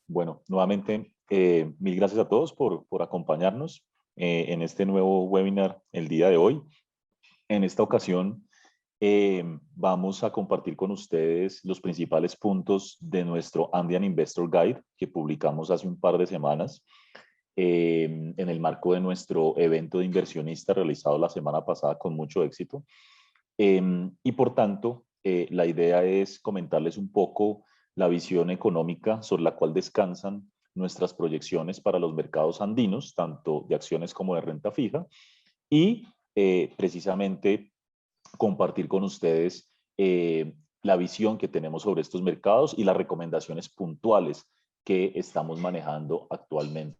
Bueno, nuevamente, mil gracias a todos por acompañarnos en este nuevo webinar el día de hoy. En esta ocasión vamos a compartir con ustedes los principales puntos de nuestro Andean Investor Guide que publicamos hace un par de semanas en el marco de nuestro evento de inversionistas realizado la semana pasada con mucho éxito. Y por tanto, la idea es comentarles un poco la visión económica sobre la cual descansan nuestras proyecciones para los mercados andinos, tanto de acciones como de renta fija, y precisamente compartir con ustedes la visión que tenemos sobre estos mercados y las recomendaciones puntuales que estamos manejando actualmente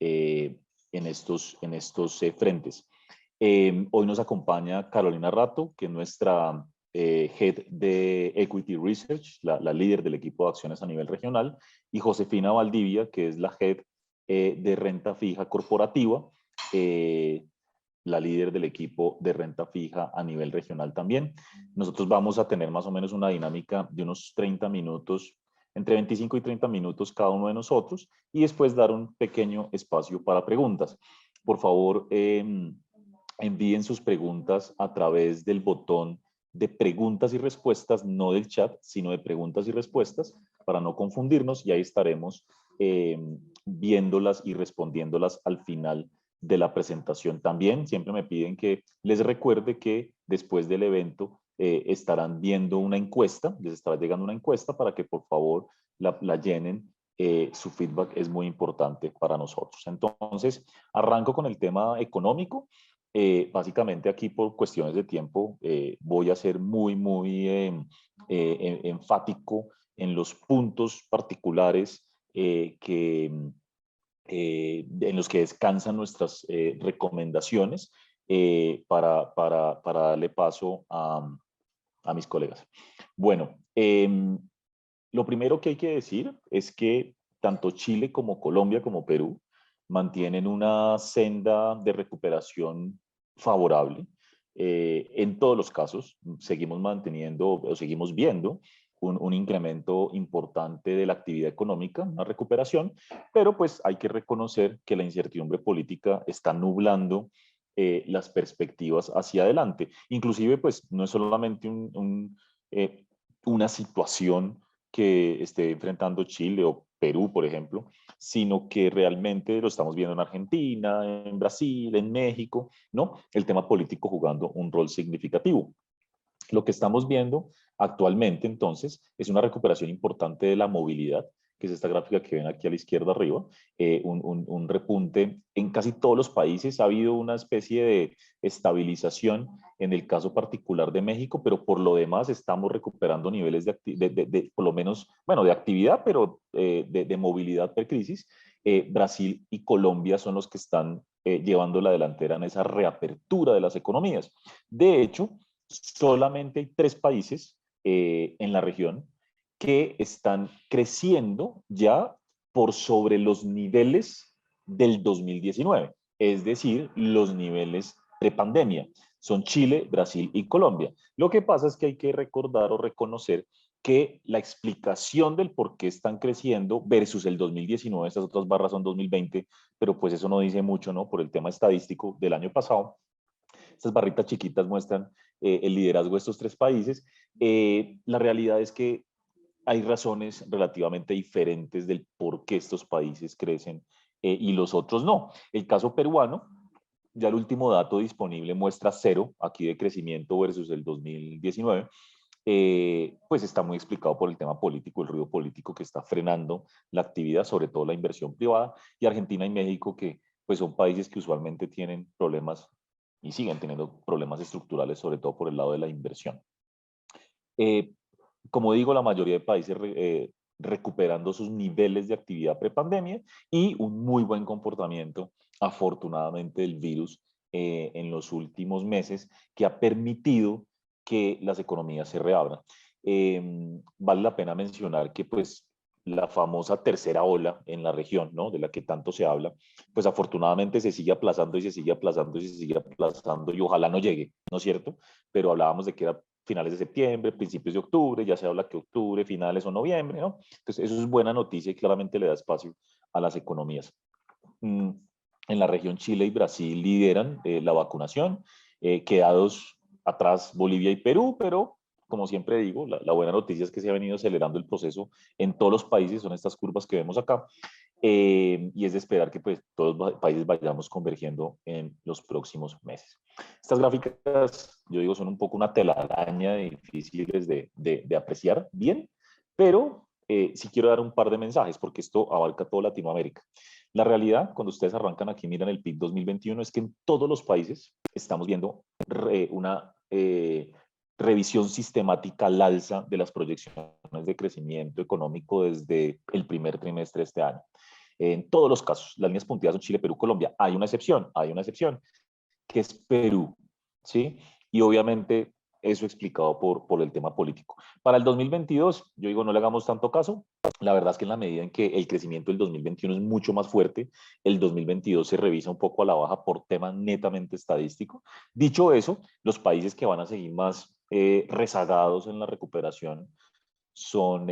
eh, en estos frentes. Hoy nos acompaña Carolina Rato, que es nuestra Head de Equity Research, la líder del equipo de acciones a nivel regional, y Josefina Valdivia, que es la Head de renta fija corporativa, la líder del equipo de renta fija a nivel regional también. Nosotros vamos a tener más o menos una dinámica de unos 30 minutos, entre 25 y 30 minutos cada uno de nosotros, y después dar un pequeño espacio para preguntas. Por favor, envíen sus preguntas a través del botón de preguntas y respuestas, no del chat, sino de preguntas y respuestas, para no confundirnos, y ahí estaremos viéndolas y respondiéndolas al final de la presentación. También siempre me piden que les recuerde que después del evento estarán viendo una encuesta, les estará llegando una encuesta para que por favor la llenen. Su feedback es muy importante para nosotros. Entonces, arranco con el tema económico. Básicamente aquí por cuestiones de tiempo voy a ser muy enfático en los puntos particulares en los que descansan nuestras recomendaciones para darle paso a mis colegas. Bueno, lo primero que hay que decir es que tanto Chile como Colombia como Perú mantienen una senda de recuperación favorable. En todos los casos, seguimos manteniendo o seguimos viendo un incremento importante de la actividad económica, una recuperación, pero pues hay que reconocer que la incertidumbre política está nublando las perspectivas hacia adelante. Inclusive, pues no es solamente una situación que esté enfrentando Chile o Perú, por ejemplo, sino que realmente lo estamos viendo en Argentina, en Brasil, en México, ¿no? El tema político jugando un rol significativo. Lo que estamos viendo actualmente, entonces, es una recuperación importante de la movilidad, que es esta gráfica que ven aquí a la izquierda arriba, un repunte en casi todos los países. Ha habido una especie de estabilización en el caso particular de México, pero por lo demás estamos recuperando niveles por lo menos, bueno, de actividad, pero de movilidad pre-crisis. Brasil y Colombia son los que están llevando la delantera en esa reapertura de las economías. De hecho, solamente hay 3 países en la región que están creciendo ya por sobre los niveles del 2019, es decir, los niveles prepandemia. Son Chile, Brasil y Colombia. Lo que pasa es que hay que recordar o reconocer que la explicación del por qué están creciendo versus el 2019, estas otras barras son 2020, pero pues eso no dice mucho, ¿no? Por el tema estadístico del año pasado. Estas barritas chiquitas muestran el liderazgo de estos 3 países. La realidad es que hay razones relativamente diferentes del por qué estos países crecen y los otros no. El caso peruano, ya el último dato disponible muestra 0 aquí de crecimiento versus el 2019. Pues está muy explicado por el tema político, el ruido político que está frenando la actividad, sobre todo la inversión privada, y Argentina y México, que pues son países que usualmente tienen problemas y siguen teniendo problemas estructurales, sobre todo por el lado de la inversión. Eh, como digo, la mayoría de países recuperando sus niveles de actividad prepandemia y un muy buen comportamiento, afortunadamente, del virus en los últimos meses, que ha permitido que las economías se reabran. Vale la pena mencionar que pues la famosa tercera ola en la región, ¿no? De la que tanto se habla, pues afortunadamente se sigue aplazando y se sigue aplazando y se sigue aplazando y ojalá no llegue, ¿no es cierto? Pero hablábamos de que era finales de septiembre, principios de octubre, ya se habla que octubre, finales o noviembre, ¿no? Entonces eso es buena noticia y claramente le da espacio a las economías. En la región Chile y Brasil lideran la vacunación, quedados atrás Bolivia y Perú, pero como siempre digo, la buena noticia es que se ha venido acelerando el proceso en todos los países, son estas curvas que vemos acá, y es de esperar que pues, todos los países vayamos convergiendo en los próximos meses. Estas gráficas, yo digo, son un poco una telaraña difíciles de apreciar bien, pero sí quiero dar un par de mensajes porque esto abarca toda Latinoamérica. La realidad, cuando ustedes arrancan aquí, miran el PIB 2021, es que en todos los países estamos viendo una revisión sistemática al alza de las proyecciones de crecimiento económico desde el primer trimestre de este año. En todos los casos, las líneas punteadas son Chile, Perú, Colombia. Hay una excepción, que es Perú, ¿sí? Y obviamente eso explicado por el tema político. Para el 2022, yo digo, no le hagamos tanto caso. La verdad es que en la medida en que el crecimiento del 2021 es mucho más fuerte, el 2022 se revisa un poco a la baja por tema netamente estadístico. Dicho eso, los países que van a seguir más rezagados en la recuperación son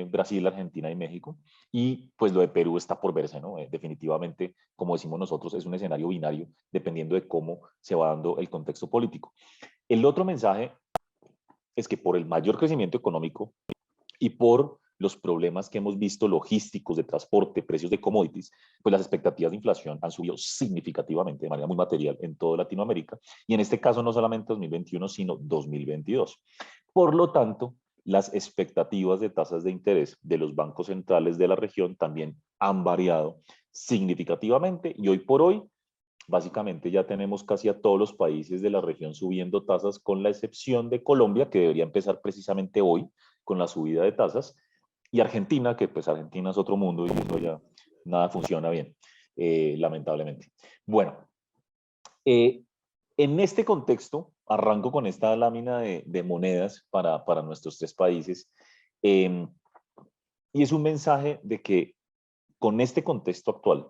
Brasil, Argentina y México. Y pues lo de Perú está por verse, ¿no? Definitivamente, como decimos nosotros, es un escenario binario dependiendo de cómo se va dando el contexto político. El otro mensaje es que por el mayor crecimiento económico y por los problemas que hemos visto logísticos, de transporte, precios de commodities, pues las expectativas de inflación han subido significativamente de manera muy material en toda Latinoamérica y en este caso no solamente 2021, sino 2022. Por lo tanto, las expectativas de tasas de interés de los bancos centrales de la región también han variado significativamente y hoy por hoy básicamente ya tenemos casi a todos los países de la región subiendo tasas, con la excepción de Colombia, que debería empezar precisamente hoy con la subida de tasas, y Argentina, que pues Argentina es otro mundo y eso ya nada funciona bien, lamentablemente. Bueno, en este contexto, arranco con esta lámina de monedas para nuestros tres países, eh, y es un mensaje de que con este contexto actual,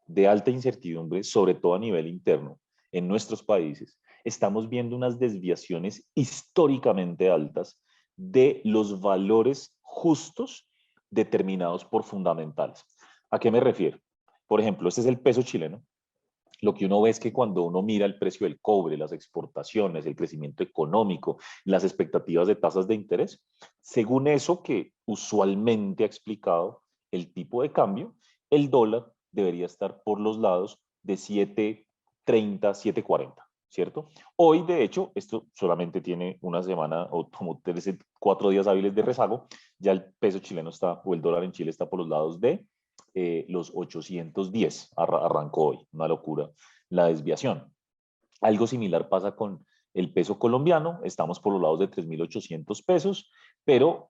de alta incertidumbre, sobre todo a nivel interno, en nuestros países, estamos viendo unas desviaciones históricamente altas de los valores justos determinados por fundamentales. ¿A qué me refiero? Por ejemplo, este es el peso chileno. Lo que uno ve es que cuando uno mira el precio del cobre, las exportaciones, el crecimiento económico, las expectativas de tasas de interés, según eso que usualmente ha explicado el tipo de cambio, el dólar debería estar por los lados de 7.30, 7.40, ¿cierto? Hoy, de hecho, esto solamente tiene una semana o como 4 días hábiles de rezago, ya el peso chileno está, o el dólar en Chile está por los lados de los 810, arrancó hoy, una locura la desviación. Algo similar pasa con el peso colombiano, estamos por los lados de 3.800 pesos, pero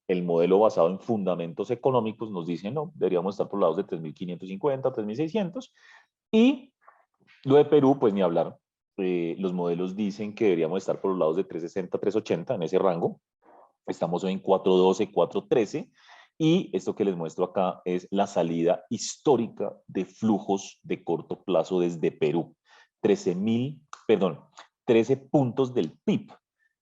el modelo basado en fundamentos económicos nos dice no, deberíamos estar por los lados de 3.550, 3.600, y lo de Perú, pues ni hablar. Los modelos dicen que deberíamos estar por los lados de 360, 380 en ese rango. Estamos hoy en 412, 413. Y esto que les muestro acá es la salida histórica de flujos de corto plazo desde Perú. 13 puntos del PIB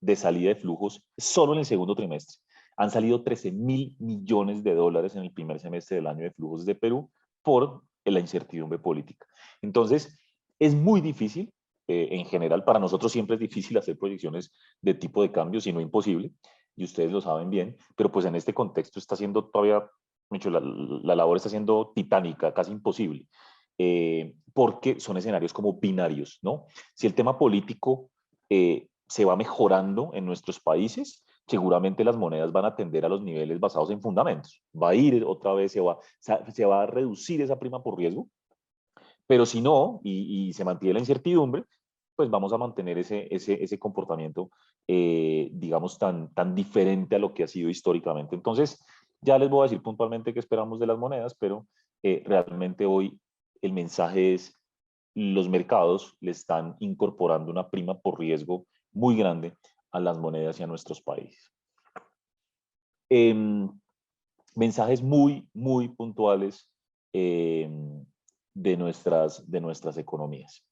de salida de flujos solo en el segundo trimestre. Han salido 13.000 millones de dólares en el primer semestre del año de flujos de Perú por la incertidumbre política. Entonces, es muy difícil, en general, para nosotros siempre es difícil hacer proyecciones de tipo de cambio, si no imposible, y ustedes lo saben bien, pero pues en este contexto está siendo todavía, la labor está siendo titánica, casi imposible, porque son escenarios como binarios, ¿no? Si el tema político se va mejorando en nuestros países, seguramente las monedas van a tender a los niveles basados en fundamentos. Va a ir otra vez, se va a reducir esa prima por riesgo, pero si no, y se mantiene la incertidumbre, pues vamos a mantener ese comportamiento, digamos, tan diferente a lo que ha sido históricamente. Entonces, ya les voy a decir puntualmente qué esperamos de las monedas, pero realmente hoy el mensaje es, los mercados le están incorporando una prima por riesgo muy grande a las monedas y a nuestros países. Mensajes muy puntuales de nuestras economías.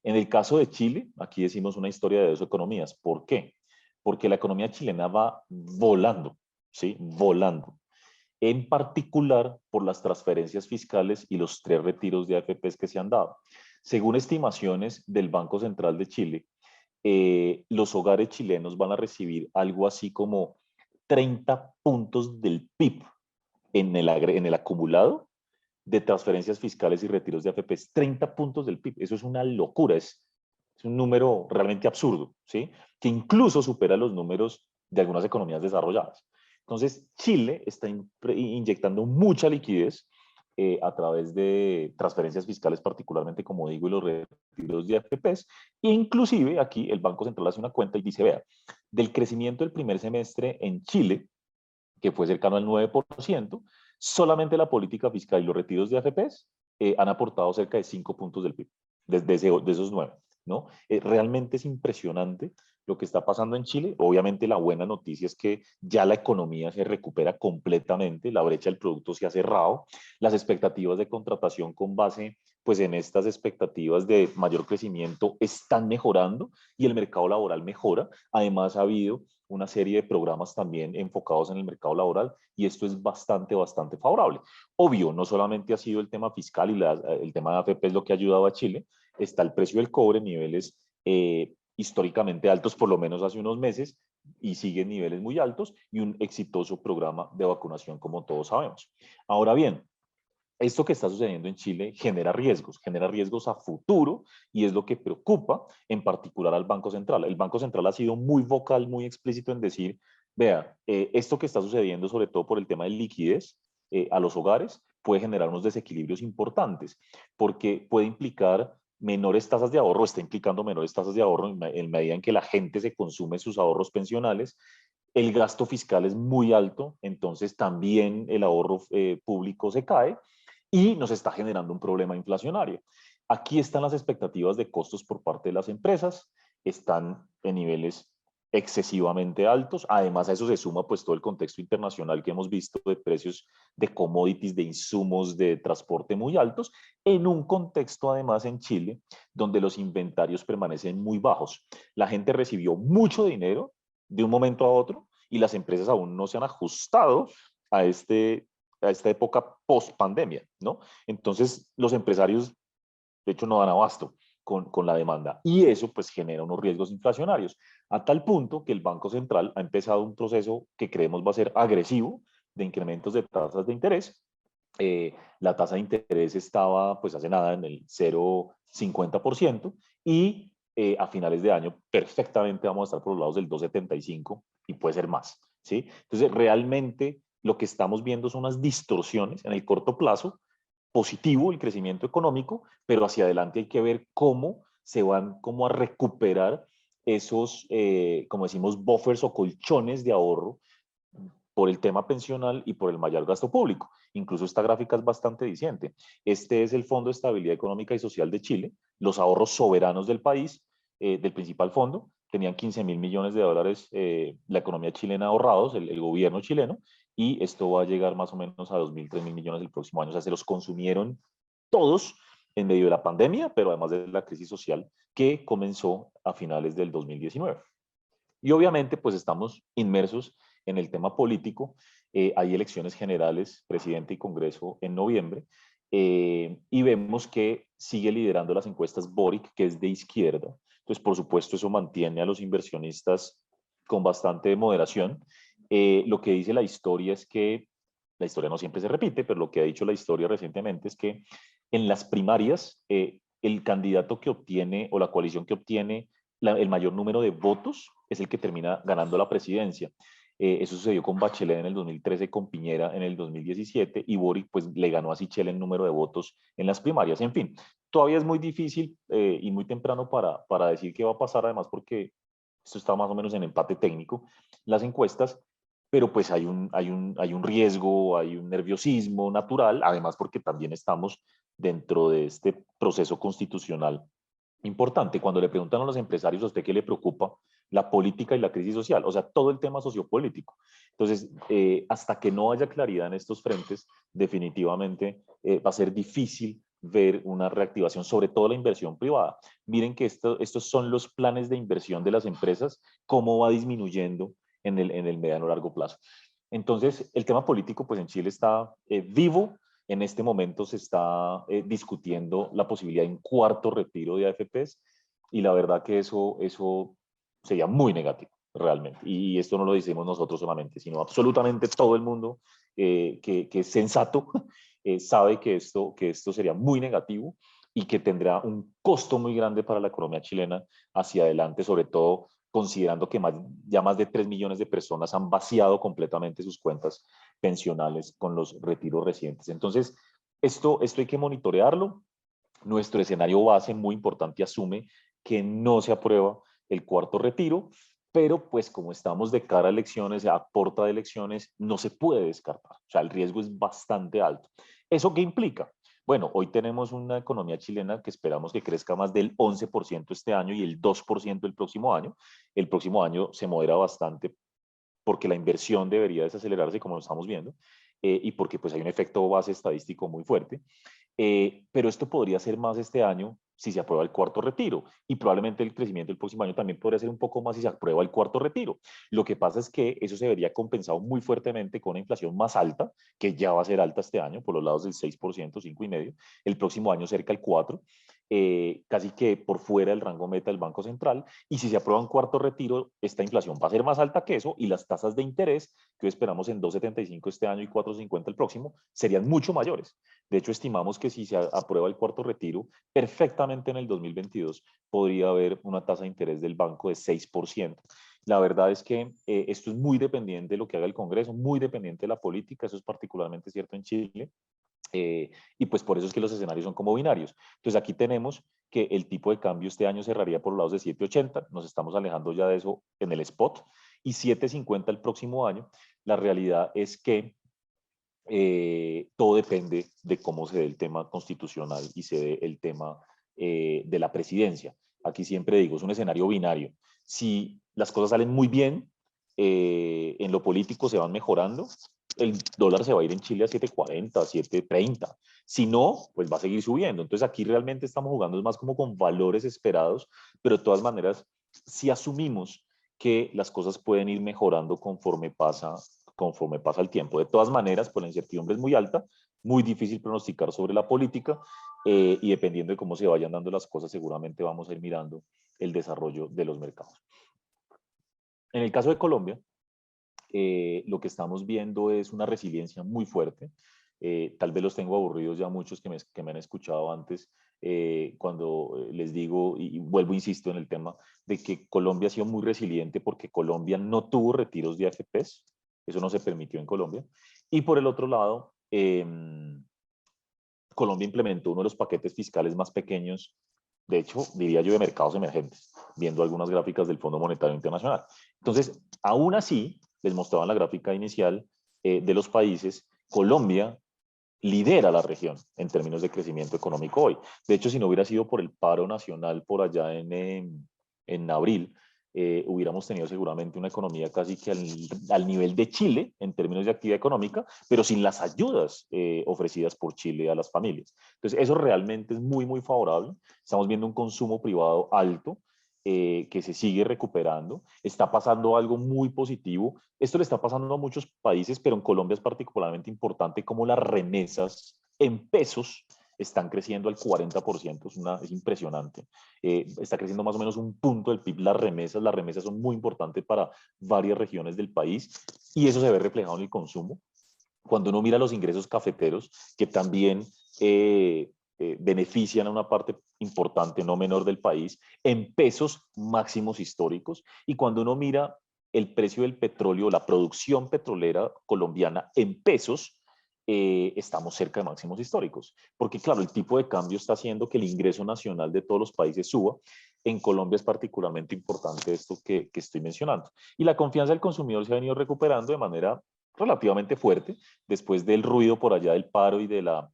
En el caso de Chile, aquí decimos una historia de dos economías. ¿Por qué? porque la economía chilena va volando, ¿sí? Volando. En particular por las transferencias fiscales y los 3 retiros de AFPs que se han dado. Según estimaciones del Banco Central de Chile, los hogares chilenos van a recibir algo así como 30 puntos del PIB en el acumulado de transferencias fiscales y retiros de AFPs. 30 puntos del PIB. Eso es una locura, es un número realmente absurdo, ¿sí? Que incluso supera los números de algunas economías desarrolladas. Entonces, Chile está inyectando mucha liquidez a través de transferencias fiscales, particularmente, como digo, y los retiros de AFPs. Inclusive, aquí el Banco Central hace una cuenta y dice, vea, del crecimiento del primer semestre en Chile, que fue cercano al 9%, solamente la política fiscal y los retiros de AFPs han aportado cerca de 5 puntos del PIB, de esos 9, ¿no? Realmente es impresionante lo que está pasando en Chile. Obviamente la buena noticia es que ya la economía se recupera completamente, la brecha del producto se ha cerrado, las expectativas de contratación con base pues en estas expectativas de mayor crecimiento están mejorando y el mercado laboral mejora. Además ha habido una serie de programas también enfocados en el mercado laboral y esto es bastante favorable. Obvio, no solamente ha sido el tema fiscal y el tema de AFP es lo que ha ayudado a Chile, está el precio del cobre en niveles históricamente altos, por lo menos hace unos meses, y sigue en niveles muy altos, y un exitoso programa de vacunación, como todos sabemos. Ahora bien, esto que está sucediendo en Chile genera riesgos a futuro y es lo que preocupa en particular al Banco Central. El Banco Central ha sido muy vocal, muy explícito en decir, vea, esto que está sucediendo, sobre todo por el tema de liquidez a los hogares, puede generar unos desequilibrios importantes porque puede implicar menores tasas de ahorro, está implicando menores tasas de ahorro en medida en que la gente se consume sus ahorros pensionales. El gasto fiscal es muy alto, entonces también el ahorro público se cae y nos está generando un problema inflacionario. Aquí están las expectativas de costos por parte de las empresas, están en niveles excesivamente altos. Además a eso se suma pues todo el contexto internacional que hemos visto de precios de commodities, de insumos, de transporte muy altos, en un contexto además en Chile donde los inventarios permanecen muy bajos. La gente recibió mucho dinero de un momento a otro y las empresas aún no se han ajustado a esta época post pandemia, ¿no? Entonces, los empresarios, de hecho, no dan abasto con la demanda y eso pues genera unos riesgos inflacionarios, a tal punto que el Banco Central ha empezado un proceso que creemos va a ser agresivo de incrementos de tasas de interés. La tasa de interés estaba pues hace nada en el 0,50% y a finales de año perfectamente vamos a estar por los lados del 2,75 y puede ser más, ¿sí? Entonces realmente lo que estamos viendo son unas distorsiones en el corto plazo, positivo el crecimiento económico, pero hacia adelante hay que ver cómo se van como a recuperar esos, como decimos, buffers o colchones de ahorro por el tema pensional y por el mayor gasto público. Incluso esta gráfica es bastante diciente. Este es el Fondo de Estabilidad Económica y Social de Chile, los ahorros soberanos del país, del principal fondo, tenían 15.000 millones de dólares la economía chilena ahorrados, el gobierno chileno, y esto va a llegar más o menos a 2.000, 3.000 millones el próximo año. O sea, se los consumieron todos en medio de la pandemia, pero además de la crisis social que comenzó a finales del 2019. Y obviamente, pues estamos inmersos en el tema político. Hay elecciones generales, presidente y Congreso en noviembre, y vemos que sigue liderando las encuestas Boric, que es de izquierda. Entonces, por supuesto, eso mantiene a los inversionistas con bastante moderación. Lo que dice la historia es que, la historia no siempre se repite, pero lo que ha dicho la historia recientemente es que en las primarias, el candidato que obtiene o la coalición que obtiene el mayor número de votos es el que termina ganando la presidencia. Eso sucedió con Bachelet en el 2013, con Piñera en el 2017 y Boric pues le ganó a Sichel el número de votos en las primarias. En fin, todavía es muy difícil y muy temprano para decir qué va a pasar, además porque esto está más o menos en empate técnico, las encuestas, pero pues hay un riesgo, hay un nerviosismo natural, además porque también estamos dentro de este proceso constitucional importante. Cuando le preguntan a los empresarios, ¿a usted qué le preocupa? La política y la crisis social, o sea, todo el tema sociopolítico. Entonces, hasta que no haya claridad en estos frentes, definitivamente va a ser difícil ver una reactivación, sobre todo la inversión privada. Miren que estos son los planes de inversión de las empresas, cómo va disminuyendo en el mediano largo plazo. Entonces, el tema político, pues en Chile está vivo. En este momento se está discutiendo la posibilidad de un cuarto retiro de AFPs y la verdad que eso sería muy negativo, realmente. Y esto no lo decimos nosotros solamente, sino absolutamente todo el mundo que es sensato sabe que esto sería muy negativo y que tendrá un costo muy grande para la economía chilena hacia adelante, sobre todo considerando que ya más de 3 millones de personas han vaciado completamente sus cuentas pensionales con los retiros recientes. Entonces, esto hay que monitorearlo. Nuestro escenario base muy importante asume que no se aprueba el cuarto retiro, pero pues como estamos de cara a elecciones, a porta de elecciones, no se puede descartar. O sea, el riesgo es bastante alto. ¿Eso qué implica? Bueno, hoy tenemos una economía chilena que esperamos que crezca más del 11% este año y el 2% el próximo año. El próximo año se modera bastante porque la inversión debería desacelerarse, como lo estamos viendo, y porque pues hay un efecto base estadístico muy fuerte. Pero esto podría ser más este año si se aprueba el cuarto retiro y probablemente el crecimiento del próximo año también podría ser un poco más si se aprueba el cuarto retiro. Lo que pasa es que eso se vería compensado muy fuertemente con una inflación más alta, que ya va a ser alta este año, por los lados del 6%, 5,5%, el próximo año cerca del 4%, casi que por fuera del rango meta del Banco Central, y si se aprueba un cuarto retiro, esta inflación va a ser más alta que eso y las tasas de interés, que esperamos en 2,75 este año y 4,50 el próximo, serían mucho mayores. De hecho, estimamos que si se aprueba el cuarto retiro, perfectamente en el 2022 podría haber una tasa de interés del banco de 6%. La verdad es que esto es muy dependiente de lo que haga el Congreso, muy dependiente de la política, eso es particularmente cierto en Chile, y pues por eso es que los escenarios son como binarios. Entonces aquí tenemos que el tipo de cambio este año cerraría por los lados de 7,80, nos estamos alejando ya de eso en el spot, y 7,50 el próximo año. La realidad es que todo depende de cómo se dé el tema constitucional y se dé el tema de la presidencia. Aquí siempre digo, es un escenario binario. Si las cosas salen muy bien, en lo político se van mejorando, el dólar se va a ir en Chile a 7,40, 7,30. Si no, pues va a seguir subiendo. Entonces aquí realmente estamos jugando más como con valores esperados, pero de todas maneras, si asumimos que las cosas pueden ir mejorando conforme pasa el tiempo. De todas maneras, pues la incertidumbre es muy alta, muy difícil pronosticar sobre la política y dependiendo de cómo se vayan dando las cosas, seguramente vamos a ir mirando el desarrollo de los mercados. En el caso de Colombia, lo que estamos viendo es una resiliencia muy fuerte. Tal vez los tengo aburridos ya muchos que me han escuchado antes cuando les digo y vuelvo, insisto en el tema de que Colombia ha sido muy resiliente porque Colombia no tuvo retiros de AFPs, eso no se permitió en Colombia. Y por el otro lado, Colombia implementó uno de los paquetes fiscales más pequeños, de hecho, diría yo, de mercados emergentes, viendo algunas gráficas del Fondo Monetario Internacional. Entonces, aún así, les mostraban la gráfica inicial de los países, Colombia lidera la región en términos de crecimiento económico hoy. De hecho, si no hubiera sido por el paro nacional por allá en abril, hubiéramos tenido seguramente una economía casi que al nivel de Chile en términos de actividad económica, pero sin las ayudas ofrecidas por Chile a las familias. Entonces, eso realmente es muy, muy favorable. Estamos viendo un consumo privado alto, que se sigue recuperando. Está pasando algo muy positivo. Esto le está pasando a muchos países, pero en Colombia es particularmente importante como las remesas en pesos están creciendo al 40%, es impresionante. Está creciendo más o menos un punto del PIB las remesas son muy importantes para varias regiones del país y eso se ve reflejado en el consumo. Cuando uno mira los ingresos cafeteros, que también benefician a una parte importante, no menor del país, en pesos máximos históricos. Y cuando uno mira el precio del petróleo, la producción petrolera colombiana en pesos, estamos cerca de máximos históricos. Porque claro, el tipo de cambio está haciendo que el ingreso nacional de todos los países suba. En Colombia es particularmente importante esto que estoy mencionando. Y la confianza del consumidor se ha venido recuperando de manera relativamente fuerte después del ruido por allá del paro y de la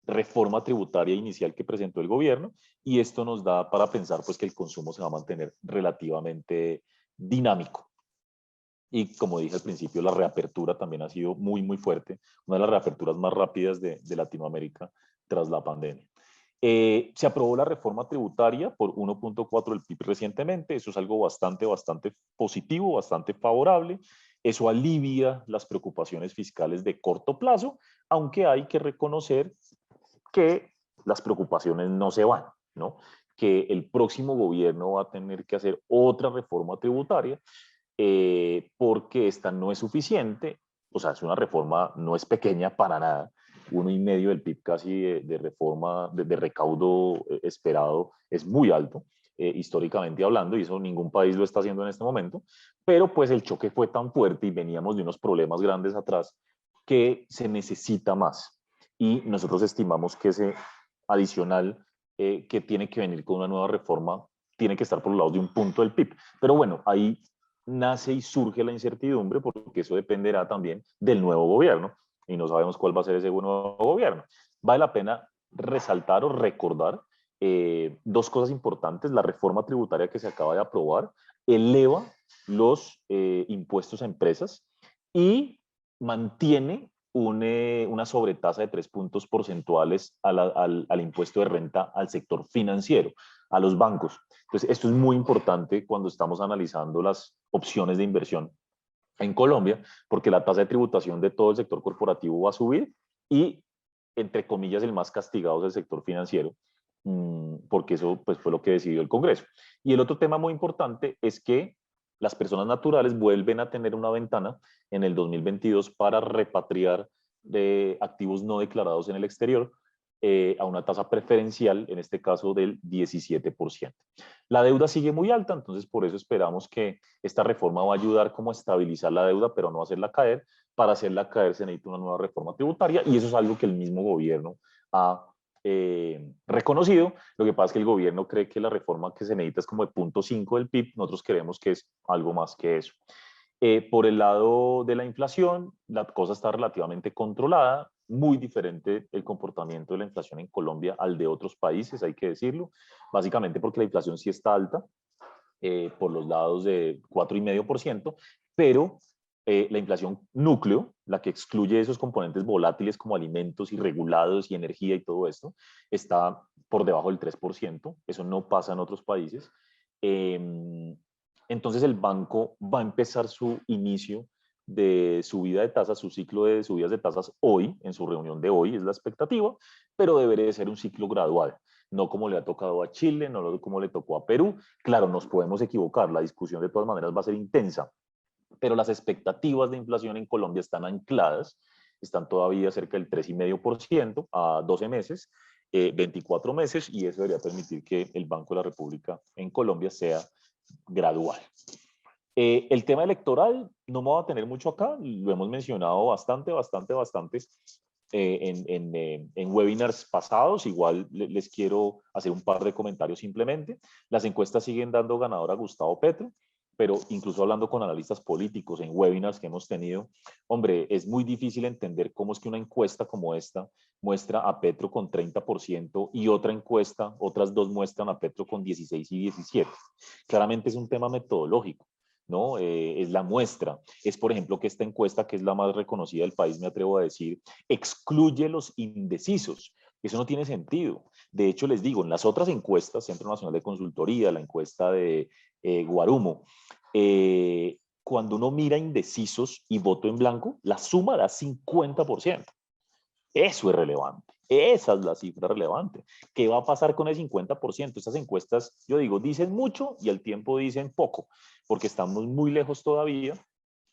reforma tributaria inicial que presentó el gobierno, y esto nos da para pensar pues que el consumo se va a mantener relativamente dinámico. Y como dije al principio, la reapertura también ha sido muy, muy fuerte, una de las reaperturas más rápidas de Latinoamérica tras la pandemia. Se aprobó la reforma tributaria por 1.4 del PIB recientemente. Eso es algo bastante positivo, bastante favorable. Eso alivia las preocupaciones fiscales de corto plazo, aunque hay que reconocer que las preocupaciones no se van, ¿no? Que el próximo gobierno va a tener que hacer otra reforma tributaria porque esta no es suficiente. O sea, es una reforma, no es pequeña para nada, 1,5 del PIB casi de reforma, de recaudo esperado, es muy alto, históricamente hablando, y eso ningún país lo está haciendo en este momento, pero pues el choque fue tan fuerte y veníamos de unos problemas grandes atrás que se necesita más. Y nosotros estimamos que ese adicional que tiene que venir con una nueva reforma tiene que estar por los lados de un punto del PIB. Pero bueno, ahí nace y surge la incertidumbre porque eso dependerá también del nuevo gobierno y no sabemos cuál va a ser ese nuevo gobierno. Vale la pena resaltar o recordar dos cosas importantes. La reforma tributaria que se acaba de aprobar eleva los impuestos a empresas y mantiene una sobretasa de 3 puntos porcentuales al impuesto de renta al sector financiero, a los bancos. Entonces, esto es muy importante cuando estamos analizando las opciones de inversión en Colombia, porque la tasa de tributación de todo el sector corporativo va a subir y, entre comillas, el más castigado es el sector financiero, porque eso pues, fue lo que decidió el Congreso. Y el otro tema muy importante es que las personas naturales vuelven a tener una ventana en el 2022 para repatriar de activos no declarados en el exterior a una tasa preferencial, en este caso del 17%. La deuda sigue muy alta, entonces por eso esperamos que esta reforma va a ayudar como a estabilizar la deuda, pero no a hacerla caer. Para hacerla caer se necesita una nueva reforma tributaria y eso es algo que el mismo gobierno ha reconocido. Lo que pasa es que el gobierno cree que la reforma que se necesita es como de 0.5 del PIB, nosotros creemos que es algo más que eso. Por el lado de la inflación, la cosa está relativamente controlada, muy diferente el comportamiento de la inflación en Colombia al de otros países, hay que decirlo, básicamente porque la inflación sí está alta, por los lados de 4,5%, pero la inflación núcleo, la que excluye esos componentes volátiles como alimentos irregulados y energía y todo esto, está por debajo del 3%. Eso no pasa en otros países. Entonces el banco va a empezar su inicio de subida de tasas, su ciclo de subidas de tasas hoy, en su reunión de hoy es la expectativa, pero debería de ser un ciclo gradual, no como le ha tocado a Chile, no como le tocó a Perú. Claro, nos podemos equivocar, la discusión de todas maneras va a ser intensa, pero las expectativas de inflación en Colombia están ancladas, están todavía cerca del 3,5% a 12 meses, 24 meses, y eso debería permitir que el Banco de la República en Colombia sea gradual. El tema electoral no me va a tener mucho acá, lo hemos mencionado bastante en webinars pasados. Igual les quiero hacer un par de comentarios simplemente. Las encuestas siguen dando ganador a Gustavo Petro, pero incluso hablando con analistas políticos en webinars que hemos tenido, hombre, es muy difícil entender cómo es que una encuesta como esta muestra a Petro con 30% y otra encuesta, otras dos muestran a Petro con 16 y 17. Claramente es un tema metodológico, ¿no? Es la muestra. Es, por ejemplo, que esta encuesta, que es la más reconocida del país, me atrevo a decir, excluye los indecisos. Eso no tiene sentido. De hecho, les digo, en las otras encuestas, Centro Nacional de Consultoría, la encuesta de Guarumo, cuando uno mira indecisos y voto en blanco, la suma da 50%. Eso es relevante. Esa es la cifra relevante. ¿Qué va a pasar con el 50%? Estas encuestas, yo digo, dicen mucho y al tiempo dicen poco, porque estamos muy lejos todavía.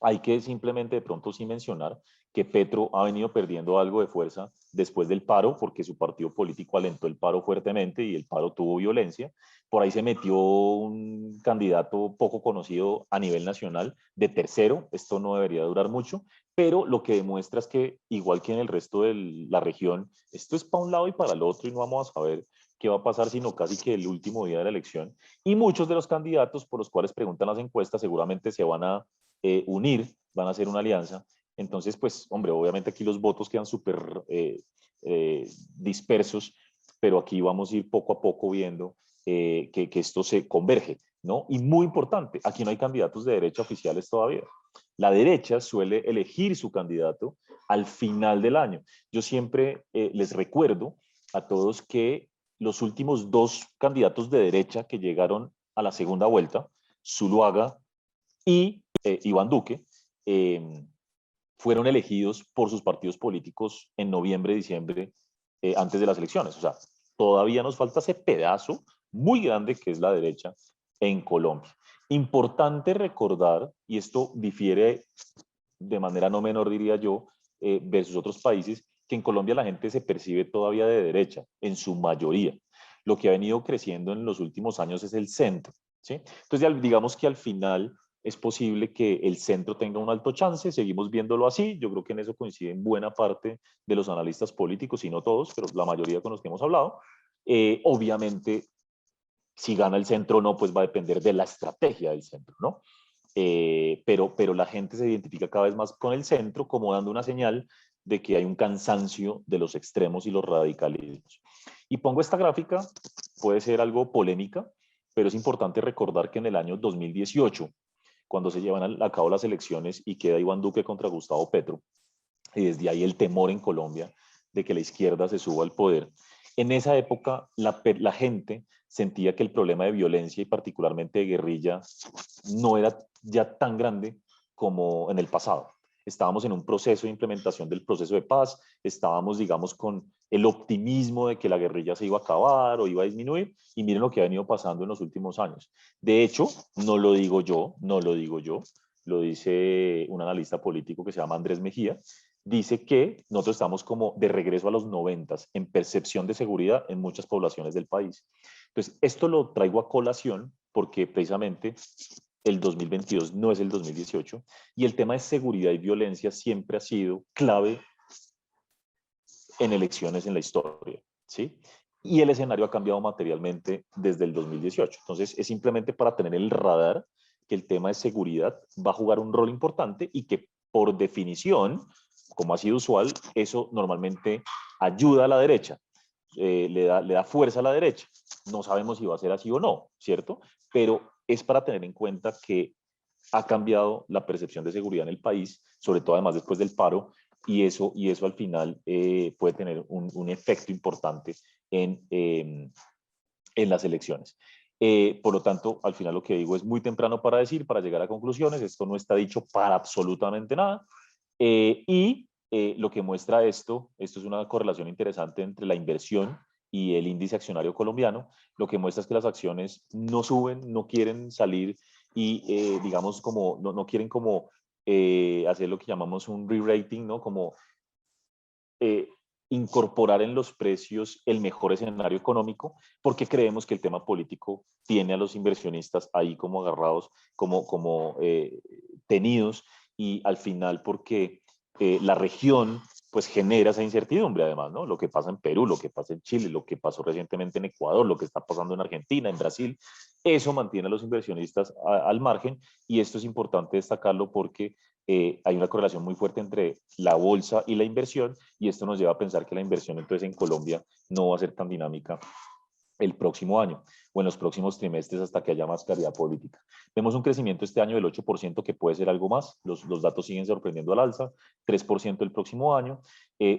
Hay que simplemente de pronto sí mencionar que Petro ha venido perdiendo algo de fuerza después del paro, porque su partido político alentó el paro fuertemente y el paro tuvo violencia. Por ahí se metió un candidato poco conocido a nivel nacional de tercero. Esto no debería durar mucho, pero lo que demuestra es que, igual que en el resto de la región, esto es para un lado y para el otro y no vamos a saber qué va a pasar sino casi que el último día de la elección. Y muchos de los candidatos por los cuales preguntan las encuestas seguramente se van a unir, van a hacer una alianza. Entonces, pues, hombre, obviamente aquí los votos quedan súper dispersos, pero aquí vamos a ir poco a poco viendo que esto se converge, ¿no? Y muy importante, aquí no hay candidatos de derecha oficiales todavía. La derecha suele elegir su candidato al final del año. Yo siempre les recuerdo a todos que los últimos dos candidatos de derecha que llegaron a la segunda vuelta, Zuluaga y Iván Duque, fueron elegidos por sus partidos políticos en noviembre, diciembre, antes de las elecciones. O sea, todavía nos falta ese pedazo muy grande que es la derecha en Colombia. Importante recordar, y esto difiere de manera no menor, diría yo, versus otros países, que en Colombia la gente se percibe todavía de derecha, en su mayoría. Lo que ha venido creciendo en los últimos años es el centro, ¿sí? Entonces, digamos que al final es posible que el centro tenga un alto chance, seguimos viéndolo así, yo creo que en eso coinciden buena parte de los analistas políticos, y no todos, pero la mayoría con los que hemos hablado. Obviamente, si gana el centro o no, pues va a depender de la estrategia del centro, ¿no? Pero la gente se identifica cada vez más con el centro como dando una señal de que hay un cansancio de los extremos y los radicalismos. Y pongo esta gráfica, puede ser algo polémica, pero es importante recordar que en el año 2018, cuando se llevan a cabo las elecciones y queda Iván Duque contra Gustavo Petro, y desde ahí el temor en Colombia de que la izquierda se suba al poder, en esa época la gente sentía que el problema de violencia y particularmente de guerrilla no era ya tan grande como en el pasado. Estábamos en un proceso de implementación del proceso de paz, estábamos, digamos, con el optimismo de que la guerrilla se iba a acabar o iba a disminuir, y miren lo que ha venido pasando en los últimos años. De hecho, no lo digo yo, lo dice un analista político que se llama Andrés Mejía, dice que nosotros estamos como de regreso a los 90 en percepción de seguridad en muchas poblaciones del país. Entonces, esto lo traigo a colación porque precisamente el 2022 no es el 2018 y el tema de seguridad y violencia siempre ha sido clave en elecciones en la historia, ¿sí? Y el escenario ha cambiado materialmente desde el 2018. Entonces, es simplemente para tener el radar que el tema de seguridad va a jugar un rol importante y que por definición, como ha sido usual, eso normalmente ayuda a la derecha, le da fuerza a la derecha. No sabemos si va a ser así o no, ¿cierto? Pero es para tener en cuenta que ha cambiado la percepción de seguridad en el país, sobre todo además después del paro, y eso al final puede tener un efecto importante en las elecciones. Por lo tanto, al final lo que digo es muy temprano para decir, para llegar a conclusiones, esto no está dicho para absolutamente nada, lo que muestra esto es una correlación interesante entre la inversión y el índice accionario colombiano. Lo que muestra es que las acciones no suben, no quieren salir y digamos como no quieren como hacer lo que llamamos un re-rating, ¿no? Como eh, incorporar en los precios el mejor escenario económico, porque creemos que el tema político tiene a los inversionistas ahí como agarrados, como tenidos, y al final porque la región pues genera esa incertidumbre además, ¿no? Lo que pasa en Perú, lo que pasa en Chile, lo que pasó recientemente en Ecuador, lo que está pasando en Argentina, en Brasil, eso mantiene a los inversionistas al margen, y esto es importante destacarlo porque hay una correlación muy fuerte entre la bolsa y la inversión, y esto nos lleva a pensar que la inversión entonces en Colombia no va a ser tan dinámica el próximo año o en los próximos trimestres hasta que haya más claridad política. Vemos un crecimiento este año del 8%, que puede ser algo más, los datos siguen sorprendiendo al alza, 3% el próximo año,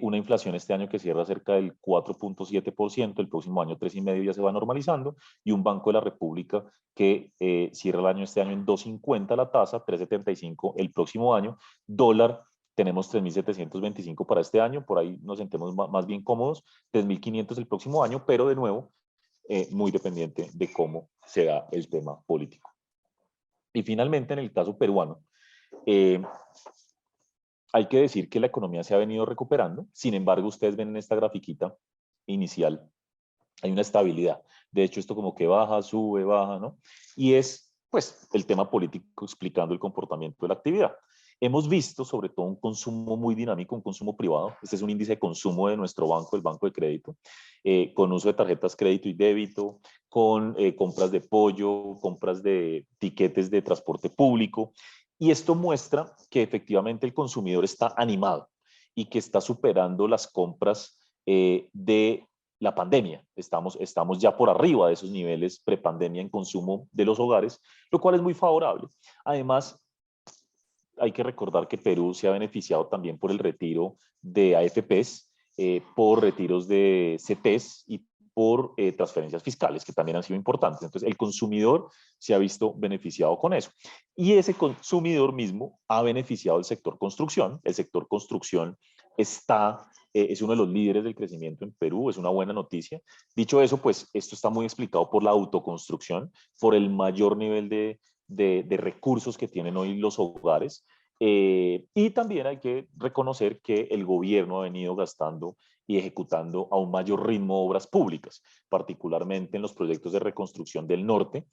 una inflación este año que cierra cerca del 4.7%, el próximo año 3,5% ya se va normalizando, y un Banco de la República que cierra el año este año en 2,50 la tasa, 3,75 el próximo año, dólar tenemos 3.725 para este año, por ahí nos sentemos más bien cómodos, 3.500 el próximo año, pero de nuevo, muy dependiente de cómo se da el tema político. Y finalmente, en el caso peruano, eh, hay que decir que la economía se ha venido recuperando. Sin embargo, ustedes ven en esta grafiquita inicial, hay una estabilidad. De hecho, esto como que baja, sube, baja, ¿no? Y es, pues, el tema político explicando el comportamiento de la actividad. Hemos visto sobre todo un consumo muy dinámico, un consumo privado. Este es un índice de consumo de nuestro banco, el Banco de Crédito, con uso de tarjetas crédito y débito, con compras de pollo, compras de tiquetes de transporte público. Y esto muestra que efectivamente el consumidor está animado y que está superando las compras de la pandemia. Estamos ya por arriba de esos niveles prepandemia en consumo de los hogares, lo cual es muy favorable. Además, hay que recordar que Perú se ha beneficiado también por el retiro de AFPs, por retiros de CTs y por transferencias fiscales, que también han sido importantes. Entonces, el consumidor se ha visto beneficiado con eso. Y ese consumidor mismo ha beneficiado el sector construcción. El sector construcción es uno de los líderes del crecimiento en Perú, es una buena noticia. Dicho eso, pues esto está muy explicado por la autoconstrucción, por el mayor nivel de recursos que tienen hoy los hogares. Y también hay que reconocer que el gobierno ha venido gastando y ejecutando a un mayor ritmo obras públicas, particularmente en los proyectos de reconstrucción del norte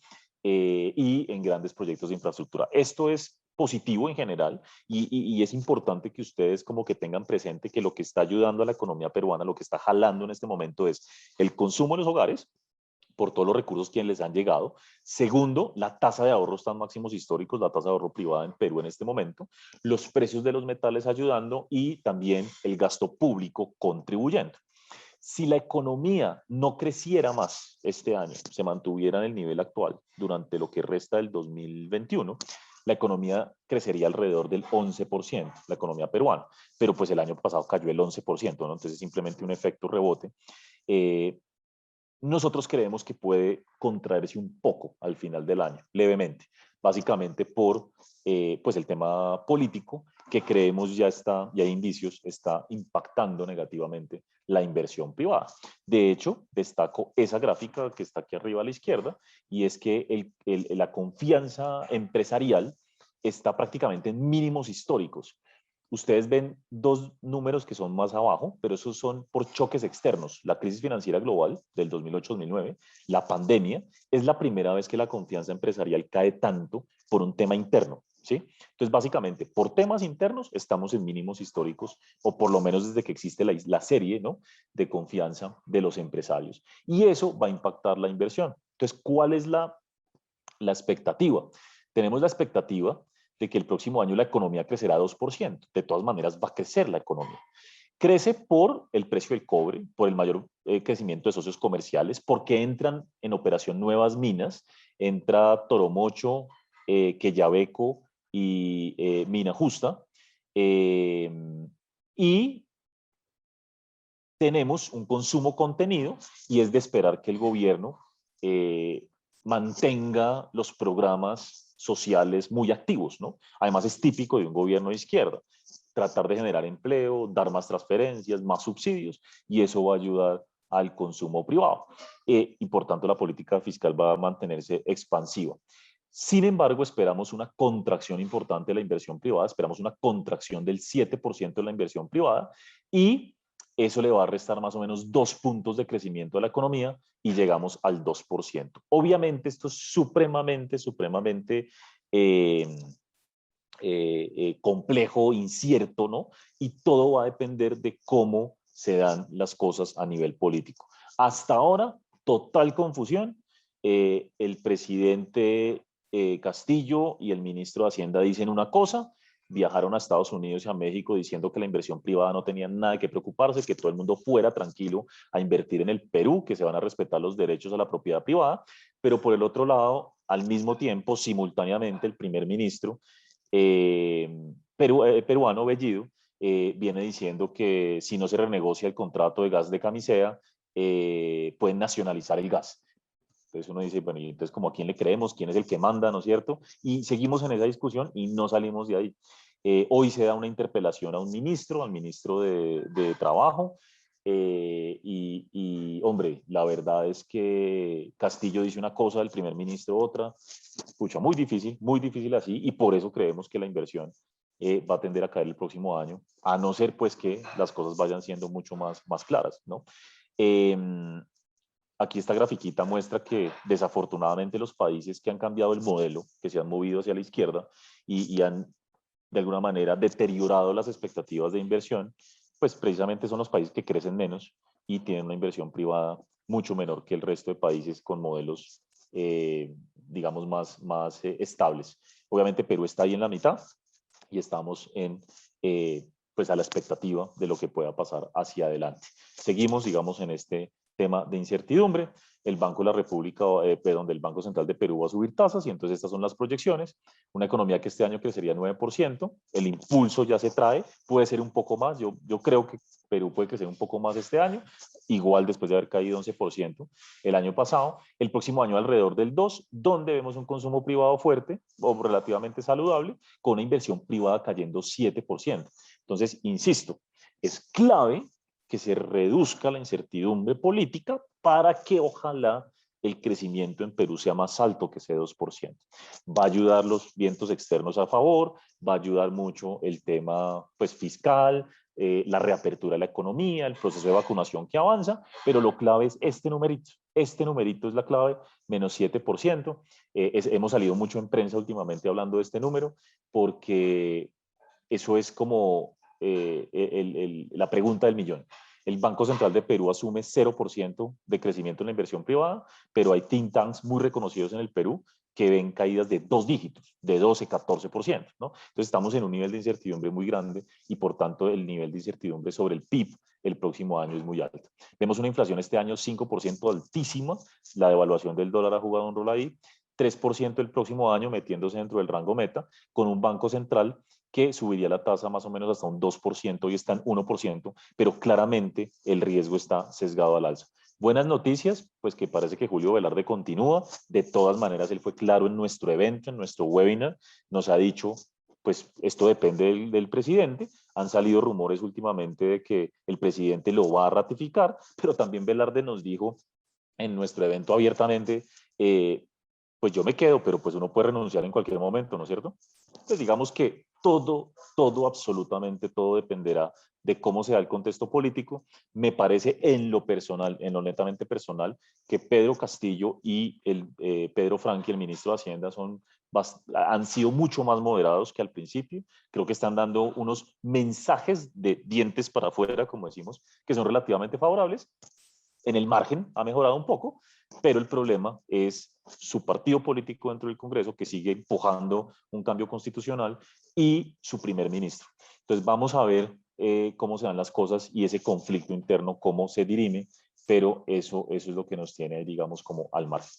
y en grandes proyectos de infraestructura. Esto es positivo en general y es importante que ustedes como que tengan presente que lo que está ayudando a la economía peruana, lo que está jalando en este momento es el consumo en los hogares, por todos los recursos que les han llegado. Segundo, la tasa de ahorro está en máximos históricos, la tasa de ahorro privada en Perú en este momento, los precios de los metales ayudando y también el gasto público contribuyendo. Si la economía no creciera más este año, se mantuviera en el nivel actual durante lo que resta del 2021, la economía crecería alrededor del 11%, la economía peruana, pero pues el año pasado cayó el 11%, ¿no? Entonces simplemente un efecto rebote. Nosotros creemos que puede contraerse un poco al final del año, levemente, básicamente por pues el tema político que creemos ya hay indicios, está impactando negativamente la inversión privada. De hecho, destaco esa gráfica que está aquí arriba a la izquierda y es que la confianza empresarial está prácticamente en mínimos históricos. Ustedes ven dos números que son más abajo, pero esos son por choques externos. La crisis financiera global del 2008-2009, la pandemia, es la primera vez que la confianza empresarial cae tanto por un tema interno, ¿sí? Entonces, básicamente, por temas internos estamos en mínimos históricos, o por lo menos desde que existe la serie, ¿no?, de confianza de los empresarios. Y eso va a impactar la inversión. Entonces, ¿cuál es la expectativa? Tenemos la expectativa de que el próximo año la economía crecerá 2%. De todas maneras, va a crecer la economía. Crece por el precio del cobre, por el mayor crecimiento de socios comerciales, porque entran en operación nuevas minas, entra Toromocho, Quellaveco y Mina Justa, y tenemos un consumo contenido y es de esperar que el gobierno mantenga los programas sociales muy activos, ¿no? Además es típico de un gobierno de izquierda, tratar de generar empleo, dar más transferencias, más subsidios, y eso va a ayudar al consumo privado. Y por tanto la política fiscal va a mantenerse expansiva. Sin embargo, esperamos una contracción importante de la inversión privada, esperamos una contracción del 7% de la inversión privada y eso le va a restar más o menos 2 puntos de crecimiento a la economía y llegamos al 2%. Obviamente esto es supremamente complejo, incierto, ¿no? Y todo va a depender de cómo se dan las cosas a nivel político. Hasta ahora, total confusión. El presidente Castillo y el ministro de Hacienda dicen una cosa, viajaron a Estados Unidos y a México diciendo que la inversión privada no tenía nada que preocuparse, que todo el mundo fuera tranquilo a invertir en el Perú, que se van a respetar los derechos a la propiedad privada, pero por el otro lado, al mismo tiempo, simultáneamente, el primer ministro peruano, Bellido, viene diciendo que si no se renegocia el contrato de gas de Camisea, pueden nacionalizar el gas. Entonces uno dice, bueno, y entonces como a quién le creemos, quién es el que manda, ¿no es cierto? Y seguimos en esa discusión y no salimos de ahí. Hoy se da una interpelación a un ministro, al ministro de Trabajo, hombre, la verdad es que Castillo dice una cosa, el primer ministro otra, escucha, muy difícil así, y por eso creemos que la inversión va a tender a caer el próximo año, a no ser pues que las cosas vayan siendo mucho más claras, ¿no? Eh, Aquí esta grafiquita muestra que desafortunadamente los países que han cambiado el modelo, que se han movido hacia la izquierda y han de alguna manera deteriorado las expectativas de inversión, pues precisamente son los países que crecen menos y tienen una inversión privada mucho menor que el resto de países con modelos, digamos, más estables. Obviamente Perú está ahí en la mitad y estamos pues a la expectativa de lo que pueda pasar hacia adelante. Seguimos, digamos, en este tema de incertidumbre. El Banco de la República, del Banco Central de Perú va a subir tasas y entonces estas son las proyecciones. Una economía que este año crecería 9%, el impulso ya se trae, puede ser un poco más, yo creo que Perú puede crecer un poco más este año, igual después de haber caído 11% el año pasado, el próximo año alrededor del 2%, donde vemos un consumo privado fuerte o relativamente saludable, con una inversión privada cayendo 7%. Entonces, insisto, es clave que se reduzca la incertidumbre política para que ojalá el crecimiento en Perú sea más alto que ese 2%. Va a ayudar los vientos externos a favor, va a ayudar mucho el tema pues, fiscal, la reapertura de la economía, el proceso de vacunación que avanza, pero lo clave es este numerito. Este numerito es la clave, menos 7%. Hemos salido mucho en prensa últimamente hablando de este número, porque eso es como la pregunta del millón. El Banco Central de Perú asume 0% de crecimiento en la inversión privada, pero hay think tanks muy reconocidos en el Perú que ven caídas de 2 dígitos, de 12, 14%, ¿no? Entonces estamos en un nivel de incertidumbre muy grande y por tanto el nivel de incertidumbre sobre el PIB el próximo año es muy alto. Vemos una inflación este año 5% altísima, la devaluación del dólar ha jugado un rol ahí, 3% el próximo año metiéndose dentro del rango meta, con un banco central que subiría la tasa más o menos hasta un 2% y está en 1%, pero claramente el riesgo está sesgado al alza. Buenas noticias, pues que parece que Julio Velarde continúa. De todas maneras, él fue claro en nuestro evento, en nuestro webinar, nos ha dicho, pues esto depende del presidente. Han salido rumores últimamente de que el presidente lo va a ratificar, pero también Velarde nos dijo en nuestro evento abiertamente, pues yo me quedo, pero pues uno puede renunciar en cualquier momento, ¿no es cierto? Pues digamos que todo, absolutamente todo dependerá de cómo sea el contexto político. Me parece en lo personal, en lo netamente personal, que Pedro Castillo y Pedro Franqui, el ministro de Hacienda, han sido mucho más moderados que al principio. Creo que están dando unos mensajes de dientes para afuera, como decimos, que son relativamente favorables. En el margen ha mejorado un poco, pero el problema es su partido político dentro del Congreso que sigue empujando un cambio constitucional y su primer ministro. Entonces vamos a ver cómo se dan las cosas y ese conflicto interno, cómo se dirime, pero eso es lo que nos tiene, digamos, como al margen.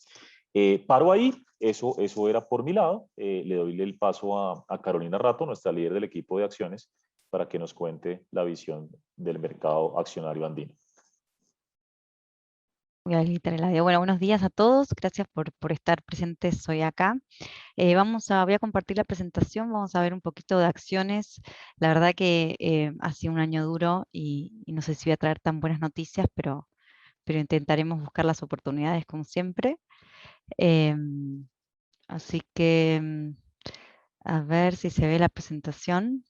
Paro ahí, eso era por mi lado. Le doy el paso a Carolina Rato, nuestra líder del equipo de acciones, para que nos cuente la visión del mercado accionario andino. Bueno, buenos días a todos, gracias por estar presentes hoy acá. Voy a compartir la presentación, vamos a ver un poquito de acciones. La verdad que ha sido un año duro y no sé si voy a traer tan buenas noticias, pero intentaremos buscar las oportunidades como siempre. Así que a ver si se ve la presentación.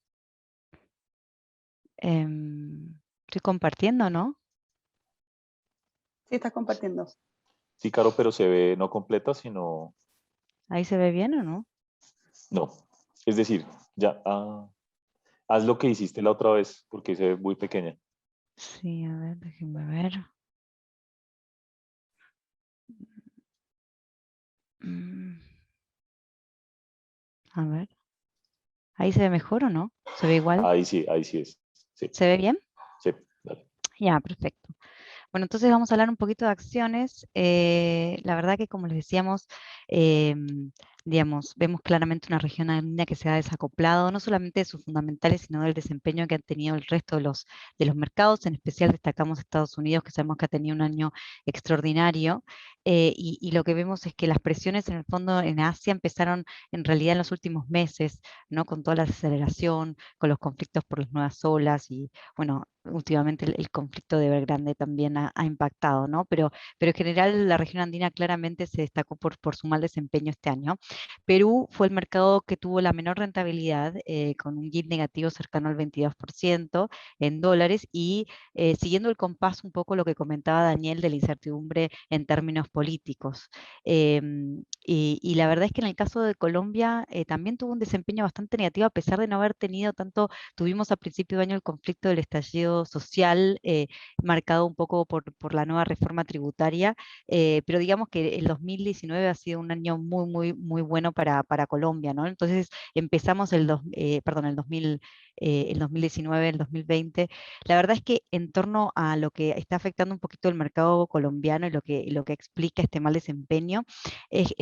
Estoy compartiendo, ¿no? Sí, estás compartiendo. Sí, Caro, pero se ve no completa, sino... ¿Ahí se ve bien o no? No, es decir, ya, haz lo que hiciste la otra vez, porque se ve muy pequeña. Sí, a ver, déjenme ver. A ver. ¿Ahí se ve mejor o no? ¿Se ve igual? Ahí sí es. Sí, ¿Se ve bien? sí, dale. Ya, perfecto. Bueno, entonces vamos a hablar un poquito de acciones. La verdad que, como les decíamos, digamos, vemos claramente una región andina que se ha desacoplado, no solamente de sus fundamentales, sino del desempeño que han tenido el resto de los mercados. En especial destacamos Estados Unidos, que sabemos que ha tenido un año extraordinario. Y lo que vemos es que las presiones en el fondo en Asia empezaron en realidad en los últimos meses, ¿no? Con toda la aceleración, con los conflictos por las nuevas olas y, bueno, últimamente el conflicto de Evergrande también ha impactado, ¿no? Pero en general la región andina claramente se destacó por su mal desempeño este año. Perú fue el mercado que tuvo la menor rentabilidad, con un yield negativo cercano al 22% en dólares y siguiendo el compás un poco lo que comentaba Daniel de la incertidumbre en términos políticos. Y la verdad es que en el caso de Colombia también tuvo un desempeño bastante negativo a pesar de no haber tenido tanto, tuvimos a principio de año el conflicto del estallido social, marcado un poco por la nueva reforma tributaria, pero digamos que el 2019 ha sido un año muy bueno para Colombia, ¿no? Entonces empezamos el 2000, el 2019, el 2020. La verdad es que en torno a lo que está afectando un poquito el mercado colombiano y lo que explica este mal desempeño es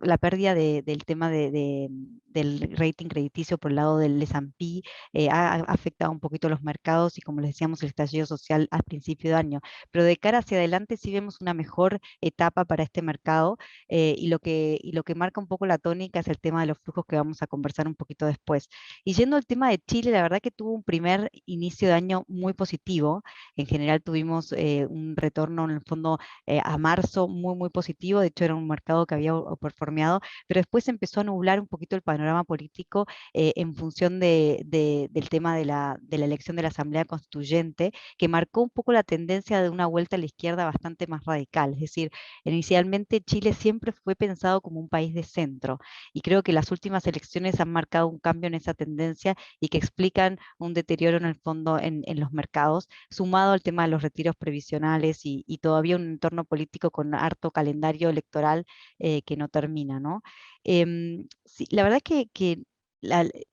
la pérdida del tema del rating crediticio por el lado del S&P. Ha afectado un poquito los mercados y, como les decíamos, el estallido social al principio de año. Pero de cara hacia adelante sí vemos una mejor etapa para este mercado, y lo que marca un poco la tónica es el tema de los flujos, que vamos a conversar un poquito después. Y yendo al tema de Chile, la verdad que tuvo un primer inicio de año muy positivo. En general tuvimos un retorno en el fondo a marzo muy positivo. De hecho, era un mercado que había performeado, pero después empezó a nublar un poquito el panorama político en función del tema de la elección de la Asamblea Constituyente, que marcó un poco la tendencia de una vuelta a la izquierda bastante más radical. Es decir, inicialmente Chile siempre fue pensado como un país de centro, y creo que las últimas elecciones han marcado un cambio en esa tendencia y que explican un deterioro en el fondo en los mercados, sumado al tema de los retiros previsionales y todavía un entorno político con harto calendario electoral que no termina, ¿no? Sí, la verdad que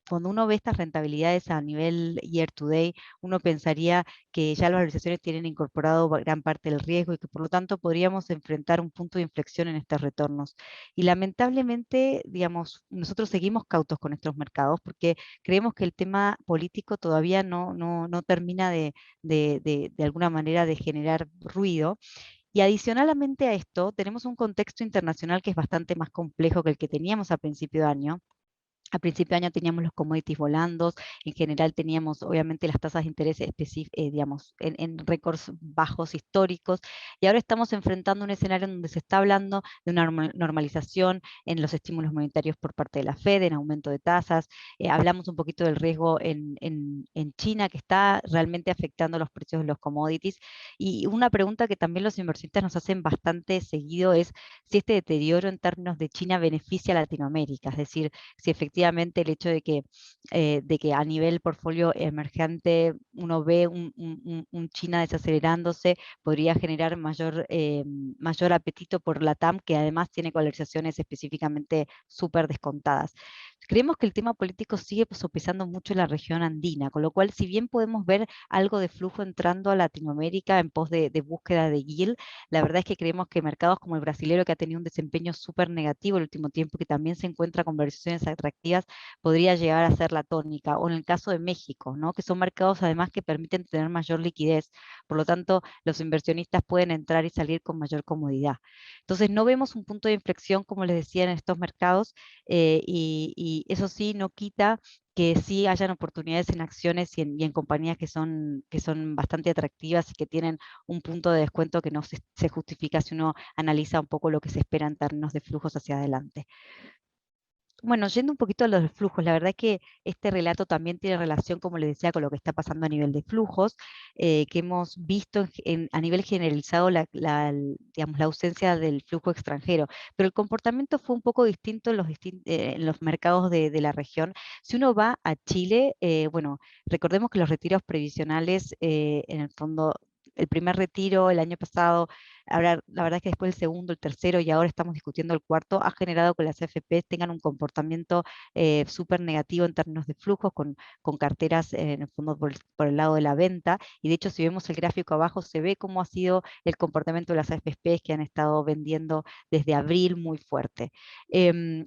cuando uno ve estas rentabilidades a nivel year to day, uno pensaría que ya las organizaciones tienen incorporado gran parte del riesgo y que por lo tanto podríamos enfrentar un punto de inflexión en estos retornos. Y lamentablemente, digamos, nosotros seguimos cautos con estos mercados porque creemos que el tema político todavía no termina de alguna manera de generar ruido. Y adicionalmente a esto, tenemos un contexto internacional que es bastante más complejo que el que teníamos a principio de año. A principio de año teníamos los commodities volando, en general teníamos obviamente las tasas de interés digamos, en récords bajos históricos, y ahora estamos enfrentando un escenario en donde se está hablando de una normalización en los estímulos monetarios por parte de la Fed, en aumento de tasas. Hablamos un poquito del riesgo en China, que está realmente afectando los precios de los commodities, y una pregunta que también los inversionistas nos hacen bastante seguido es si este deterioro en términos de China beneficia a Latinoamérica, es decir, si efectivamente el hecho de que a nivel portfolio emergente uno ve un China desacelerándose podría generar mayor apetito por la TAM, que además tiene valorizaciones específicamente súper descontadas. Creemos que el tema político sigue sopesando mucho en la región andina, con lo cual, si bien podemos ver algo de flujo entrando a Latinoamérica en pos de búsqueda de yield, la verdad es que creemos que mercados como el brasilero, que ha tenido un desempeño súper negativo el último tiempo, que también se encuentra con valorizaciones atractivas, podría llegar a ser la tónica. O en el caso de México, ¿no? Que son mercados además que permiten tener mayor liquidez. Por lo tanto, los inversionistas pueden entrar y salir con mayor comodidad. Entonces, no vemos un punto de inflexión, como les decía, en estos mercados, y eso sí no quita que sí hayan oportunidades en acciones y en compañías que son bastante atractivas y que tienen un punto de descuento que no se justifica si uno analiza un poco lo que se espera en términos de flujos hacia adelante. Bueno, yendo un poquito a los flujos, la verdad es que este relato también tiene relación, como les decía, con lo que está pasando a nivel de flujos, que hemos visto a nivel generalizado digamos, la ausencia del flujo extranjero, pero el comportamiento fue un poco distinto en los mercados de la región. Si uno va a Chile, bueno, recordemos que los retiros previsionales, en el fondo, el primer retiro el año pasado, ahora, la verdad es que después el segundo, el tercero y ahora estamos discutiendo el cuarto, ha generado que las AFP tengan un comportamiento súper negativo en términos de flujos, con carteras en el fondo por el lado de la venta. Y de hecho, si vemos el gráfico abajo, se ve cómo ha sido el comportamiento de las AFP que han estado vendiendo desde abril muy fuerte.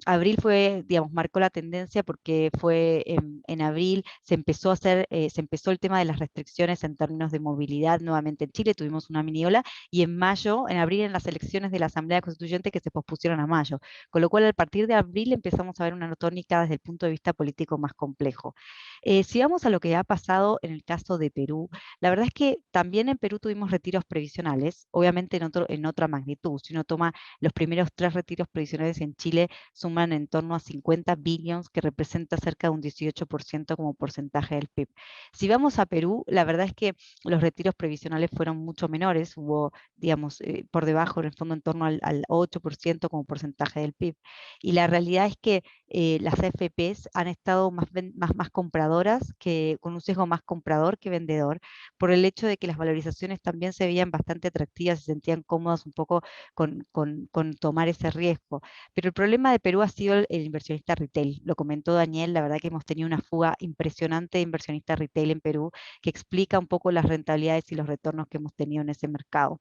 Abril fue, digamos, marcó la tendencia porque fue en abril se empezó el tema de las restricciones en términos de movilidad nuevamente en Chile, tuvimos una mini ola, y en mayo, en abril, en las elecciones de la Asamblea Constituyente que se pospusieron a mayo, con lo cual a partir de abril empezamos a ver una tónica desde el punto de vista político más complejo. Si vamos a lo que ha pasado en el caso de Perú, la verdad es que también en Perú tuvimos retiros previsionales, obviamente en otra magnitud. Si uno toma los primeros 3 retiros previsionales en Chile, suman en torno a 50 billions, que representa cerca de un 18% como porcentaje del PIB. Si vamos a Perú, la verdad es que los retiros previsionales fueron mucho menores, hubo, digamos, por debajo, en el fondo, en torno al 8% como porcentaje del PIB. Y la realidad es que las AFPs han estado más compradoras, con un sesgo más comprador que vendedor, por el hecho de que las valorizaciones también se veían bastante atractivas, se sentían cómodas un poco con tomar ese riesgo. Pero el problema de Perú ha sido el inversionista retail. Lo comentó Daniel, la verdad que hemos tenido una fuga impresionante de inversionistas retail en Perú, que explica un poco las rentabilidades y los retornos que hemos tenido en ese mercado.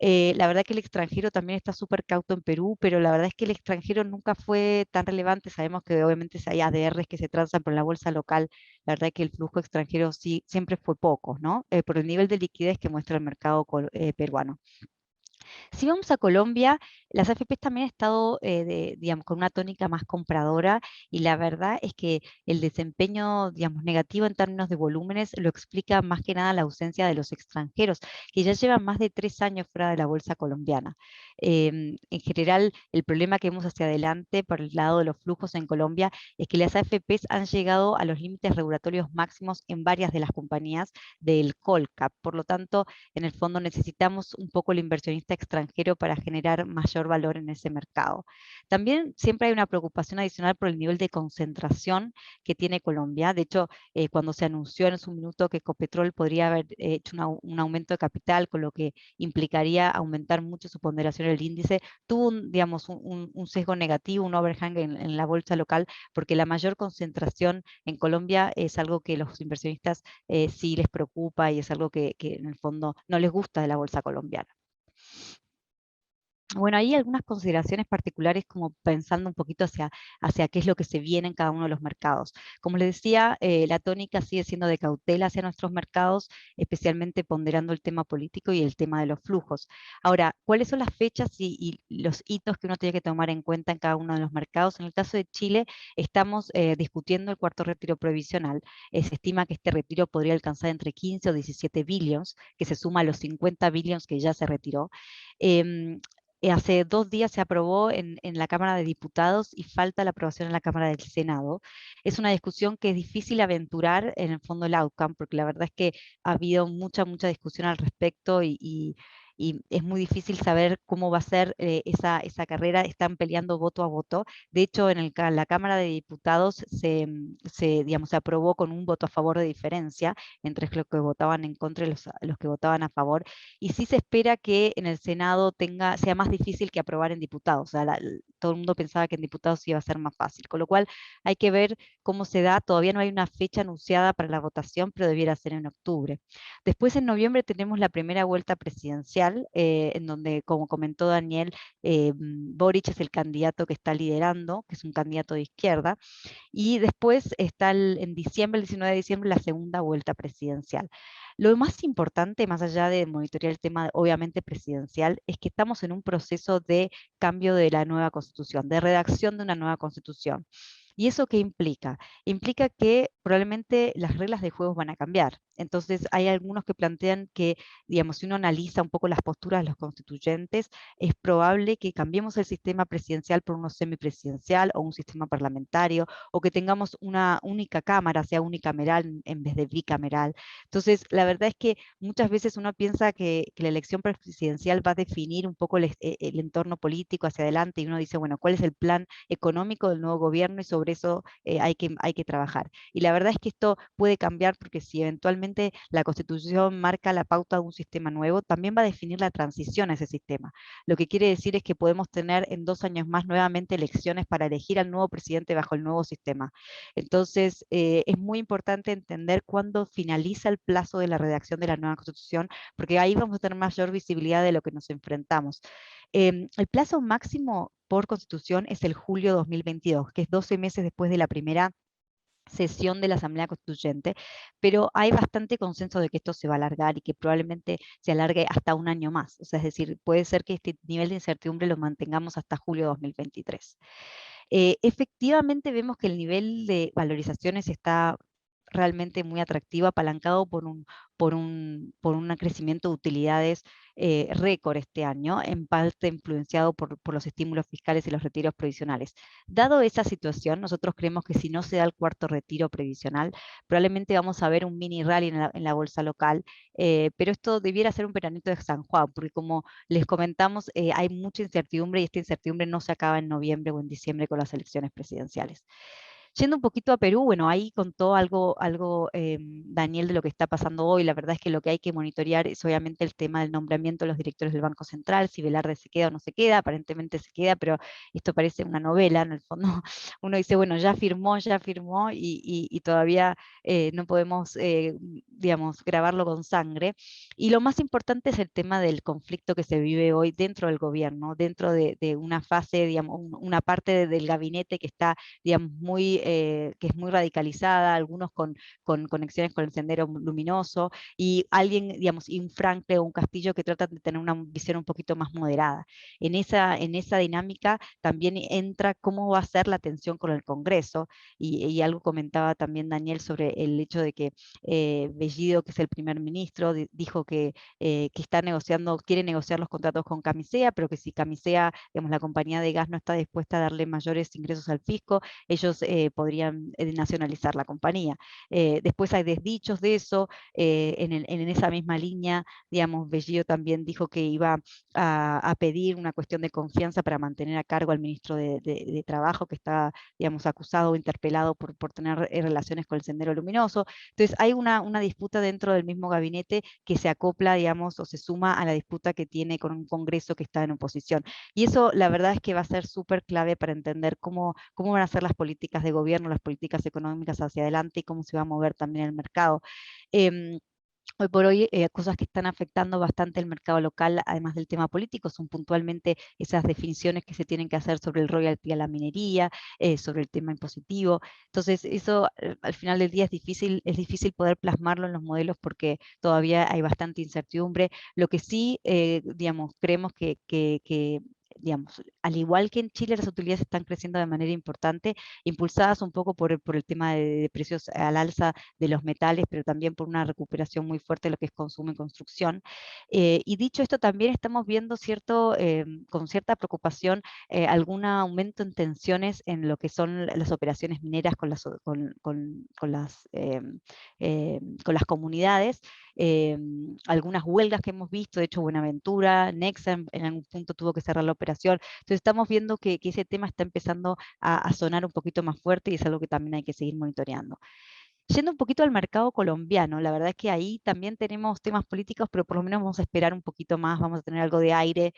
La verdad que el extranjero también está súper cauto en Perú, pero la verdad es que el extranjero nunca fue tan relevante. Sabemos que obviamente hay ADRs que se transan por la bolsa local. La verdad que el flujo extranjero sí siempre fue poco, ¿no? Por el nivel de liquidez que muestra el mercado peruano. Si vamos a Colombia, las AFPs también han estado digamos, con una tónica más compradora, y la verdad es que el desempeño, digamos, negativo en términos de volúmenes lo explica más que nada la ausencia de los extranjeros, que ya llevan más de 3 años fuera de la bolsa colombiana. En general, el problema que vemos hacia adelante por el lado de los flujos en Colombia es que las AFPs han llegado a los límites regulatorios máximos en varias de las compañías del Colcap. Por lo tanto, en el fondo necesitamos un poco el inversionista extranjero para generar mayor valor en ese mercado. También siempre hay una preocupación adicional por el nivel de concentración que tiene Colombia. De hecho, cuando se anunció en su minuto que Ecopetrol podría haber hecho un aumento de capital, con lo que implicaría aumentar mucho su ponderación en el índice, tuvo digamos, un sesgo negativo, un overhang en la bolsa local, porque la mayor concentración en Colombia es algo que los inversionistas sí les preocupa, y es algo que en el fondo no les gusta de la bolsa colombiana. Bueno, hay algunas consideraciones particulares, como pensando un poquito hacia qué es lo que se viene en cada uno de los mercados. Como les decía, la tónica sigue siendo de cautela hacia nuestros mercados, especialmente ponderando el tema político y el tema de los flujos. Ahora, ¿cuáles son las fechas y los hitos que uno tiene que tomar en cuenta en cada uno de los mercados? En el caso de Chile, estamos discutiendo el cuarto retiro provisional. Se estima que este retiro podría alcanzar entre 15 o 17 billions, que se suma a los 50 billions que ya se retiró. Hace 2 días se aprobó en la Cámara de Diputados y falta la aprobación en la Cámara del Senado. Es una discusión que es difícil aventurar en el fondo el outcome, porque la verdad es que ha habido mucha discusión al respecto, y es muy difícil saber cómo va a ser esa carrera. Están peleando voto a voto. De hecho, en la Cámara de Diputados digamos, se aprobó con un voto a favor de diferencia entre los que votaban en contra y los que votaban a favor. Y sí se espera que en el Senado sea más difícil que aprobar en diputados. O sea, todo el mundo pensaba que en diputados iba a ser más fácil, con lo cual hay que ver cómo se da. Todavía no hay una fecha anunciada para la votación, pero debiera ser en octubre. Después, en noviembre, tenemos la primera vuelta presidencial, en donde, como comentó Daniel, Boric es el candidato que está liderando, que es un candidato de izquierda. Y después está en diciembre, el 19 de diciembre, la segunda vuelta presidencial. Lo más importante, más allá de monitorear el tema obviamente presidencial, es que estamos en un proceso de cambio de la nueva constitución, de redacción de una nueva constitución. ¿Y eso qué implica? Implica que probablemente las reglas de juego van a cambiar. Entonces, hay algunos que plantean que, digamos, si uno analiza un poco las posturas de los constituyentes, es probable que cambiemos el sistema presidencial por uno semipresidencial o un sistema parlamentario, o que tengamos una única cámara, sea unicameral en vez de bicameral. Entonces, la verdad es que muchas veces uno piensa que la elección presidencial va a definir un poco el entorno político hacia adelante, y uno dice, bueno, ¿cuál es el plan económico del nuevo gobierno? Y sobre eso hay que trabajar. Y la verdad es que esto puede cambiar, porque si eventualmente la Constitución marca la pauta de un sistema nuevo, también va a definir la transición a ese sistema. Lo que quiere decir es que podemos tener en 2 años más nuevamente elecciones para elegir al nuevo presidente bajo el nuevo sistema. Entonces, es muy importante entender cuándo finaliza el plazo de la redacción de la nueva Constitución, porque ahí vamos a tener mayor visibilidad de lo que nos enfrentamos. El plazo máximo por Constitución es el julio 2022, que es 12 meses después de la primera sesión de la Asamblea Constituyente, pero hay bastante consenso de que esto se va a alargar, y que probablemente se alargue hasta un año más. O sea, es decir, puede ser que este nivel de incertidumbre lo mantengamos hasta julio 2023. Efectivamente, vemos que el nivel de valorizaciones está realmente muy atractivo, apalancado por un crecimiento de utilidades récord este año, en parte influenciado por los estímulos fiscales y los retiros previsionales. Dado esa situación, nosotros creemos que si no se da el cuarto retiro previsional, probablemente vamos a ver un mini rally en la bolsa local, pero esto debiera ser un veranito de San Juan, porque como les comentamos, hay mucha incertidumbre y esta incertidumbre no se acaba en noviembre o en diciembre con las elecciones presidenciales. Yendo un poquito a Perú, bueno, ahí contó algo Daniel de lo que está pasando hoy. La verdad es que lo que hay que monitorear es obviamente el tema del nombramiento de los directores del Banco Central, si Velarde se queda o no se queda, aparentemente se queda, pero esto parece una novela, en el fondo uno dice, bueno, ya firmó y todavía no podemos, digamos, grabarlo con sangre. Y lo más importante es el tema del conflicto que se vive hoy dentro del gobierno, dentro de una fase, digamos, una parte del gabinete que está, digamos, que es muy radicalizada, algunos con conexiones con el Sendero Luminoso, y alguien, digamos, y un Francle o un Castillo que tratan de tener una visión un poquito más moderada. En esa dinámica también entra cómo va a ser la tensión con el Congreso, y algo comentaba también Daniel sobre el hecho de que Bellido, que es el primer ministro, dijo que está negociando, quiere negociar los contratos con Camisea, pero que si Camisea, digamos, la compañía de gas no está dispuesta a darle mayores ingresos al fisco, ellos podrían nacionalizar la compañía. Después hay desdichos de eso, en esa misma línea, digamos, Bellido también dijo que iba a pedir una cuestión de confianza para mantener a cargo al ministro de Trabajo, que está, digamos, acusado o interpelado por tener relaciones con el Sendero Luminoso. Entonces hay una disputa dentro del mismo gabinete que se acopla, digamos, o se suma a la disputa que tiene con un Congreso que está en oposición. Y eso la verdad es que va a ser súper clave para entender cómo van a ser las políticas de gobierno, las políticas económicas hacia adelante y cómo se va a mover también el mercado. Hoy por hoy, cosas que están afectando bastante el mercado local, además del tema político, son puntualmente esas definiciones que se tienen que hacer sobre el royalty a la minería, sobre el tema impositivo. Entonces, eso al final del día es difícil poder plasmarlo en los modelos porque todavía hay bastante incertidumbre. Lo que sí, digamos, creemos que digamos, al igual que en Chile, las utilidades están creciendo de manera importante, impulsadas un poco por el tema de precios al alza de los metales, pero también por una recuperación muy fuerte de lo que es consumo y construcción. Y dicho esto, también estamos viendo con cierta preocupación algún aumento en tensiones en lo que son las operaciones mineras con las comunidades. Algunas huelgas que hemos visto, de hecho Buenaventura, Nexa en algún punto tuvo que cerrar la operación. Entonces estamos viendo que ese tema está empezando a sonar un poquito más fuerte y es algo que también hay que seguir monitoreando. Yendo un poquito al mercado colombiano, la verdad es que ahí también tenemos temas políticos, pero por lo menos vamos a esperar un poquito más, vamos a tener algo de aire.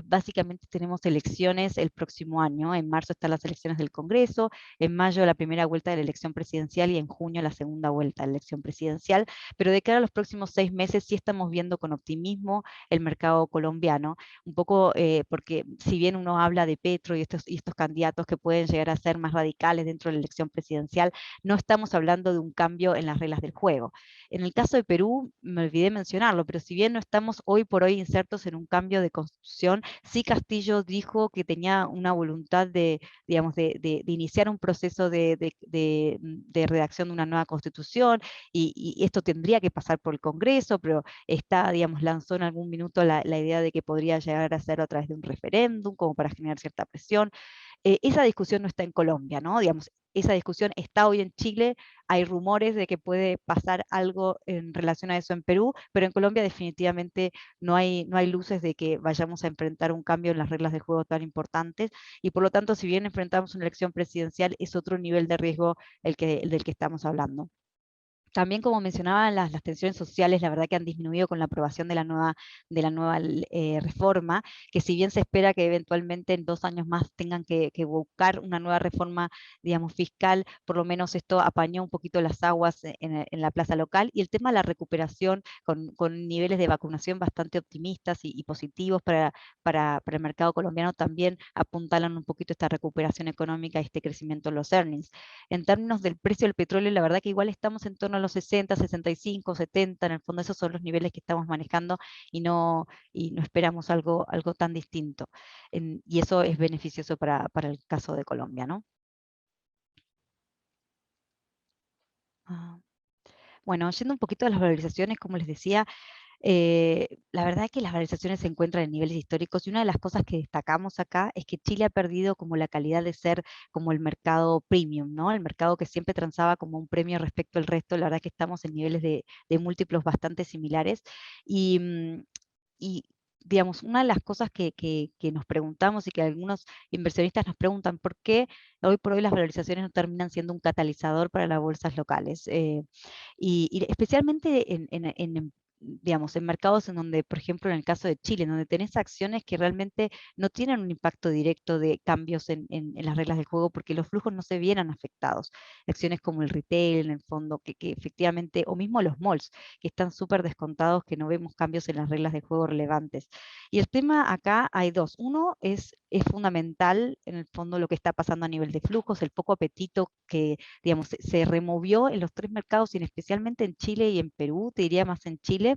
Básicamente tenemos elecciones el próximo año, en marzo están las elecciones del Congreso, en mayo la primera vuelta de la elección presidencial y en junio la segunda vuelta de la elección presidencial, pero de cara a los próximos 6 meses sí estamos viendo con optimismo el mercado colombiano, un poco porque si bien uno habla de Petro y estos candidatos que pueden llegar a ser más radicales dentro de la elección presidencial, no estamos hablando de un cambio en las reglas del juego. En el caso de Perú, me olvidé mencionarlo, pero si bien no estamos hoy por hoy insertos en un cambio de constitución, sí Castillo dijo que tenía una voluntad digamos, de iniciar un proceso de redacción de una nueva constitución, y esto tendría que pasar por el Congreso, pero digamos, lanzó en algún minuto la idea de que podría llegar a ser a través de un referéndum, como para generar cierta presión. Esa discusión no está en Colombia, ¿no? Digamos, esa discusión está hoy en Chile, hay rumores de que puede pasar algo en relación a eso en Perú, pero en Colombia definitivamente no hay luces de que vayamos a enfrentar un cambio en las reglas del juego tan importantes, y por lo tanto, si bien enfrentamos una elección presidencial, es otro nivel de riesgo el del que estamos hablando. También, como mencionaba, las tensiones sociales, la verdad que han disminuido con la aprobación de la nueva reforma, que si bien se espera que eventualmente en 2 años más tengan que buscar una nueva reforma, digamos, fiscal, por lo menos esto apañó un poquito las aguas en la plaza local, y el tema de la recuperación con niveles de vacunación bastante optimistas y positivos para el mercado colombiano también apuntalan un poquito esta recuperación económica y este crecimiento en los earnings. En términos del precio del petróleo, la verdad que igual estamos en torno a los 60, 65, 70, en el fondo esos son los niveles que estamos manejando y no esperamos algo tan distinto. Y eso es beneficioso para el caso de Colombia, ¿no? Bueno, yendo un poquito a las valorizaciones, como les decía, la verdad es que las valorizaciones se encuentran en niveles históricos y una de las cosas que destacamos acá es que Chile ha perdido como la calidad de ser como el mercado premium, ¿no? El mercado que siempre transaba como un premio respecto al resto. La verdad que estamos en niveles de múltiplos bastante similares y, y digamos, una de las cosas que nos preguntamos y que algunos inversionistas nos preguntan, ¿por qué hoy por hoy las valorizaciones no terminan siendo un catalizador para las bolsas locales? Y especialmente digamos, en mercados en donde, por ejemplo, en el caso de Chile, en donde tenés acciones que realmente no tienen un impacto directo de cambios en las reglas del juego, porque los flujos no se vieran afectados. Acciones como el retail, en el fondo, que efectivamente, o mismo los malls, que están súper descontados, que no vemos cambios en las reglas de juego relevantes. Y el tema acá hay dos. Uno es fundamental, en el fondo, lo que está pasando a nivel de flujos, el poco apetito que, digamos, se removió en los tres mercados, y especialmente en Chile y en Perú, te diría más en Chile,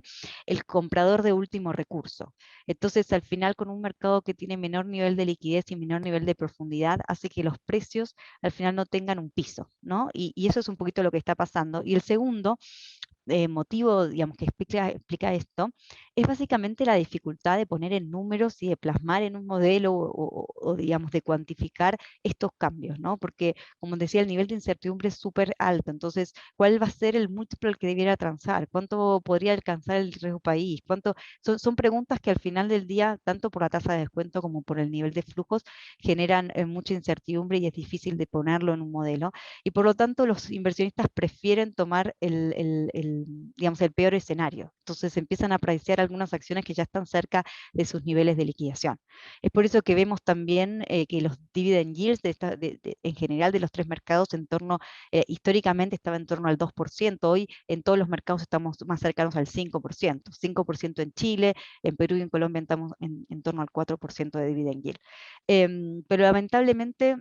el comprador de último recurso. Entonces, al final, con un mercado que tiene menor nivel de liquidez y menor nivel de profundidad, hace que los precios al final no tengan un piso, ¿no? Y eso es un poquito lo que está pasando. Y el segundo motivo, digamos, que explica esto, es básicamente la dificultad de poner en números y de plasmar en un modelo o, digamos, de cuantificar estos cambios, ¿no? Porque, como decía, el nivel de incertidumbre es súper alto. Entonces, ¿cuál va a ser el múltiplo al que debiera transar? ¿Cuánto podría alcanzar el riesgo país? Son preguntas que al final del día, tanto por la tasa de descuento como por el nivel de flujos, generan mucha incertidumbre y es difícil de ponerlo en un modelo. Y por lo tanto, los inversionistas prefieren tomar digamos, el peor escenario. Entonces empiezan a apreciar algunas acciones que ya están cerca de sus niveles de liquidación. Es por eso que vemos también que los dividend yields en general de los tres mercados históricamente estaba en torno al 2%. Hoy en todos los mercados estamos más cercanos al 5%. 5% en Chile, en Perú y en Colombia estamos en torno al 4% de dividend yield. Pero lamentablemente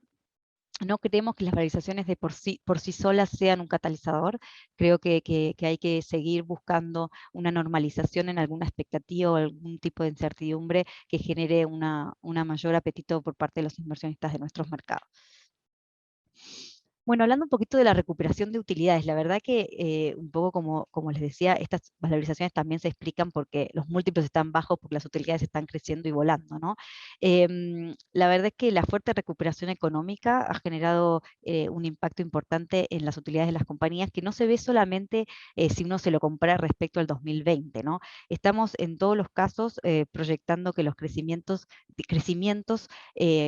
no creemos que las valorizaciones por sí solas sean un catalizador. Creo que hay que seguir buscando una normalización en alguna expectativa o algún tipo de incertidumbre que genere una mayor apetito por parte de los inversionistas de nuestros mercados. Bueno, hablando un poquito de la recuperación de utilidades, la verdad que un poco como les decía, estas valorizaciones también se explican porque los múltiplos están bajos, porque las utilidades están creciendo y volando, ¿no? La verdad es que la fuerte recuperación económica ha generado un impacto importante en las utilidades de las compañías, que no se ve solamente si uno se lo compara respecto al 2020, ¿no? Estamos en todos los casos proyectando que los crecimientos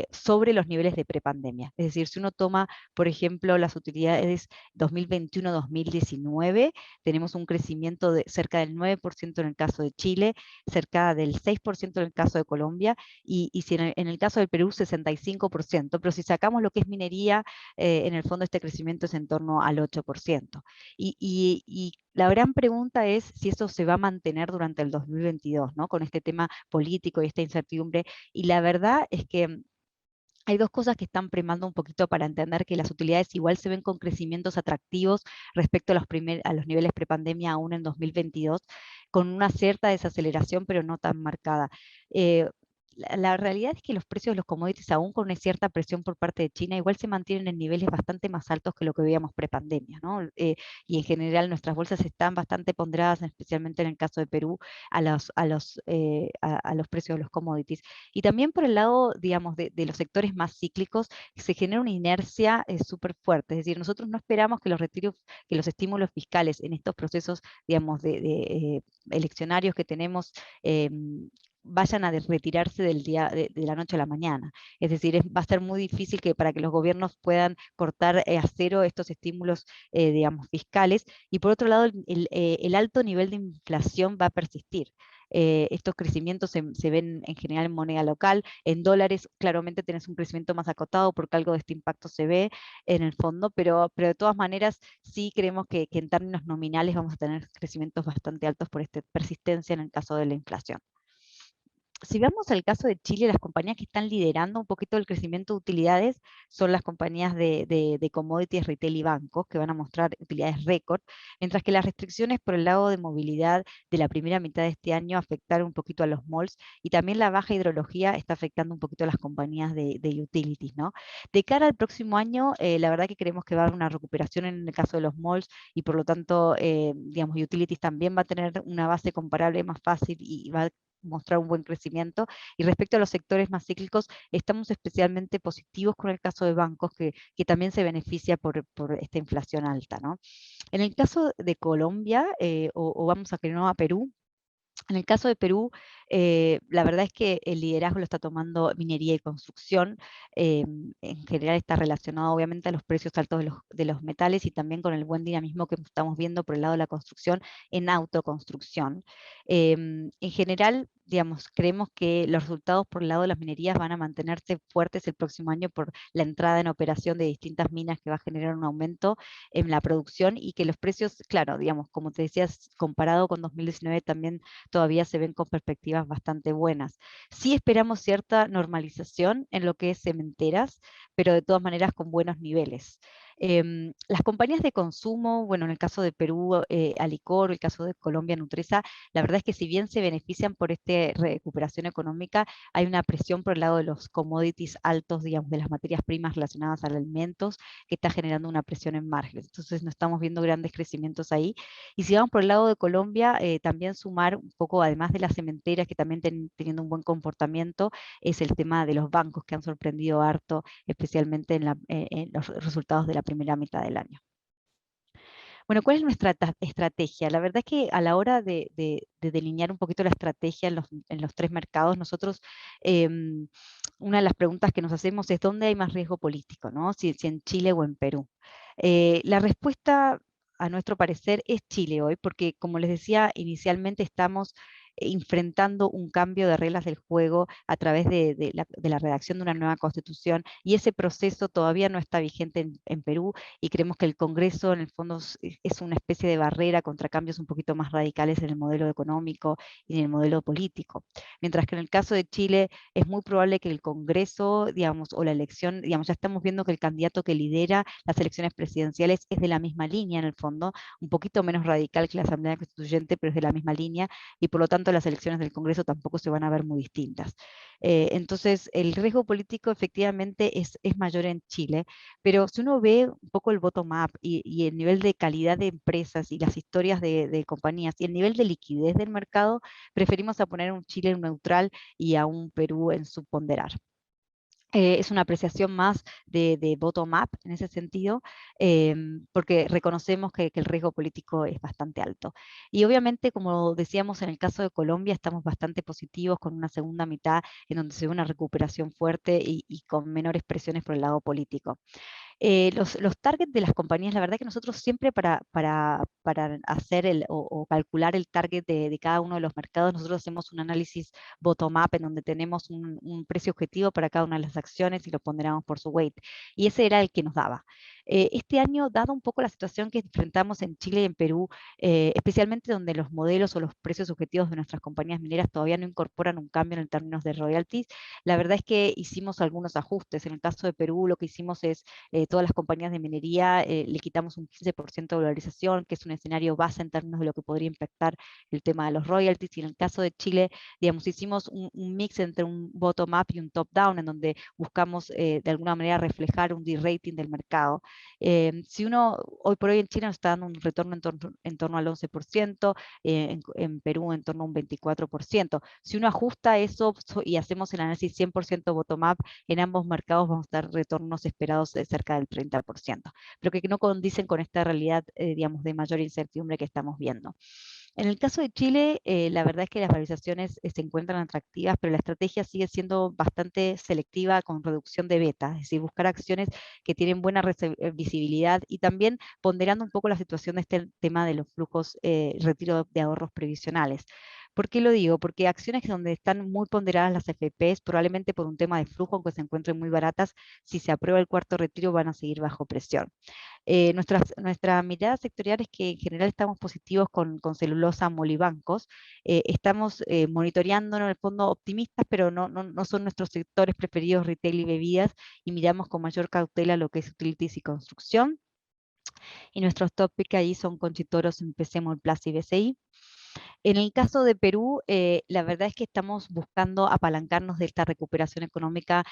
sobre los niveles de prepandemia. Es decir, si uno toma, por ejemplo, las utilidades 2021-2019, tenemos un crecimiento de cerca del 9% en el caso de Chile, cerca del 6% en el caso de Colombia, y si en el caso del Perú, 65%, pero si sacamos lo que es minería, en el fondo este crecimiento es en torno al 8%. Y la gran pregunta es si eso se va a mantener durante el 2022, ¿no? Con este tema político y esta incertidumbre. Y la verdad es que hay dos cosas que están primando un poquito para entender que las utilidades igual se ven con crecimientos atractivos respecto a los niveles prepandemia aún en 2022, con una cierta desaceleración, pero no tan marcada. La realidad es que los precios de los commodities, aún con una cierta presión por parte de China, igual se mantienen en niveles bastante más altos que lo que veíamos prepandemia, ¿no? Y en general nuestras bolsas están bastante ponderadas, especialmente en el caso de Perú, a los precios de los commodities. Y también por el lado, digamos, de los sectores más cíclicos, se genera una inercia súper fuerte. Es decir, nosotros no esperamos que que los estímulos fiscales en estos procesos, digamos, eleccionarios que tenemos, vayan a retirarse de la noche a la mañana. Es decir, va a ser muy difícil para que los gobiernos puedan cortar a cero estos estímulos, digamos, fiscales. Y por otro lado, el alto nivel de inflación va a persistir. Estos crecimientos se ven en general en moneda local. En dólares, claramente tenés un crecimiento más acotado porque algo de este impacto se ve en el fondo, pero de todas maneras sí creemos que en términos nominales vamos a tener crecimientos bastante altos por esta persistencia en el caso de la inflación. Si vamos al caso de Chile, las compañías que están liderando un poquito el crecimiento de utilidades son las compañías de commodities, retail y bancos, que van a mostrar utilidades récord, mientras que las restricciones por el lado de movilidad de la primera mitad de este año afectaron un poquito a los malls, y también la baja hidrología está afectando un poquito a las compañías de utilities, ¿no? De cara al próximo año, la verdad que creemos que va a haber una recuperación en el caso de los malls, y por lo tanto, digamos, utilities también va a tener una base comparable más fácil y va a mostrar un buen crecimiento. Y respecto a los sectores más cíclicos, estamos especialmente positivos con el caso de bancos, que también se beneficia por esta inflación alta, ¿no? En el caso de Colombia, o vamos a que no a Perú, en el caso de Perú, la verdad es que el liderazgo lo está tomando minería y construcción. En general está relacionado obviamente a los precios altos de los metales, y también con el buen dinamismo que estamos viendo por el lado de la construcción en autoconstrucción. En general, digamos, creemos que los resultados por el lado de las minerías van a mantenerse fuertes el próximo año por la entrada en operación de distintas minas, que va a generar un aumento en la producción, y que los precios, claro, digamos, como te decías, comparado con 2019 también todavía se ven con perspectivas bastante buenas. Sí esperamos cierta normalización en lo que es cementeras, pero de todas maneras con buenos niveles. Las compañías de consumo, bueno, en el caso de Perú, Alicor, el caso de Colombia, Nutresa, la verdad es que si bien se benefician por esta recuperación económica, hay una presión por el lado de los commodities altos, digamos, de las materias primas relacionadas a alimentos, que está generando una presión en márgenes. Entonces no estamos viendo grandes crecimientos ahí. Y si vamos por el lado de Colombia, también sumar un poco, además de las cementeras, que también teniendo un buen comportamiento, es el tema de los bancos, que han sorprendido harto, especialmente en los resultados de la primera mitad del año. Bueno, ¿cuál es nuestra estrategia? La verdad es que a la hora de delinear un poquito la estrategia en los tres mercados, nosotros, una de las preguntas que nos hacemos es: ¿dónde hay más riesgo político, ¿no? Si en Chile o en Perú. La respuesta, a nuestro parecer, es Chile hoy, porque, como les decía inicialmente, estamos enfrentando un cambio de reglas del juego a través de la redacción de una nueva constitución, y ese proceso todavía no está vigente en Perú, y creemos que el Congreso en el fondo es una especie de barrera contra cambios un poquito más radicales en el modelo económico y en el modelo político. Mientras que en el caso de Chile es muy probable que el Congreso, digamos, o la elección, digamos, ya estamos viendo que el candidato que lidera las elecciones presidenciales es de la misma línea en el fondo, un poquito menos radical que la Asamblea Constituyente, pero es de la misma línea, y por lo tanto las elecciones del Congreso tampoco se van a ver muy distintas. Entonces el riesgo político efectivamente es mayor en Chile, pero si uno ve un poco el bottom-up y el nivel de calidad de empresas y las historias de compañías y el nivel de liquidez del mercado, preferimos a poner un Chile en neutral y a un Perú en subponderar. Es una apreciación más de bottom-up en ese sentido, porque reconocemos que el riesgo político es bastante alto. Y obviamente, como decíamos en el caso de Colombia, estamos bastante positivos con una segunda mitad en donde se ve una recuperación fuerte y con menores presiones por el lado político. Los targets de las compañías, la verdad que nosotros siempre para hacer o calcular el target de cada uno de los mercados, nosotros hacemos un análisis bottom-up en donde tenemos un precio objetivo para cada una de las acciones y lo ponderamos por su weight. Y ese era el que nos daba. Este año, dado un poco la situación que enfrentamos en Chile y en Perú, especialmente donde los modelos o los precios objetivos de nuestras compañías mineras todavía no incorporan un cambio en términos de royalties, la verdad es que hicimos algunos ajustes. En el caso de Perú, lo que hicimos es todas las compañías de minería le quitamos un 15% de valorización, que es un escenario base en términos de lo que podría impactar el tema de los royalties. Y en el caso de Chile, digamos, hicimos un mix entre un bottom-up y un top-down, en donde buscamos de alguna manera reflejar un de-rating del mercado. Si uno, hoy por hoy en Chile nos está dando un retorno en torno al 11%, en Perú en torno a un 24%. Si uno ajusta eso y hacemos el análisis 100% bottom-up, en ambos mercados vamos a dar retornos esperados de cerca del 30%, pero que no condicen con esta realidad, digamos, de mayor incertidumbre que estamos viendo. En el caso de Chile, la verdad es que las valorizaciones se encuentran atractivas, pero la estrategia sigue siendo bastante selectiva con reducción de beta, es decir, buscar acciones que tienen buena visibilidad, y también ponderando un poco la situación de este tema de los flujos retiro de ahorros previsionales. ¿Por qué lo digo? Porque acciones donde están muy ponderadas las AFPs, probablemente por un tema de flujo, aunque se encuentren muy baratas, si se aprueba el cuarto retiro van a seguir bajo presión. Nuestra mirada sectorial es que en general estamos positivos con celulosa, molibancos. Estamos monitoreando en el fondo optimistas, pero no son nuestros sectores preferidos retail y bebidas, y miramos con mayor cautela lo que es utilities y construcción. Y nuestros top pick ahí son Conchitoros, MPC, Molplaza y BCI. En el caso de Perú, la verdad es que estamos buscando apalancarnos de esta recuperación económica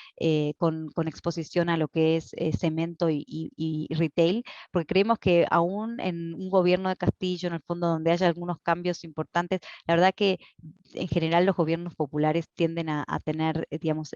con exposición a lo que es cemento y retail, porque creemos que aún en un gobierno de Castillo, en el fondo donde haya algunos cambios importantes, la verdad que en general los gobiernos populares tienden a tener, digamos,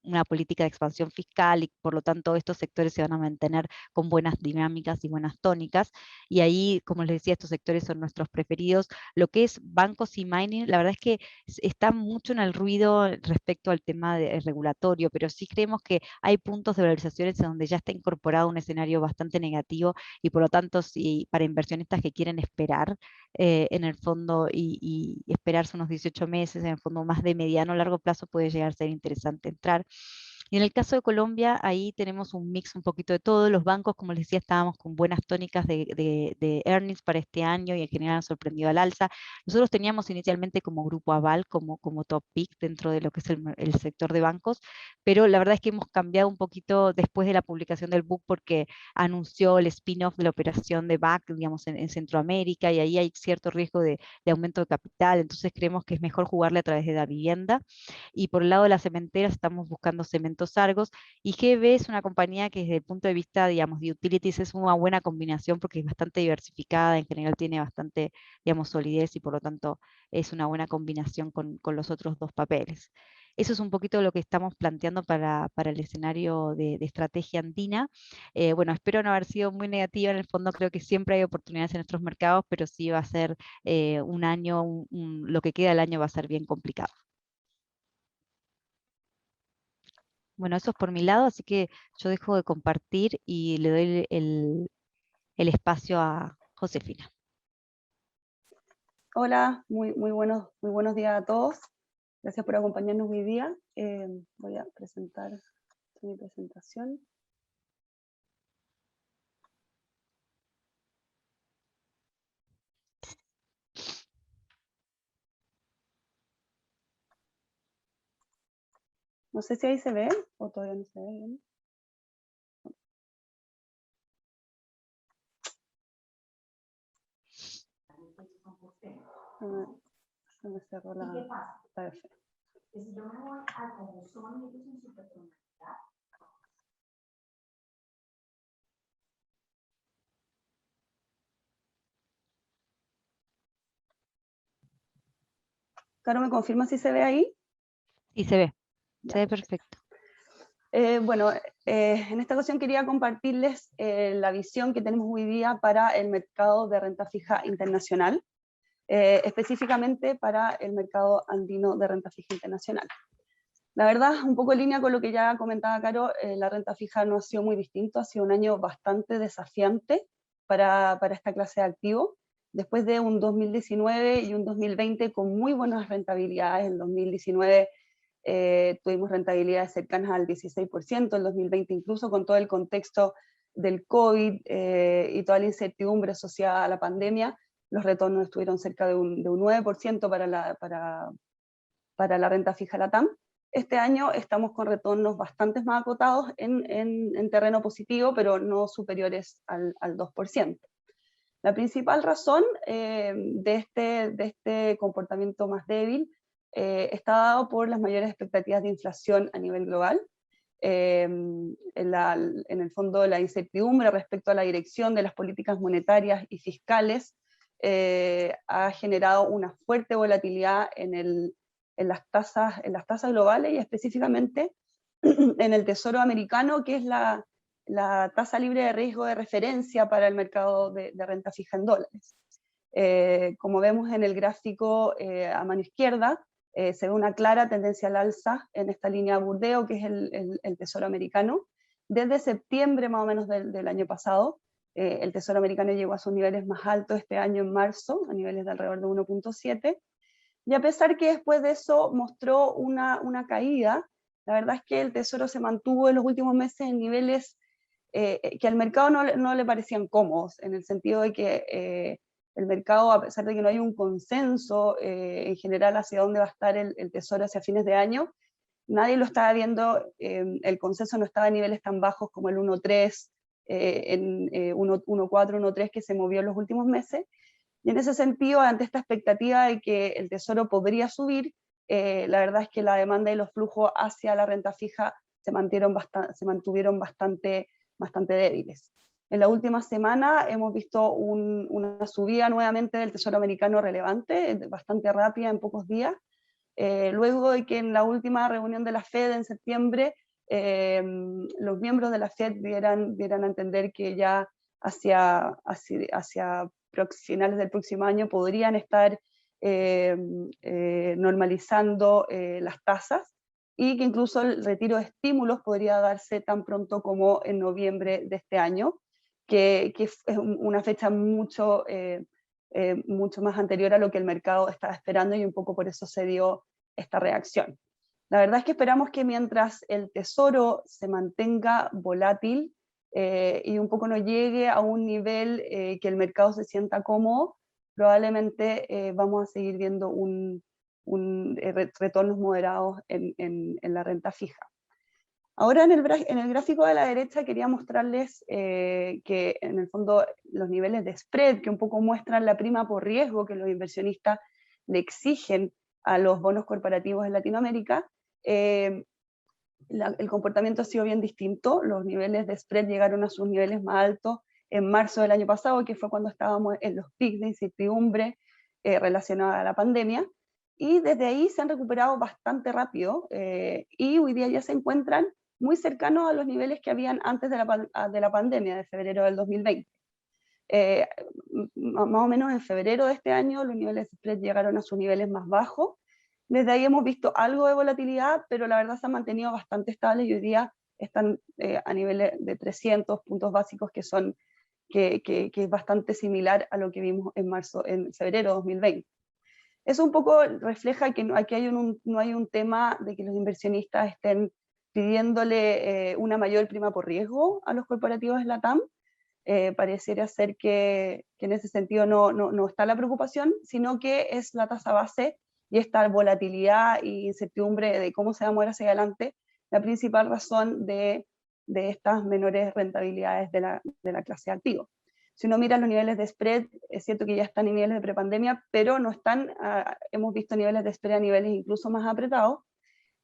una política de expansión fiscal y por lo tanto estos sectores se van a mantener con buenas dinámicas y buenas tónicas. Y ahí, como les decía, estos sectores son nuestros preferidos. Lo que es bancos y mining, la verdad es que está mucho en el ruido respecto al tema regulatorio, pero sí creemos que hay puntos de valorizaciones en donde ya está incorporado un escenario bastante negativo y por lo tanto, si para inversionistas que quieren esperar en el fondo y esperarse unos 18 meses, en el fondo más de mediano o largo plazo puede llegar a ser interesante entrar. Y en el caso de Colombia, ahí tenemos un mix un poquito de todo. Los bancos, como les decía, estábamos con buenas tónicas de earnings para este año y en general han sorprendido al alza. Nosotros teníamos inicialmente como Grupo Aval, como top pick dentro de lo que es el sector de bancos, pero la verdad es que hemos cambiado un poquito después de la publicación del book porque anunció el spin-off de la operación de BAC, digamos, en Centroamérica, y ahí hay cierto riesgo de aumento de capital. Entonces creemos que es mejor jugarle a través de la vivienda. Y por el lado de las cementeras estamos buscando Cementos Argos, y GB es una compañía que desde el punto de vista, digamos, de utilities es una buena combinación porque es bastante diversificada, en general tiene bastante, digamos, solidez y por lo tanto es una buena combinación con los otros dos papeles. Eso es un poquito lo que estamos planteando para el escenario de estrategia andina. Bueno, espero no haber sido muy negativa, en el fondo creo que siempre hay oportunidades en nuestros mercados, pero sí va a ser un año, lo que queda del año va a ser bien complicado. Bueno, eso es por mi lado, así que yo dejo de compartir y le doy el espacio a Josefina. Hola, muy buenos días a todos. Gracias por acompañarnos hoy día. Voy a presentar mi presentación. No sé si ahí se ve o todavía no se ve bien. Se me cerró la F. Si yo me voy a cromosoma, ellos en su personalidad. Caro, ¿me confirma si se ve ahí? Y se ve, Ya. se ve perfecto. Bueno, en esta ocasión quería compartirles la visión que tenemos hoy día para el mercado de renta fija internacional, específicamente para el mercado andino de renta fija internacional. La verdad, un poco en línea con lo que ya comentaba Caro, la renta fija no ha sido muy distinto, ha sido un año bastante desafiante para esta clase de activo, después de un 2019 y un 2020 con muy buenas rentabilidades. En 2019 tuvimos rentabilidades cercanas al 16%, en 2020 incluso con todo el contexto del COVID y toda la incertidumbre asociada a la pandemia, los retornos estuvieron cerca de un 9% para la renta fija LATAM. Este año estamos con retornos bastante más acotados en terreno positivo, pero no superiores al 2%. La principal razón de este comportamiento más débil está dado por las mayores expectativas de inflación a nivel global. En el fondo, la incertidumbre respecto a la dirección de las políticas monetarias y fiscales ha generado una fuerte volatilidad en las tasas globales y específicamente en el Tesoro americano, que es la tasa libre de riesgo de referencia para el mercado de renta fija en dólares. Como vemos en el gráfico a mano izquierda, se ve una clara tendencia al alza en esta línea de burdeo, que es el Tesoro americano. Desde septiembre más o menos del año pasado, el Tesoro americano llegó a sus niveles más altos este año en marzo, a niveles de alrededor de 1.7, Y a pesar que después de eso mostró una caída, la verdad es que el Tesoro se mantuvo en los últimos meses en niveles que al mercado no le parecían cómodos, en el sentido de que el mercado, a pesar de que no hay un consenso en general hacia dónde va a estar el Tesoro hacia fines de año, nadie lo estaba viendo, el consenso no estaba en niveles tan bajos como el 1.3, 1.4, 1.3 que se movió en los últimos meses. Y en ese sentido, ante esta expectativa de que el Tesoro podría subir, la verdad es que la demanda y los flujos hacia la renta fija se mantuvieron bastante débiles. En la última semana hemos visto una subida nuevamente del Tesoro americano relevante, bastante rápida en pocos días, luego de que en la última reunión de la Fed en septiembre, los miembros de la Fed dieran a entender que ya hacia finales del próximo año podrían estar normalizando las tasas, y que incluso el retiro de estímulos podría darse tan pronto como en noviembre de este año, que es una fecha mucho más anterior a lo que el mercado estaba esperando, y un poco por eso se dio esta reacción. La verdad es que esperamos que mientras el Tesoro se mantenga volátil y un poco no llegue a un nivel que el mercado se sienta cómodo, probablemente vamos a seguir viendo retornos moderados en la renta fija. Ahora en el gráfico de la derecha quería mostrarles que en el fondo los niveles de spread, que un poco muestran la prima por riesgo que los inversionistas le exigen a los bonos corporativos en Latinoamérica, el comportamiento ha sido bien distinto. Los niveles de spread llegaron a sus niveles más altos en marzo del año pasado, que fue cuando estábamos en los picos de incertidumbre relacionada a la pandemia, y desde ahí se han recuperado bastante rápido, y hoy día ya se encuentran muy cercanos a los niveles que habían antes de la pandemia, de febrero del 2020. Más o menos en febrero de este año los niveles de spread llegaron a sus niveles más bajos. Desde ahí hemos visto algo de volatilidad, pero la verdad se han mantenido bastante estables, y hoy día están a niveles de 300 puntos básicos, que es bastante similar a lo que vimos en febrero de 2020. Eso un poco refleja que aquí no hay un tema de que los inversionistas estén pidiéndole una mayor prima por riesgo a los corporativos de LATAM. Pareciera ser que en ese sentido no está la preocupación, sino que es la tasa base y esta volatilidad e incertidumbre de cómo se va a mover hacia adelante la principal razón de estas menores rentabilidades de la clase de activos. Si uno mira los niveles de spread, es cierto que ya están en niveles de prepandemia, pero no están, hemos visto niveles de spread a niveles incluso más apretados,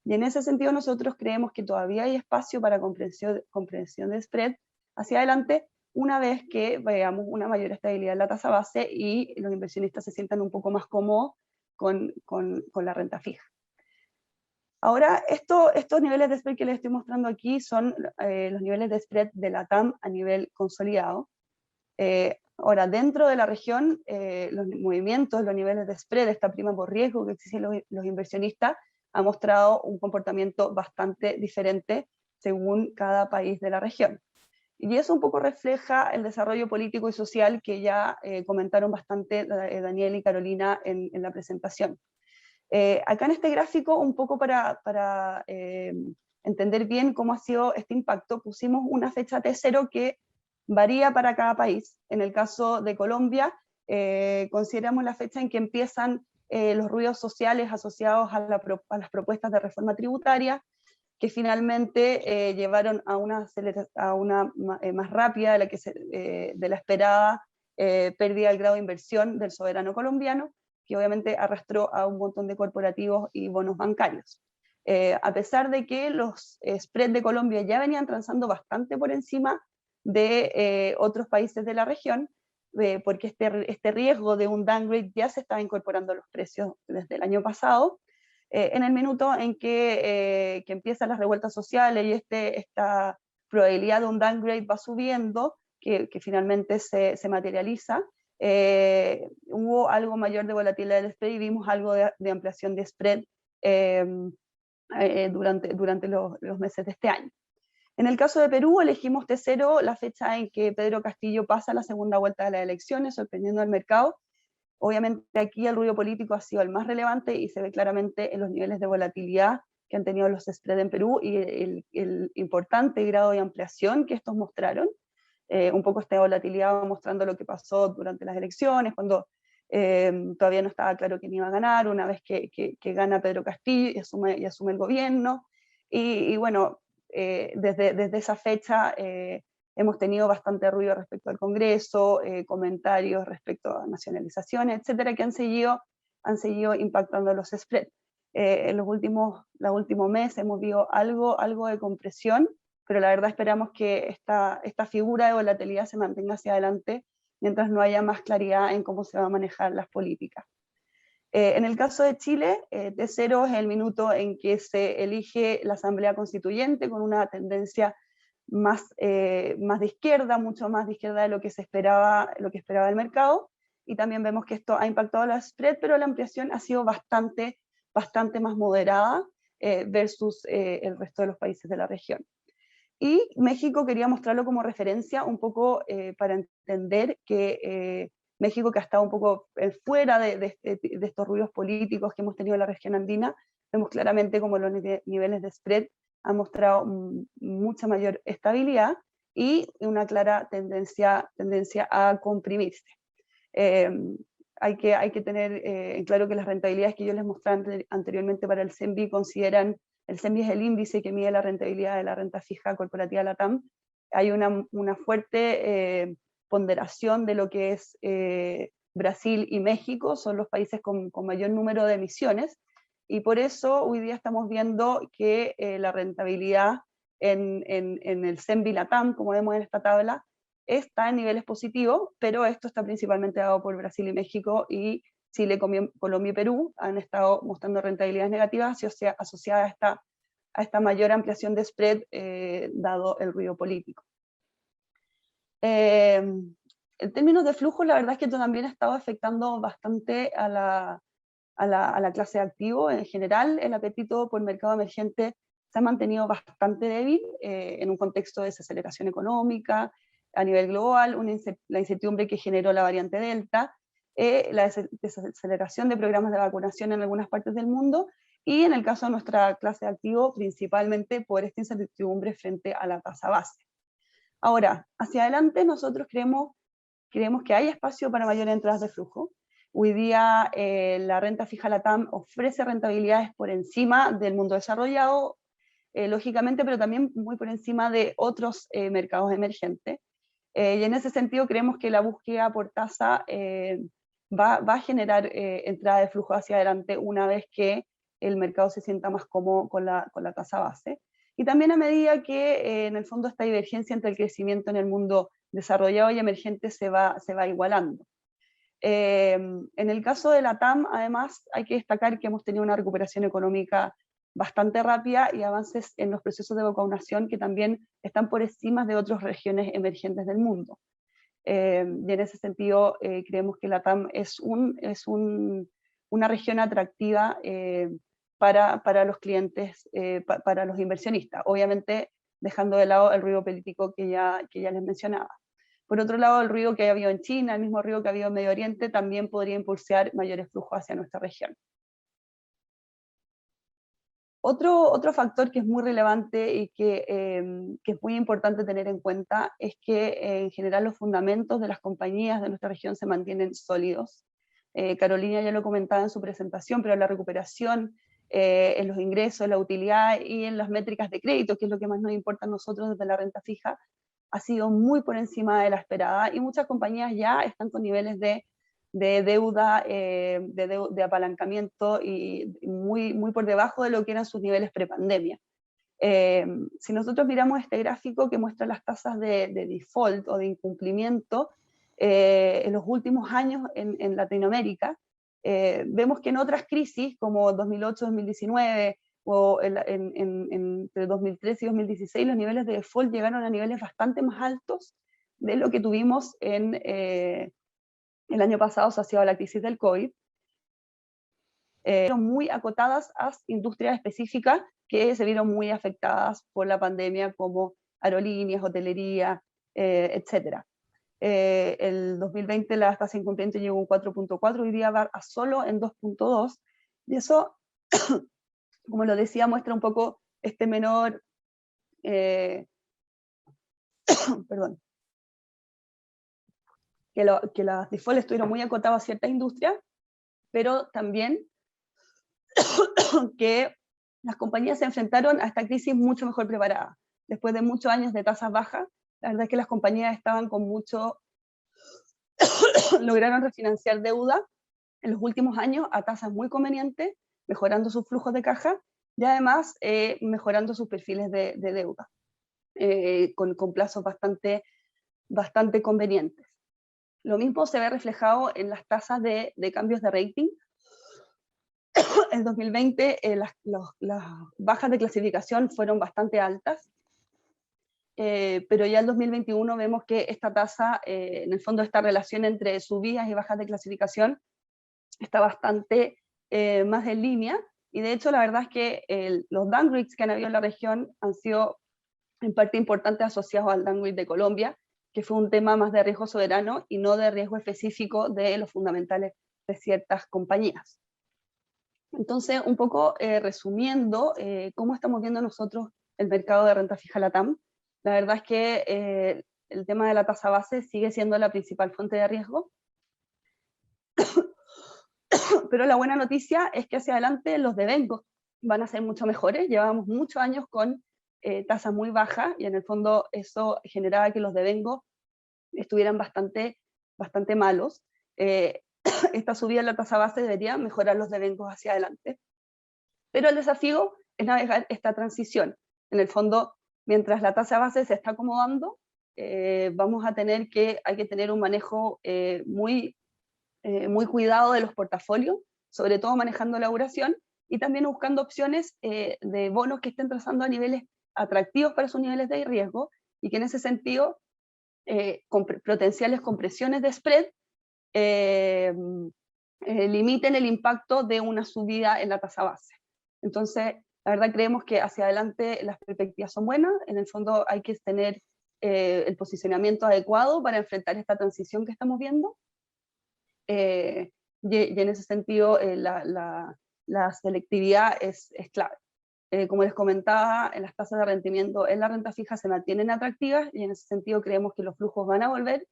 y en ese sentido nosotros creemos que todavía hay espacio para comprensión de spread hacia adelante, una vez que veamos una mayor estabilidad en la tasa base y los inversionistas se sientan un poco más cómodos con la renta fija. Ahora, estos niveles de spread que les estoy mostrando aquí son los niveles de spread de la TAM a nivel consolidado. Ahora, dentro de la región, los movimientos, los niveles de spread, esta prima por riesgo que exigen los inversionistas, ha mostrado un comportamiento bastante diferente según cada país de la región. Y eso un poco refleja el desarrollo político y social que ya comentaron bastante Daniel y Carolina en la presentación. Acá en este gráfico, un poco para entender bien cómo ha sido este impacto, pusimos una fecha T0 que varía para cada país. En el caso de Colombia, consideramos la fecha en que empiezan los ruidos sociales asociados a las propuestas de reforma tributaria, que finalmente llevaron a una más rápida de la esperada pérdida del grado de inversión del soberano colombiano, que obviamente arrastró a un montón de corporativos y bonos bancarios. A pesar de que los spreads de Colombia ya venían transando bastante por encima de otros países de la región, porque este riesgo de un downgrade ya se estaba incorporando a los precios desde el año pasado. En el minuto en que empiezan las revueltas sociales y esta probabilidad de un downgrade va subiendo, que finalmente se materializa, hubo algo mayor de volatilidad del spread y vimos algo de ampliación de spread durante los meses de este año. En el caso de Perú, elegimos T0 la fecha en que Pedro Castillo pasa la segunda vuelta de las elecciones, sorprendiendo al mercado. Obviamente aquí el ruido político ha sido el más relevante y se ve claramente en los niveles de volatilidad que han tenido los spreads en Perú y el importante grado de ampliación que estos mostraron. Un poco esta volatilidad va mostrando lo que pasó durante las elecciones, cuando todavía no estaba claro quién iba a ganar, una vez que gana Pedro Castillo y asume el gobierno. Y bueno, desde esa fecha hemos tenido bastante ruido respecto al Congreso, comentarios respecto a nacionalizaciones, etcétera, que han seguido impactando los spreads. En los últimos meses hemos visto algo de compresión, pero la verdad esperamos que esta figura de volatilidad se mantenga hacia adelante mientras no haya más claridad en cómo se van a manejar las políticas. En el caso de Chile, T0 es el minuto en que se elige la Asamblea Constituyente con una tendencia más de izquierda, mucho más de izquierda de lo que esperaba el mercado, y también vemos que esto ha impactado la spread, pero la ampliación ha sido bastante más moderada versus el resto de los países de la región. Y México quería mostrarlo como referencia un poco para entender que México, que ha estado un poco fuera de estos ruidos políticos que hemos tenido en la región andina, vemos claramente como los niveles de spread han mostrado mucha mayor estabilidad y una clara tendencia a comprimirse. Hay que tener en claro que las rentabilidades que yo les mostré anteriormente para el CENBI consideran, el CENBI es el índice que mide la rentabilidad de la renta fija corporativa LATAM, hay una fuerte ponderación de lo que es Brasil y México, son los países con mayor número de emisiones, y por eso hoy día estamos viendo que la rentabilidad en el CENBI LATAM, como vemos en esta tabla, está en niveles positivos, pero esto está principalmente dado por Brasil y México, y Chile, Colombia y Perú han estado mostrando rentabilidades negativas asociadas a esta mayor ampliación de spread dado el ruido político. En términos de flujo, la verdad es que esto también ha estado afectando bastante a la clase de activo. En general, el apetito por mercado emergente se ha mantenido bastante débil en un contexto de desaceleración económica a nivel global, la incertidumbre que generó la variante Delta, la desaceleración de programas de vacunación en algunas partes del mundo, y en el caso de nuestra clase de activo, principalmente por esta incertidumbre frente a la tasa base. Ahora, hacia adelante nosotros creemos que hay espacio para mayores entradas de flujo. Hoy día la renta fija LATAM ofrece rentabilidades por encima del mundo desarrollado, lógicamente, pero también muy por encima de otros mercados emergentes. Y en ese sentido creemos que la búsqueda por tasa va a generar entrada de flujo hacia adelante una vez que el mercado se sienta más cómodo con la tasa base. Y también a medida que en el fondo esta divergencia entre el crecimiento en el mundo desarrollado y emergente se va igualando. En el caso de la TAM, además, hay que destacar que hemos tenido una recuperación económica bastante rápida y avances en los procesos de vacunación que también están por encima de otras regiones emergentes del mundo. Y en ese sentido, creemos que la TAM es una región atractiva para los clientes, para los inversionistas, obviamente dejando de lado el ruido político que ya les mencionaba. Por otro lado, el ruido que ha habido en China, el mismo ruido que ha habido en Medio Oriente, también podría impulsar mayores flujos hacia nuestra región. Otro factor que es muy relevante y que es muy importante tener en cuenta es que en general los fundamentos de las compañías de nuestra región se mantienen sólidos. Carolina ya lo comentaba en su presentación, pero la recuperación en los ingresos, en la utilidad y en las métricas de crédito, que es lo que más nos importa a nosotros desde la renta fija, ha sido muy por encima de la esperada, y muchas compañías ya están con niveles de deuda, de apalancamiento y muy por debajo de lo que eran sus niveles prepandemia. Si nosotros miramos este gráfico que muestra las tasas de default o de incumplimiento en los últimos años en Latinoamérica, vemos que en otras crisis como 2008-2019 o entre 2013 y 2016 los niveles de default llegaron a niveles bastante más altos de lo que tuvimos el año pasado asociado a la crisis del COVID, muy acotadas a industrias específicas que se vieron muy afectadas por la pandemia, como aerolíneas, hotelería, etc. El 2020 la tasa de incumplimiento llegó a un 4.4, hoy día va a solo en 2.2, y eso, como lo decía, muestra un poco este menor, perdón, que las defaults estuvieron muy acotadas a ciertas industrias, pero también que las compañías se enfrentaron a esta crisis mucho mejor preparadas. Después de muchos años de tasas bajas, la verdad es que las compañías estaban con mucho, lograron refinanciar deuda en los últimos años a tasas muy convenientes, mejorando sus flujos de caja y además mejorando sus perfiles de deuda, con plazos bastante convenientes. Lo mismo se ve reflejado en las tasas de cambios de rating. En 2020 las bajas de clasificación fueron bastante altas, pero ya en 2021 vemos que esta tasa, en el fondo esta relación entre subidas y bajas de clasificación está bastante más en línea, y de hecho la verdad es que los downgrades que han habido en la región han sido en parte importantes asociados al downgrade de Colombia, que fue un tema más de riesgo soberano y no de riesgo específico de los fundamentales de ciertas compañías. Entonces, un poco resumiendo, cómo estamos viendo nosotros el mercado de renta fija LATAM, la verdad es que el tema de la tasa base sigue siendo la principal fuente de riesgo, pero la buena noticia es que hacia adelante los devengos van a ser mucho mejores. Llevamos muchos años con tasas muy bajas, y en el fondo eso generaba que los devengos estuvieran bastante malos. Esta subida en la tasa base debería mejorar los devengos hacia adelante. Pero el desafío es navegar esta transición. En el fondo, mientras la tasa base se está acomodando, hay que tener un manejo muy cuidado de los portafolios, sobre todo manejando la duración, y también buscando opciones de bonos que estén trazando a niveles atractivos para sus niveles de riesgo, y que en ese sentido, con potenciales compresiones de spread, limiten el impacto de una subida en la tasa base. Entonces, la verdad creemos que hacia adelante las perspectivas son buenas. En el fondo hay que tener el posicionamiento adecuado para enfrentar esta transición que estamos viendo. Y en ese sentido la selectividad es clave. Como les comentaba, en las tasas de rendimiento en la renta fija se mantienen atractivas, y en ese sentido creemos que los flujos van a volver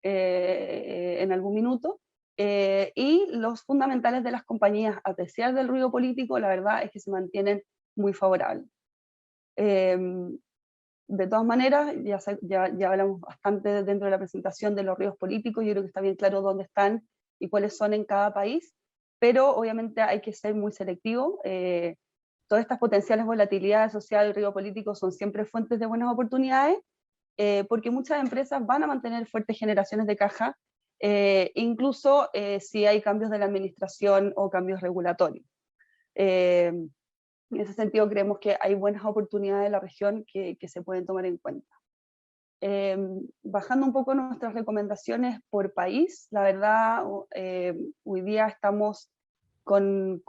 en algún minuto, y los fundamentales de las compañías, a pesar del ruido político, la verdad es que se mantienen muy favorables. De todas maneras, ya hablamos bastante dentro de la presentación de los riesgos políticos. Yo creo que está bien claro dónde están y cuáles son en cada país, pero obviamente hay que ser muy selectivo. Todas estas potenciales volatilidades sociales y riesgo político son siempre fuentes de buenas oportunidades, porque muchas empresas van a mantener fuertes generaciones de caja, incluso si hay cambios de la administración o cambios regulatorios. En ese sentido creemos que hay buenas oportunidades en la región que se pueden tomar en cuenta. Bajando un poco nuestras recomendaciones por país, la verdad hoy día estamos con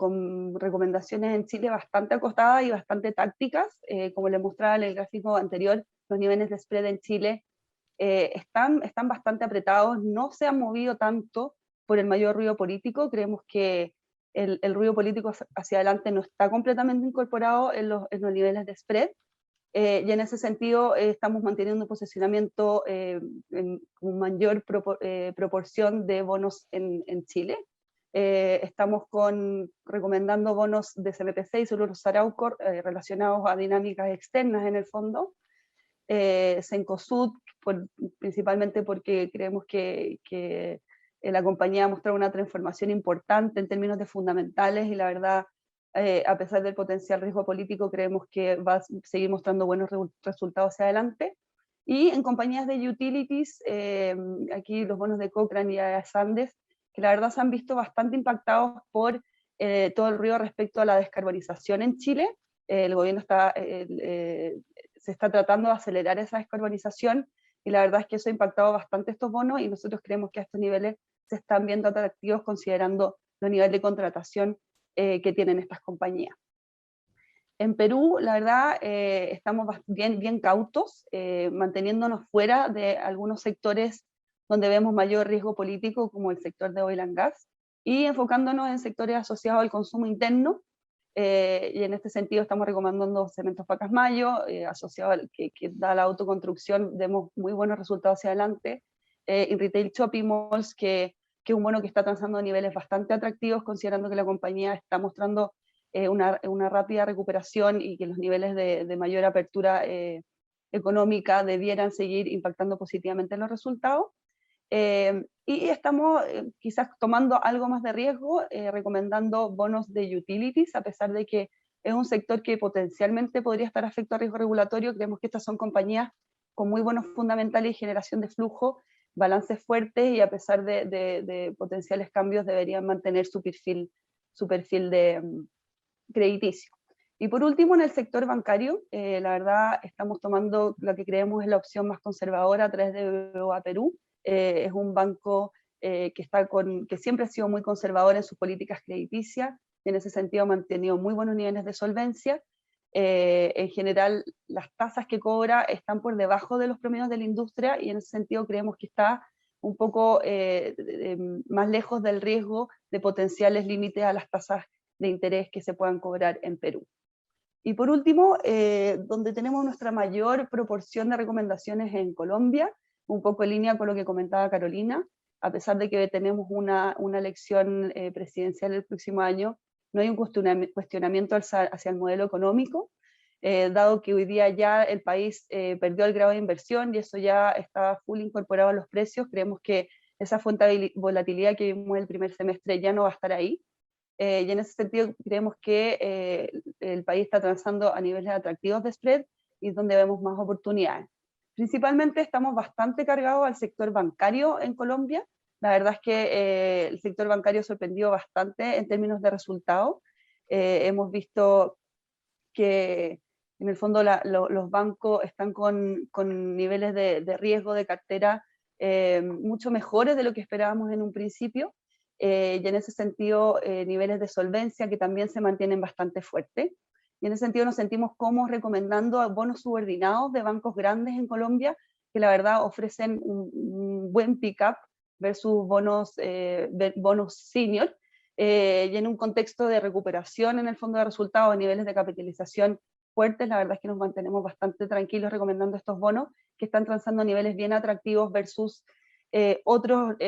recomendaciones en Chile bastante acotadas y bastante tácticas. Como les mostraba en el gráfico anterior, los niveles de spread en Chile están bastante apretados, no se han movido tanto por el mayor ruido político. Creemos que el ruido político hacia adelante no está completamente incorporado en los niveles de spread, y en ese sentido estamos manteniendo un posicionamiento en mayor proporción de bonos en Chile. Estamos recomendando bonos de CMPC y Seguros Arauco relacionados a dinámicas externas en el fondo. Cencosud, principalmente porque creemos que la compañía ha mostrado una transformación importante en términos de fundamentales, y la verdad, a pesar del potencial riesgo político, creemos que va a seguir mostrando buenos resultados hacia adelante. Y en compañías de utilities, aquí los bonos de Cochrane y AES Andes, que la verdad se han visto bastante impactados por todo el ruido respecto a la descarbonización en Chile. El gobierno se está tratando de acelerar esa descarbonización, y la verdad es que eso ha impactado bastante estos bonos, y nosotros creemos que a estos niveles se están viendo atractivos considerando los niveles de contratación que tienen estas compañías. En Perú, la verdad, estamos bien cautos, manteniéndonos fuera de algunos sectores donde vemos mayor riesgo político como el sector de oil and gas, y enfocándonos en sectores asociados al consumo interno, y en este sentido estamos recomendando Cementos Pacasmayo, asociado al que da la autoconstrucción, vemos muy buenos resultados hacia adelante, en Retail Shopping Malls, que es un bono que está transando a niveles bastante atractivos, considerando que la compañía está mostrando una rápida recuperación y que los niveles de mayor apertura económica debieran seguir impactando positivamente en los resultados. Y estamos quizás tomando algo más de riesgo, recomendando bonos de utilities, a pesar de que es un sector que potencialmente podría estar afecto a riesgo regulatorio. Creemos que estas son compañías con muy buenos fundamentales y generación de flujo, balances fuertes, y a pesar de potenciales cambios deberían mantener su perfil crediticio. Y por último, en el sector bancario, la verdad estamos tomando lo que creemos es la opción más conservadora a través de BBVA Perú. Es un banco que siempre ha sido muy conservador en sus políticas crediticias, y en ese sentido ha mantenido muy buenos niveles de solvencia. En general, las tasas que cobra están por debajo de los promedios de la industria, y en ese sentido creemos que está un poco más lejos del riesgo de potenciales límites a las tasas de interés que se puedan cobrar en Perú. Y por último, donde tenemos nuestra mayor proporción de recomendaciones en Colombia, un poco en línea con lo que comentaba Carolina, a pesar de que tenemos una elección presidencial el próximo año, no hay un cuestionamiento hacia el modelo económico, dado que hoy día ya el país perdió el grado de inversión y eso ya está full incorporado a los precios. Creemos que esa fuente de volatilidad que vimos el primer semestre ya no va a estar ahí. Y en ese sentido creemos que el país está transando a niveles atractivos de spread y donde vemos más oportunidades. Principalmente estamos bastante cargados al sector bancario en Colombia. La verdad es que el sector bancario sorprendió bastante en términos de resultados. Hemos visto que en el fondo los bancos están con niveles de riesgo de cartera mucho mejores de lo que esperábamos en un principio. Y en ese sentido niveles de solvencia que también se mantienen bastante fuertes. Y en ese sentido nos sentimos cómodos recomendando bonos subordinados de bancos grandes en Colombia, que la verdad ofrecen un buen pick-up versus bonos senior, y en un contexto de recuperación en el fondo de resultados a niveles de capitalización fuertes. La verdad es que nos mantenemos bastante tranquilos recomendando estos bonos que están transando a niveles bien atractivos versus otros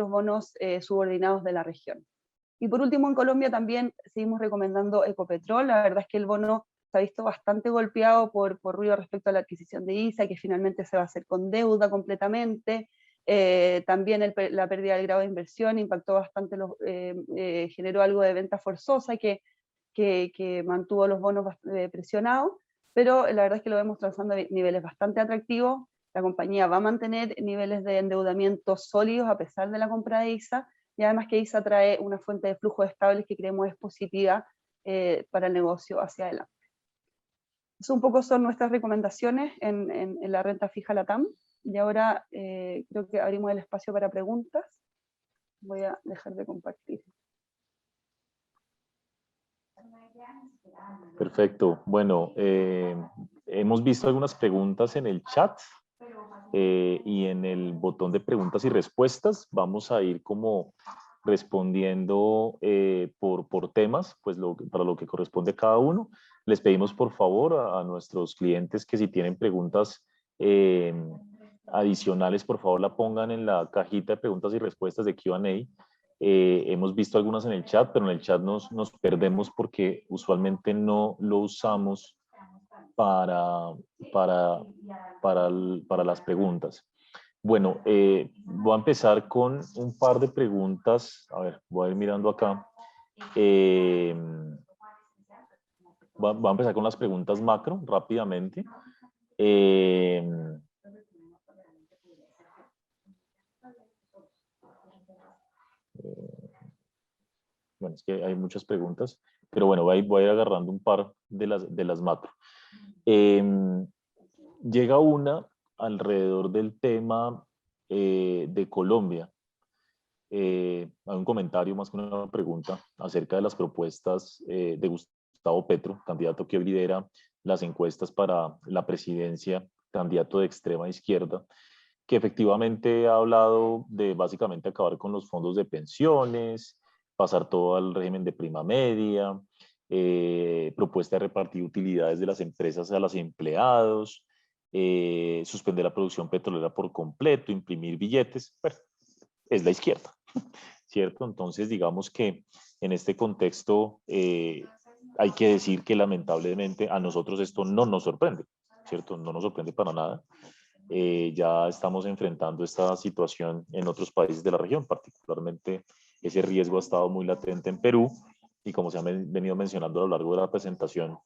bonos subordinados de la región. Y por último, en Colombia también seguimos recomendando Ecopetrol. La verdad es que el bono se ha visto bastante golpeado por ruido respecto a la adquisición de ISA, que finalmente se va a hacer con deuda completamente. También la pérdida del grado de inversión impactó bastante, generó algo de venta forzosa que mantuvo los bonos presionados, pero la verdad es que lo vemos transando a niveles bastante atractivos. La compañía va a mantener niveles de endeudamiento sólidos a pesar de la compra de ISA, y además que ISA trae una fuente de flujos estables que creemos es positiva para el negocio hacia adelante. Eso un poco son nuestras recomendaciones en la renta fija LATAM, y ahora creo que abrimos el espacio para preguntas. Voy a dejar de compartir. Perfecto. Bueno, hemos visto algunas preguntas en el chat y en el botón de preguntas y respuestas. Vamos a ir como respondiendo por temas, pues para lo que corresponde a cada uno. Les pedimos por favor a nuestros clientes que si tienen preguntas adicionales, por favor la pongan en la cajita de preguntas y respuestas de Q&A. Hemos visto algunas en el chat, pero en el chat nos perdemos porque usualmente no lo usamos para las preguntas. Bueno, voy a empezar con un par de preguntas. A ver, voy a ir mirando acá. Voy a empezar con las preguntas macro rápidamente. Bueno, es que hay muchas preguntas, pero bueno, voy a ir agarrando un par de las macro. Llega una alrededor del tema de Colombia. Hay un comentario más que una pregunta acerca de las propuestas de Gustavo Petro, candidato que hoy lidera las encuestas para la presidencia, candidato de extrema izquierda, que efectivamente ha hablado de básicamente acabar con los fondos de pensiones, pasar todo al régimen de prima media, propuesta de repartir utilidades de las empresas a los empleados, suspender la producción petrolera por completo, imprimir billetes. Bueno, es la izquierda, ¿cierto? Entonces, digamos que en este contexto hay que decir que lamentablemente a nosotros esto no nos sorprende, ¿cierto? No nos sorprende para nada. Ya estamos enfrentando esta situación en otros países de la región, particularmente ese riesgo ha estado muy latente en Perú y como se ha venido mencionando a lo largo de la presentación,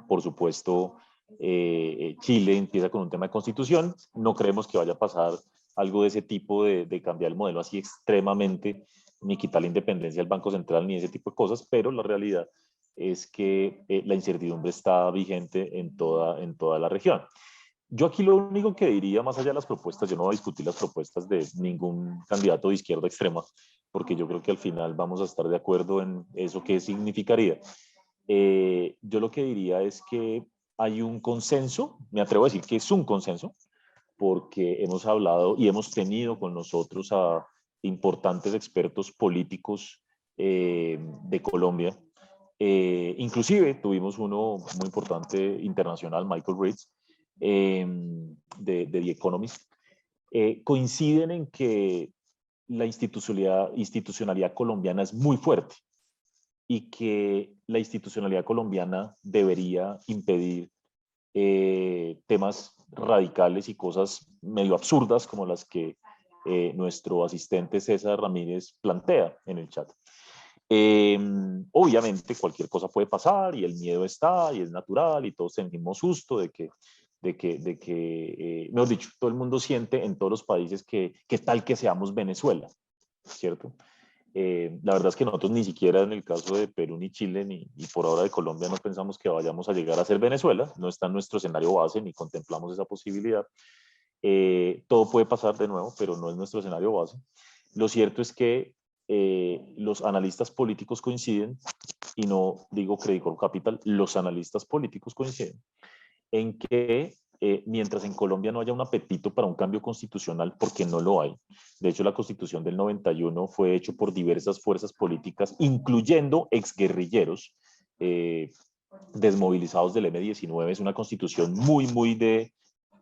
por supuesto, Chile empieza con un tema de constitución, no creemos que vaya a pasar algo de ese tipo de cambiar el modelo así extremadamente, ni quitar la independencia del Banco Central, ni ese tipo de cosas, pero la realidad es que la incertidumbre está vigente en toda la región. Yo aquí lo único que diría, más allá de las propuestas, yo no voy a discutir las propuestas de ningún candidato de izquierda extrema, porque yo creo que al final vamos a estar de acuerdo en eso que significaría. Yo lo que diría es que hay un consenso, me atrevo a decir que es un consenso, porque hemos hablado y hemos tenido con nosotros a importantes expertos políticos de Colombia. Inclusive tuvimos uno muy importante internacional, Michael Ritz, de The Economist. Coinciden en que la institucionalidad colombiana es muy fuerte y que la institucionalidad colombiana debería impedir temas radicales y cosas medio absurdas como las que nuestro asistente César Ramírez plantea en el chat. Obviamente cualquier cosa puede pasar y el miedo está y es natural y todos sentimos susto de que mejor dicho, todo el mundo siente en todos los países que tal que seamos Venezuela, ¿cierto? La verdad es que nosotros ni siquiera en el caso de Perú ni Chile ni por ahora de Colombia no pensamos que vayamos a llegar a ser Venezuela, no está en nuestro escenario base ni contemplamos esa posibilidad. Todo puede pasar de nuevo, pero no es nuestro escenario base. Lo cierto es que los analistas políticos coinciden, y no digo Credit Corp Capital, los analistas políticos coinciden en que mientras en Colombia no haya un apetito para un cambio constitucional, porque no lo hay. De hecho, la Constitución del 91 fue hecho por diversas fuerzas políticas, incluyendo exguerrilleros desmovilizados del M-19. Es una constitución muy de,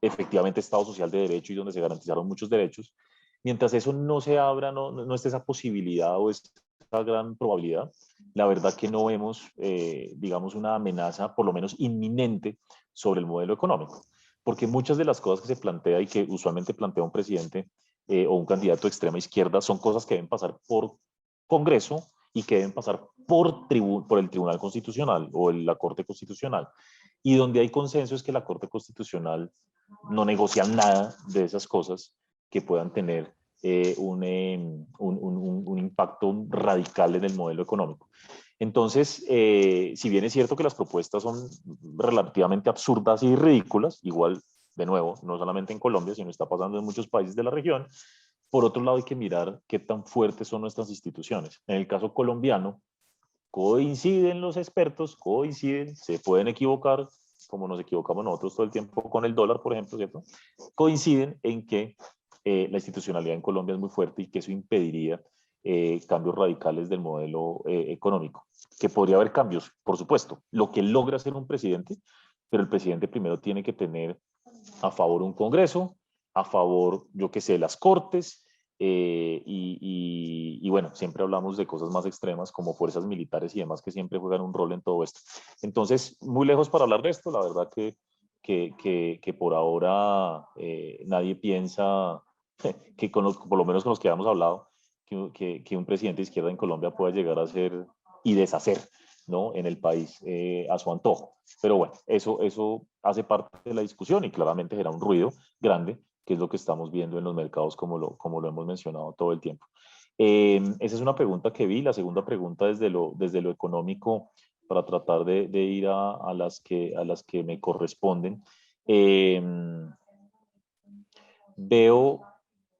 efectivamente, Estado Social de Derecho y donde se garantizaron muchos derechos. Mientras eso no se abra, no esté esa posibilidad o esa gran probabilidad, la verdad que no vemos, digamos, una amenaza, por lo menos inminente, sobre el modelo económico. Porque muchas de las cosas que se plantea y que usualmente plantea un presidente o un candidato de extrema izquierda son cosas que deben pasar por Congreso y que deben pasar por el Tribunal Constitucional o la Corte Constitucional. Y donde hay consenso es que la Corte Constitucional no negocia nada de esas cosas que puedan tener un impacto radical en el modelo económico. Entonces, si bien es cierto que las propuestas son relativamente absurdas y ridículas, igual, de nuevo, no solamente en Colombia, sino está pasando en muchos países de la región, por otro lado hay que mirar qué tan fuertes son nuestras instituciones. En el caso colombiano, coinciden los expertos, coinciden, se pueden equivocar, como nos equivocamos nosotros todo el tiempo con el dólar, por ejemplo, ¿cierto? Coinciden en que la institucionalidad en Colombia es muy fuerte y que eso impediría cambios radicales del modelo económico. Que podría haber cambios, por supuesto, lo que logra hacer un presidente, pero el presidente primero tiene que tener a favor un Congreso, a favor, yo qué sé, las Cortes, y bueno, siempre hablamos de cosas más extremas como fuerzas militares y demás que siempre juegan un rol en todo esto. Entonces, muy lejos para hablar de esto, la verdad que por ahora nadie piensa que por lo menos con los que hemos hablado, que un presidente de izquierda en Colombia pueda llegar a ser y deshacer, ¿no? En el país a su antojo. Pero bueno, eso hace parte de la discusión y claramente genera un ruido grande, que es lo que estamos viendo en los mercados como lo hemos mencionado todo el tiempo. Esa es una pregunta que vi. La segunda pregunta desde lo económico, para tratar de ir a las que me corresponden. Veo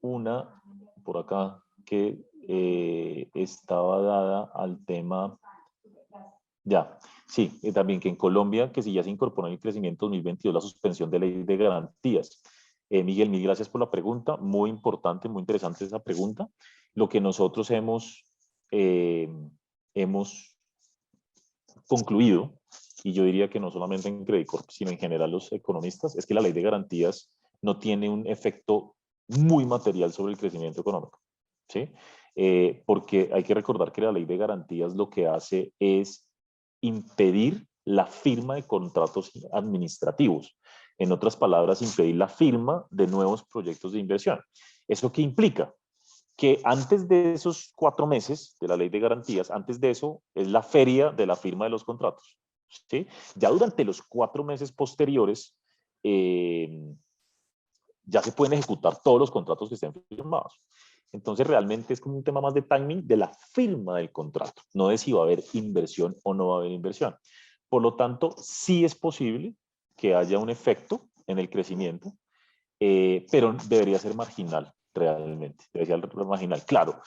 una por acá que estaba dada al tema, ya, sí, también que en Colombia, que si ya se incorporó en el crecimiento 2022 la suspensión de ley de garantías. Miguel, mil gracias por la pregunta, muy importante, muy interesante esa pregunta. Lo que nosotros hemos concluido, y yo diría que no solamente en Credit Corp, sino en general los economistas, es que la ley de garantías no tiene un efecto muy material sobre el crecimiento económico, ¿sí? Porque hay que recordar que la ley de garantías lo que hace es impedir la firma de contratos administrativos. En otras palabras, impedir la firma de nuevos proyectos de inversión. ¿Eso qué implica? Que antes de esos 4 meses de la ley de garantías, antes de eso es la feria de la firma de los contratos, ¿sí? Ya durante los 4 meses posteriores ya se pueden ejecutar todos los contratos que estén firmados. Entonces realmente es como un tema más de timing de la firma del contrato, no de si va a haber inversión o no va a haber inversión. Por lo tanto, sí es posible que haya un efecto en el crecimiento, pero debería ser marginal realmente, debería ser marginal. Claro,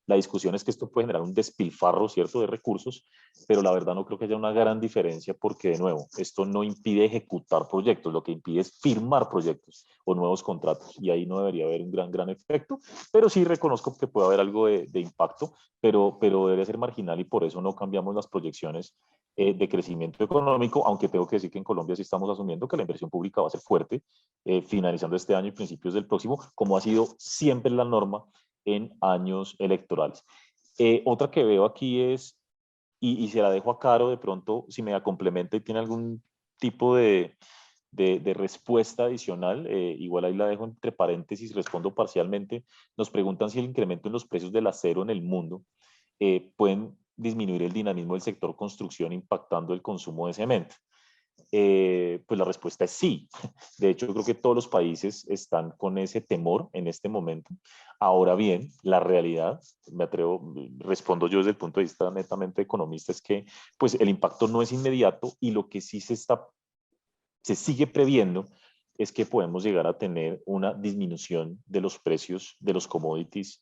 la discusión es que esto puede generar un despilfarro, ¿cierto?, de recursos, pero la verdad no creo que haya una gran diferencia porque, de nuevo, esto no impide ejecutar proyectos, lo que impide es firmar proyectos o nuevos contratos y ahí no debería haber un gran efecto, pero sí reconozco que puede haber algo de impacto, pero debería ser marginal y por eso no cambiamos las proyecciones de crecimiento económico, aunque tengo que decir que en Colombia sí estamos asumiendo que la inversión pública va a ser fuerte, finalizando este año y principios del próximo, como ha sido siempre la norma en años electorales. Otra que veo aquí es, y se la dejo a Caro de pronto, si me la complementa y tiene algún tipo de respuesta adicional, igual ahí la dejo entre paréntesis, respondo parcialmente. Nos preguntan si el incremento en los precios del acero en el mundo pueden disminuir el dinamismo del sector construcción impactando el consumo de cemento. Pues la respuesta es sí. De hecho, yo creo que todos los países están con ese temor en este momento. Ahora bien, la realidad, me atrevo, respondo yo desde el punto de vista netamente economista, es que pues el impacto no es inmediato y lo que sí se sigue previendo es que podemos llegar a tener una disminución de los precios de los commodities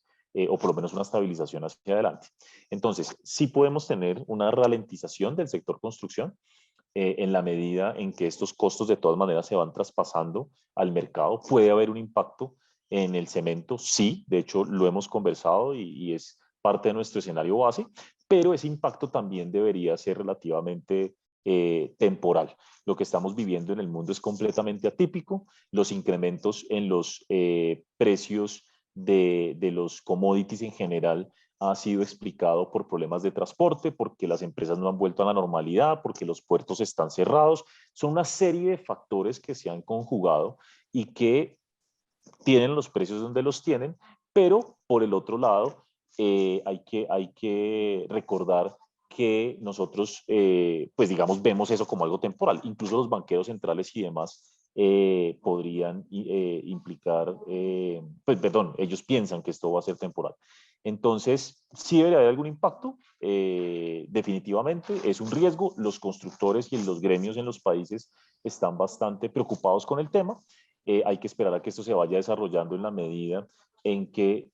o por lo menos una estabilización hacia adelante. Entonces, sí podemos tener una ralentización del sector construcción, en la medida en que estos costos de todas maneras se van traspasando al mercado. Puede haber un impacto en el cemento, sí, de hecho lo hemos conversado y es parte de nuestro escenario base, pero ese impacto también debería ser relativamente temporal. Lo que estamos viviendo en el mundo es completamente atípico. Los incrementos en los precios de los commodities en general ha sido explicado por problemas de transporte, porque las empresas no han vuelto a la normalidad, porque los puertos están cerrados. Son una serie de factores que se han conjugado y que tienen los precios donde los tienen, pero por el otro lado hay que recordar que nosotros, pues digamos, vemos eso como algo temporal. Incluso los banqueros centrales y demás podrían implicar, pues perdón, ellos piensan que esto va a ser temporal. Entonces, sí debería haber algún impacto, definitivamente, es un riesgo. Los constructores y los gremios en los países están bastante preocupados con el tema. Hay que esperar a que esto se vaya desarrollando en la medida en que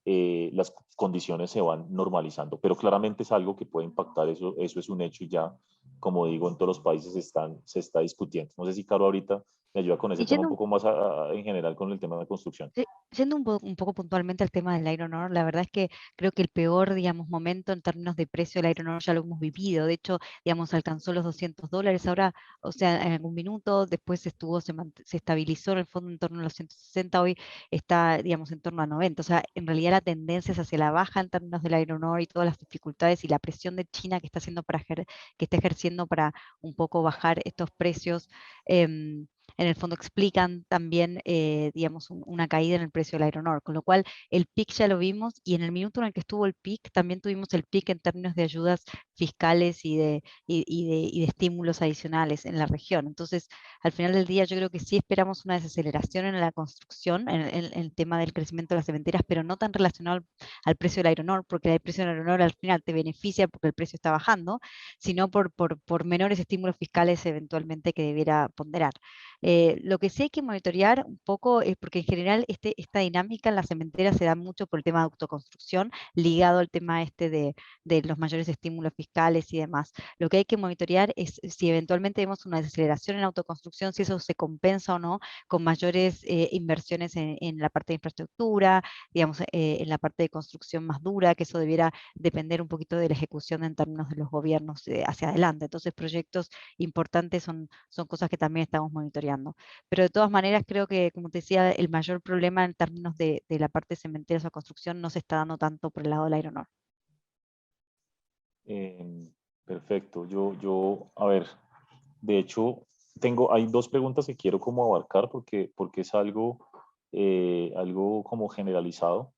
las condiciones se van normalizando, pero claramente es algo que puede impactar, eso es un hecho y ya, como digo, en todos los países se está discutiendo. No sé si Caro ahorita me ayuda con ese Y tema un yendo poco más en general con el tema de construcción. Yendo un poco puntualmente al tema del Iron Ore, la verdad es que creo que el peor, digamos, momento en términos de precio del Iron Ore ya lo hemos vivido. De hecho, digamos, alcanzó los $200 ahora, o sea, en algún minuto, después se estabilizó en el fondo en torno a los 160, hoy está, digamos, en torno a 90. O sea, en realidad la tendencia es hacia la baja en términos del Iron Ore y todas las dificultades y la presión de China que está haciendo que está ejerciendo para un poco bajar estos precios. En el fondo explican también, digamos, una caída en el precio del iron ore, con lo cual el pic ya lo vimos y en el minuto en el que estuvo el pic, también tuvimos el pic en términos de ayudas fiscales y de estímulos adicionales en la región. Entonces, al final del día yo creo que sí esperamos una desaceleración en la construcción, en el tema del crecimiento de las cementeras, pero no tan relacionado al precio del iron ore, porque el precio del iron ore al final te beneficia porque el precio está bajando, sino por menores estímulos fiscales eventualmente que debiera ponderar. Lo que sí hay que monitorear un poco es porque en general esta dinámica en las cementeras se da mucho por el tema de autoconstrucción, ligado al tema de los mayores estímulos fiscales y demás. Lo que hay que monitorear es si eventualmente vemos una desaceleración en autoconstrucción, si eso se compensa o no con mayores inversiones en la parte de infraestructura, digamos, en la parte de construcción más dura, que eso debiera depender un poquito de la ejecución en términos de los gobiernos hacia adelante. Entonces, proyectos importantes son cosas que también estamos monitoreando. Pero de todas maneras, creo que, como te decía, el mayor problema en términos de la parte de cementerios o construcción no se está dando tanto por el lado del Aeronor. Perfecto. A ver, de hecho, hay dos preguntas que quiero como abarcar porque es algo como generalizado.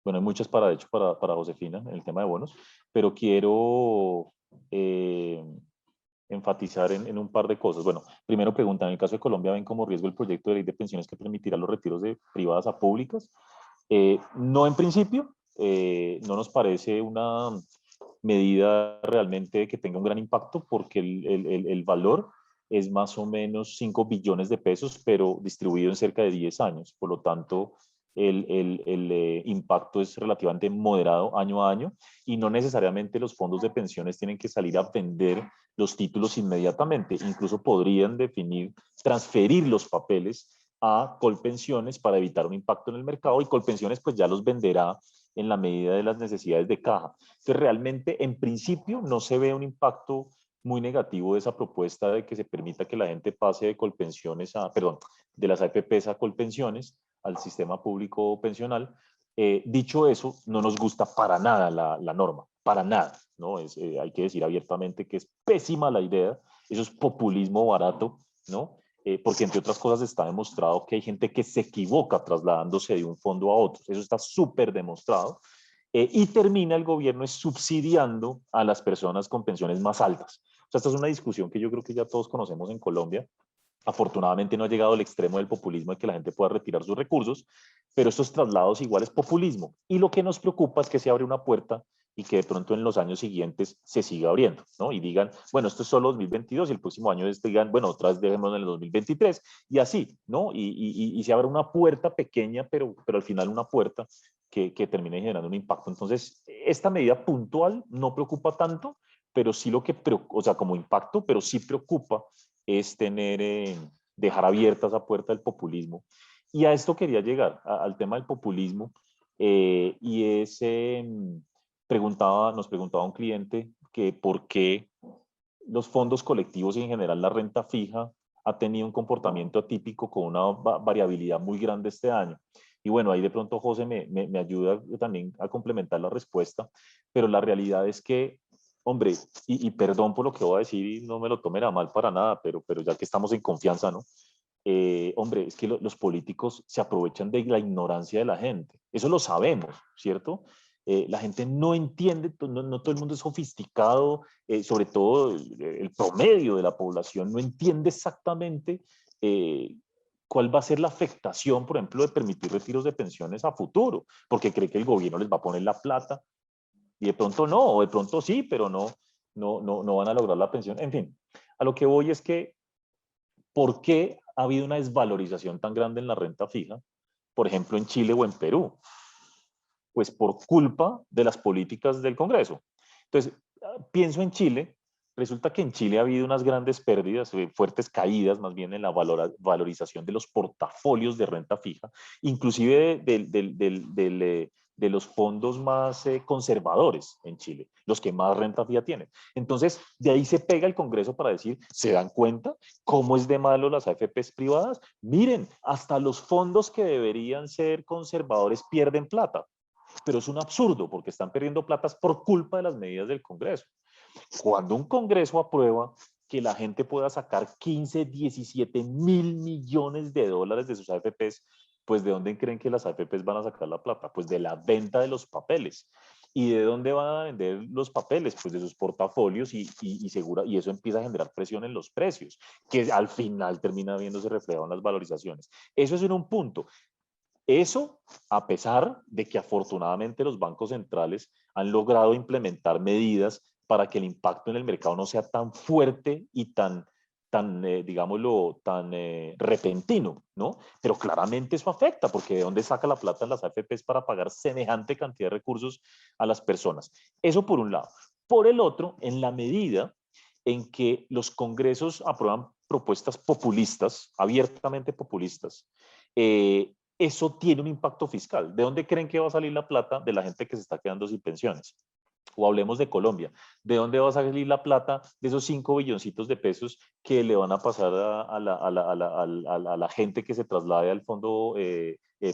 Bueno, hay muchas de hecho, para Josefina en el tema de bonos, pero quiero enfatizar en un par de cosas. Bueno, primero preguntan, en el caso de Colombia, ¿ven como riesgo el proyecto de ley de pensiones que permitirá los retiros de privadas a públicas? No en principio, no nos parece una medida realmente que tenga un gran impacto porque el valor es más o menos 5 billones de pesos, pero distribuido en cerca de 10 años. Por lo tanto, el impacto es relativamente moderado año a año y no necesariamente los fondos de pensiones tienen que salir a vender los títulos inmediatamente. Incluso podrían transferir los papeles a Colpensiones para evitar un impacto en el mercado y Colpensiones pues ya los venderá en la medida de las necesidades de caja. Entonces realmente en principio no se ve un impacto muy negativo de esa propuesta de que se permita que la gente pase de Colpensiones de las AFPs a Colpensiones, al sistema público pensional. Dicho eso, no nos gusta para nada la norma, para nada, ¿no? Hay que decir abiertamente que es pésima la idea, eso es populismo barato, ¿no? Porque entre otras cosas está demostrado que hay gente que se equivoca trasladándose de un fondo a otro, eso está súper demostrado, y termina el gobierno subsidiando a las personas con pensiones más altas. O sea, esta es una discusión que yo creo que ya todos conocemos en Colombia. Afortunadamente no ha llegado al extremo del populismo de que la gente pueda retirar sus recursos, pero estos traslados igual es populismo. Y lo que nos preocupa es que se abre una puerta y que de pronto en los años siguientes se siga abriendo, ¿no? Y digan, bueno, esto es solo 2022 y el próximo año digan, bueno, otra vez dejémoslo en el 2023 y así, ¿no? Y se abre una puerta pequeña, pero al final una puerta que termine generando un impacto. Entonces, esta medida puntual no preocupa tanto, pero sí lo que preocupa, o sea, como impacto, pero sí preocupa es dejar abierta esa puerta del populismo. Y a esto quería llegar, al tema del populismo, y nos preguntaba un cliente que por qué los fondos colectivos y en general la renta fija ha tenido un comportamiento atípico con una variabilidad muy grande este año. Y bueno, ahí de pronto José me ayuda también a complementar la respuesta, pero la realidad es que, hombre, y perdón por lo que voy a decir y no me lo tomen a mal para nada, pero ya que estamos en confianza, ¿no? Hombre, es que los políticos se aprovechan de la ignorancia de la gente. Eso lo sabemos, ¿cierto? La gente no entiende, no todo el mundo es sofisticado, sobre todo el promedio de la población no entiende exactamente cuál va a ser la afectación, por ejemplo, de permitir retiros de pensiones a futuro, porque cree que el gobierno les va a poner la plata y de pronto no, o de pronto sí, pero no van a lograr la pensión. En fin, a lo que voy es que ¿por qué ha habido una desvalorización tan grande en la renta fija, por ejemplo, en Chile o en Perú? Pues por culpa de las políticas del Congreso. Entonces, pienso en Chile, resulta que en Chile ha habido unas grandes pérdidas, fuertes caídas más bien en la valorización de los portafolios de renta fija, inclusive de los fondos más conservadores en Chile, los que más renta fija tienen. Entonces, de ahí se pega el Congreso para decir, ¿se dan cuenta cómo es de malo las AFPs privadas? Miren, hasta los fondos que deberían ser conservadores pierden plata, pero es un absurdo porque están perdiendo platas por culpa de las medidas del Congreso. Cuando un Congreso aprueba que la gente pueda sacar 15, 17 mil millones de dólares de sus AFPs, pues ¿de dónde creen que las AFPs van a sacar la plata? Pues de la venta de los papeles. ¿Y de dónde van a vender los papeles? Pues de sus portafolios y eso empieza a generar presión en los precios, que al final termina viéndose reflejado en las valorizaciones. Eso es en un punto. Eso a pesar de que afortunadamente los bancos centrales han logrado implementar medidas para que el impacto en el mercado no sea tan fuerte y tan digámoslo, tan repentino, ¿no? Pero claramente eso afecta, porque ¿de dónde saca la plata en las AFPs para pagar semejante cantidad de recursos a las personas? Eso por un lado. Por el otro, en la medida en que los congresos aprueban propuestas populistas, abiertamente populistas, eso tiene un impacto fiscal. ¿De dónde creen que va a salir la plata de la gente que se está quedando sin pensiones? O hablemos de Colombia. ¿De dónde va a salir la plata de esos 5 billoncitos de pesos que le van a pasar a la gente que se traslade al fondo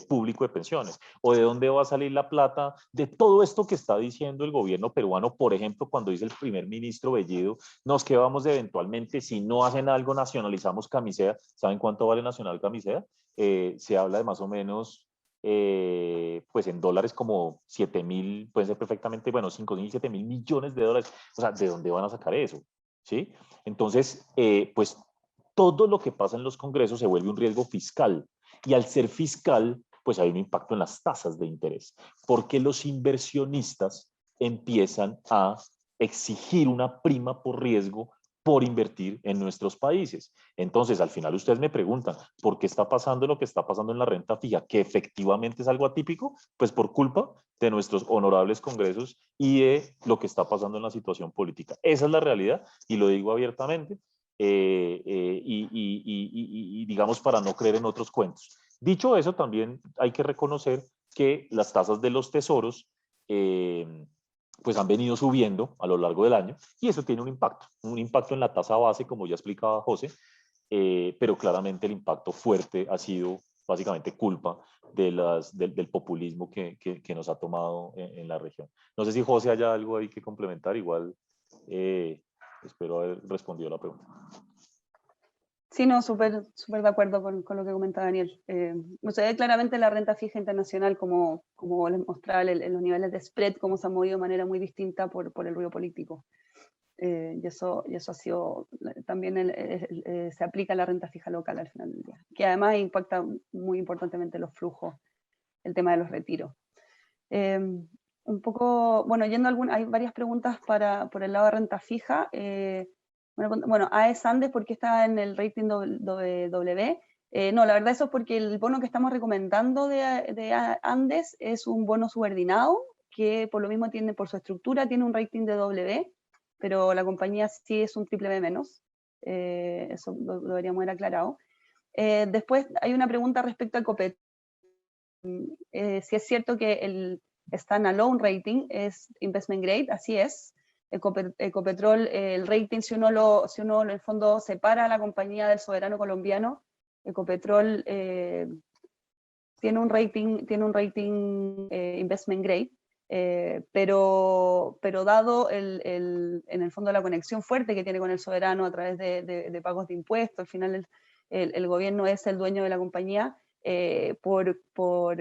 público de pensiones? ¿O de dónde va a salir la plata de todo esto que está diciendo el gobierno peruano? Por ejemplo, cuando dice el primer ministro Bellido, nos quedamos eventualmente, si no hacen algo, nacionalizamos Camisea. ¿Saben cuánto vale Nacional Camisea? Se habla de más o menos pues en dólares como 7.000, pueden ser perfectamente, bueno, 5.000, 7.000 millones de dólares. O sea, ¿de dónde van a sacar eso? ¿Sí? Entonces, pues todo lo que pasa en los congresos se vuelve un riesgo fiscal. Y al ser fiscal, pues hay un impacto en las tasas de interés. Porque los inversionistas empiezan a exigir una prima por riesgo por invertir en nuestros países. Entonces, al final ustedes me preguntan, ¿por qué está pasando lo que está pasando en la renta fija? ¿Que efectivamente es algo atípico? Pues por culpa de nuestros honorables congresos y de lo que está pasando en la situación política. Esa es la realidad y lo digo abiertamente y digamos para no creer en otros cuentos. Dicho eso, también hay que reconocer que las tasas de los tesoros pues han venido subiendo a lo largo del año y eso tiene un impacto en la tasa base, como ya explicaba José, pero claramente el impacto fuerte ha sido básicamente culpa del populismo que nos ha tomado en la región. No sé si José haya algo ahí que complementar, igual espero haber respondido a la pregunta. Sí, no, súper de acuerdo con lo que comenta Daniel. Se ve claramente la renta fija internacional, como les mostraba en los niveles de spread, cómo se han movido de manera muy distinta por el ruido político. Y eso ha sido, también se aplica a la renta fija local al final del día, que además impacta muy importantemente los flujos, el tema de los retiros. Un poco, bueno, hay varias preguntas por el lado de renta fija. Bueno, AES Andes, ¿por qué está en el rating W? No, la verdad eso es porque el bono que estamos recomendando de Andes es un bono subordinado, que por lo mismo tiene, por su estructura, tiene un rating de W, pero la compañía sí es un triple B menos. Eso lo deberíamos haber aclarado. Después hay una pregunta respecto al Ecopetrol. Si es cierto que el standalone rating es investment grade, así es. Ecopetrol, el rating, si uno en el fondo separa a la compañía del soberano colombiano, Ecopetrol tiene un rating investment grade, pero dado en el fondo la conexión fuerte que tiene con el soberano a través de pagos de impuestos, al final el gobierno es el dueño de la compañía, en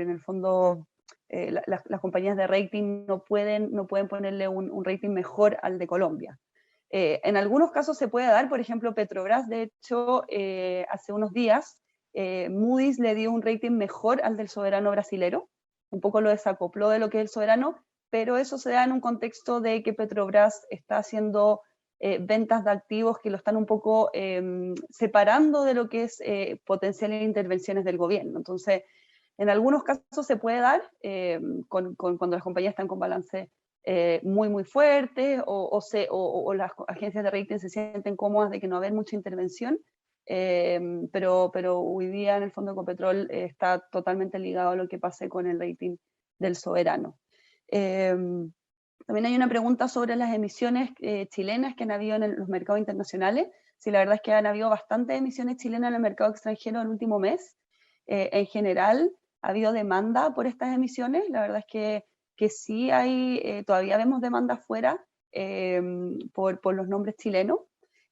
el fondo las compañías de rating no pueden ponerle un rating mejor al de Colombia. En algunos casos se puede dar, por ejemplo, Petrobras, de hecho, hace unos días, Moody's le dio un rating mejor al del soberano brasilero, un poco lo desacopló de lo que es el soberano, pero eso se da en un contexto de que Petrobras está haciendo ventas de activos que lo están un poco separando de lo que es potenciales intervenciones del gobierno. Entonces, en algunos casos se puede dar cuando las compañías están con balance muy fuertes o las agencias de rating se sienten cómodas de que no va a haber mucha intervención, pero hoy día en el fondo Ecopetrol está totalmente ligado a lo que pase con el rating del soberano. También hay una pregunta sobre las emisiones chilenas que han habido en los mercados internacionales. Sí, la verdad es que han habido bastantes emisiones chilenas en el mercado extranjero en el último mes. En general, ha habido demanda por estas emisiones. La verdad es que sí hay, todavía vemos demanda afuera por los nombres chilenos.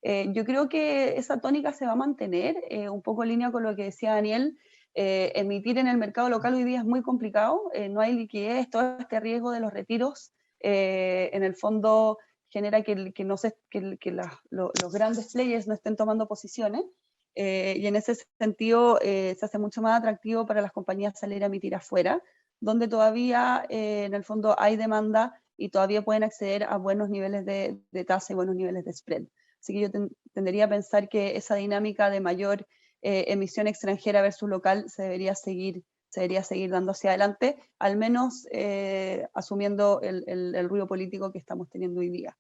Yo creo que esa tónica se va a mantener, un poco en línea con lo que decía Daniel. Emitir en el mercado local hoy día es muy complicado, no hay liquidez, todo este riesgo de los retiros en el fondo genera que los grandes players no estén tomando posiciones, y en ese sentido se hace mucho más atractivo para las compañías salir a emitir afuera, donde todavía en el fondo hay demanda y todavía pueden acceder a buenos niveles de tasa y buenos niveles de spread. Así que yo tendería a pensar que esa dinámica de mayor emisión extranjera versus local se debería seguir dando hacia adelante, al menos asumiendo el ruido político que estamos teniendo hoy día.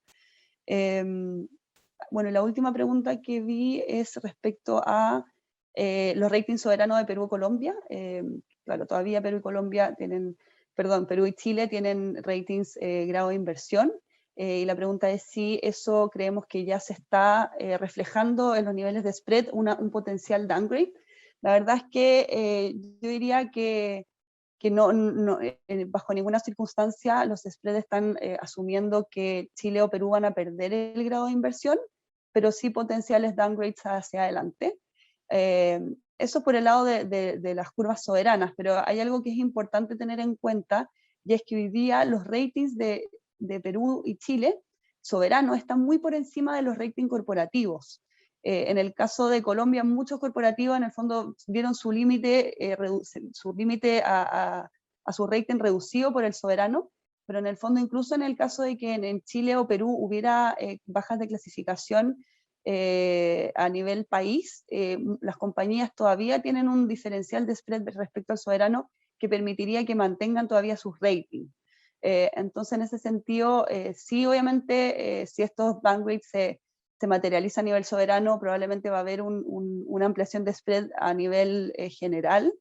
Bueno, la última pregunta que vi es respecto a los ratings soberanos de Perú y Colombia. Claro, todavía Perú y Colombia tienen, perdón, Perú y Chile tienen ratings grado de inversión, y la pregunta es si eso creemos que ya se está reflejando en los niveles de spread, un potencial downgrade. La verdad es que yo diría que no, bajo ninguna circunstancia los spreads están asumiendo que Chile o Perú van a perder el grado de inversión, pero sí potenciales downgrades hacia adelante. Eso por el lado de las curvas soberanas, pero hay algo que es importante tener en cuenta, y es que hoy día los ratings de Perú y Chile soberanos están muy por encima de los ratings corporativos. En el caso de Colombia, muchos corporativos en el fondo vieron su límite a su rating reducido por el soberano, pero en el fondo, incluso en el caso de que en Chile o Perú hubiera bajas de clasificación a nivel país, las compañías todavía tienen un diferencial de spread respecto al soberano que permitiría que mantengan todavía sus ratings. Entonces, en ese sentido, sí, obviamente, si estos downgrades se materializa a nivel soberano, probablemente va a haber una ampliación de spread a nivel general,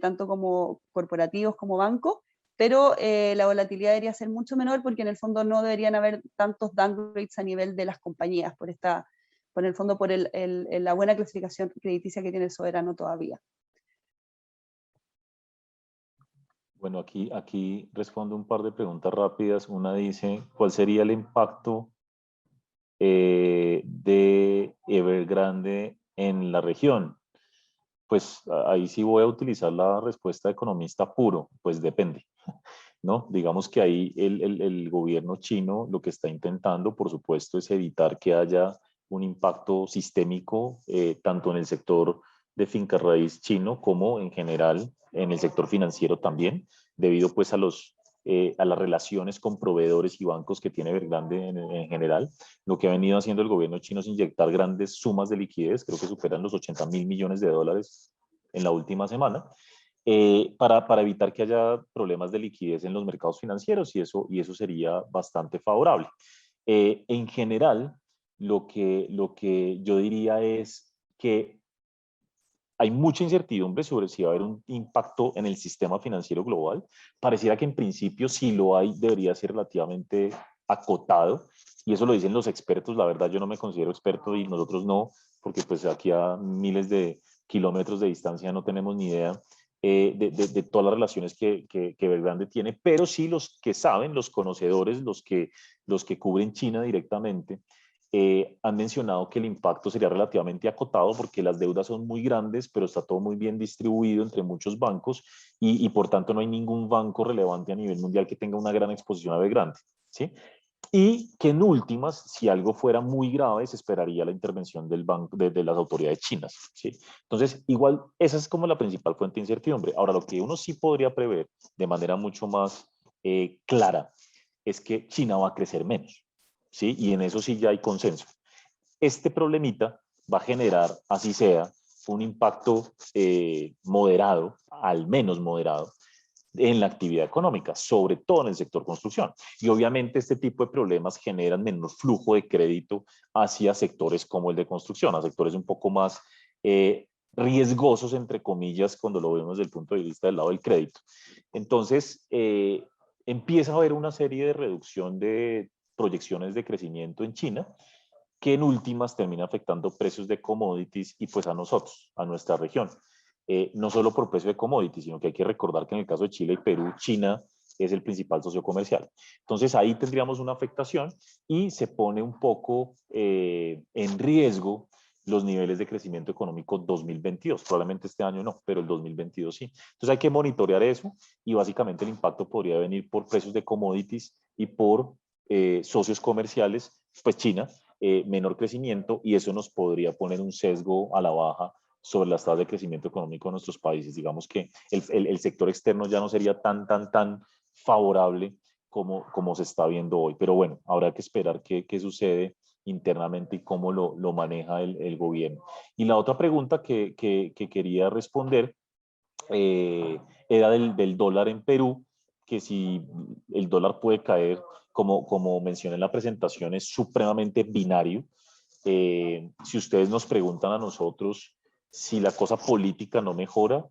tanto como corporativos como bancos, pero la volatilidad debería ser mucho menor porque en el fondo no deberían haber tantos downgrades a nivel de las compañías por el fondo por la buena clasificación crediticia que tiene el soberano todavía. Bueno, aquí respondo un par de preguntas rápidas. Una dice, ¿cuál sería el impacto de Evergrande en la región? Pues ahí sí voy a utilizar la respuesta de economista puro, pues depende, ¿no? Digamos que ahí el gobierno chino lo que está intentando, por supuesto, es evitar que haya un impacto sistémico, tanto en el sector de finca raíz chino como en general en el sector financiero también, debido pues a las relaciones con proveedores y bancos que tiene Evergrande en general. Lo que ha venido haciendo el gobierno chino es inyectar grandes sumas de liquidez, creo que superan los 80.000 millones de dólares en la última semana, para evitar que haya problemas de liquidez en los mercados financieros, y eso sería bastante favorable. En general, lo que yo diría es que hay mucha incertidumbre sobre si va a haber un impacto en el sistema financiero global. Pareciera que en principio, si lo hay, debería ser relativamente acotado, y eso lo dicen los expertos. La verdad, yo no me considero experto y nosotros no, porque pues aquí a miles de kilómetros de distancia no tenemos ni idea de todas las relaciones que Evergrande tiene, pero sí los que saben, los conocedores, los que cubren China directamente, han mencionado que el impacto sería relativamente acotado porque las deudas son muy grandes, pero está todo muy bien distribuido entre muchos bancos, y por tanto no hay ningún banco relevante a nivel mundial que tenga una gran exposición a Evergrande, ¿sí? Y que en últimas, si algo fuera muy grave, se esperaría la intervención del banco, de las autoridades chinas, ¿sí? Entonces, igual, esa es como la principal fuente de incertidumbre. Ahora, lo que uno sí podría prever de manera mucho más clara es que China va a crecer menos, ¿sí? Y en eso sí ya hay consenso. Este problemita va a generar, así sea, un impacto moderado, al menos moderado, en la actividad económica, sobre todo en el sector construcción. Y obviamente este tipo de problemas generan menor flujo de crédito hacia sectores como el de construcción, a sectores un poco más riesgosos, entre comillas, cuando lo vemos desde el punto de vista del lado del crédito. Entonces, empieza a haber una serie de reducción de proyecciones de crecimiento en China, que en últimas termina afectando precios de commodities y pues a nosotros, a nuestra región. No solo por precio de commodities, sino que hay que recordar que en el caso de Chile y Perú, China es el principal socio comercial. Entonces ahí tendríamos una afectación y se pone un poco en riesgo los niveles de crecimiento económico 2022. Probablemente este año no, pero el 2022 sí. Entonces hay que monitorear eso, y básicamente el impacto podría venir por precios de commodities y por socios comerciales, pues China, menor crecimiento, y eso nos podría poner un sesgo a la baja sobre las tasas de crecimiento económico de nuestros países. Digamos que el sector externo ya no sería tan favorable como se está viendo hoy. Pero bueno, habrá que esperar qué sucede internamente y cómo lo maneja el gobierno. Y la otra pregunta que quería responder era del dólar en Perú, que si el dólar puede caer, como mencioné en la presentación, es supremamente binario. Si ustedes nos preguntan a nosotros si la cosa política no mejora,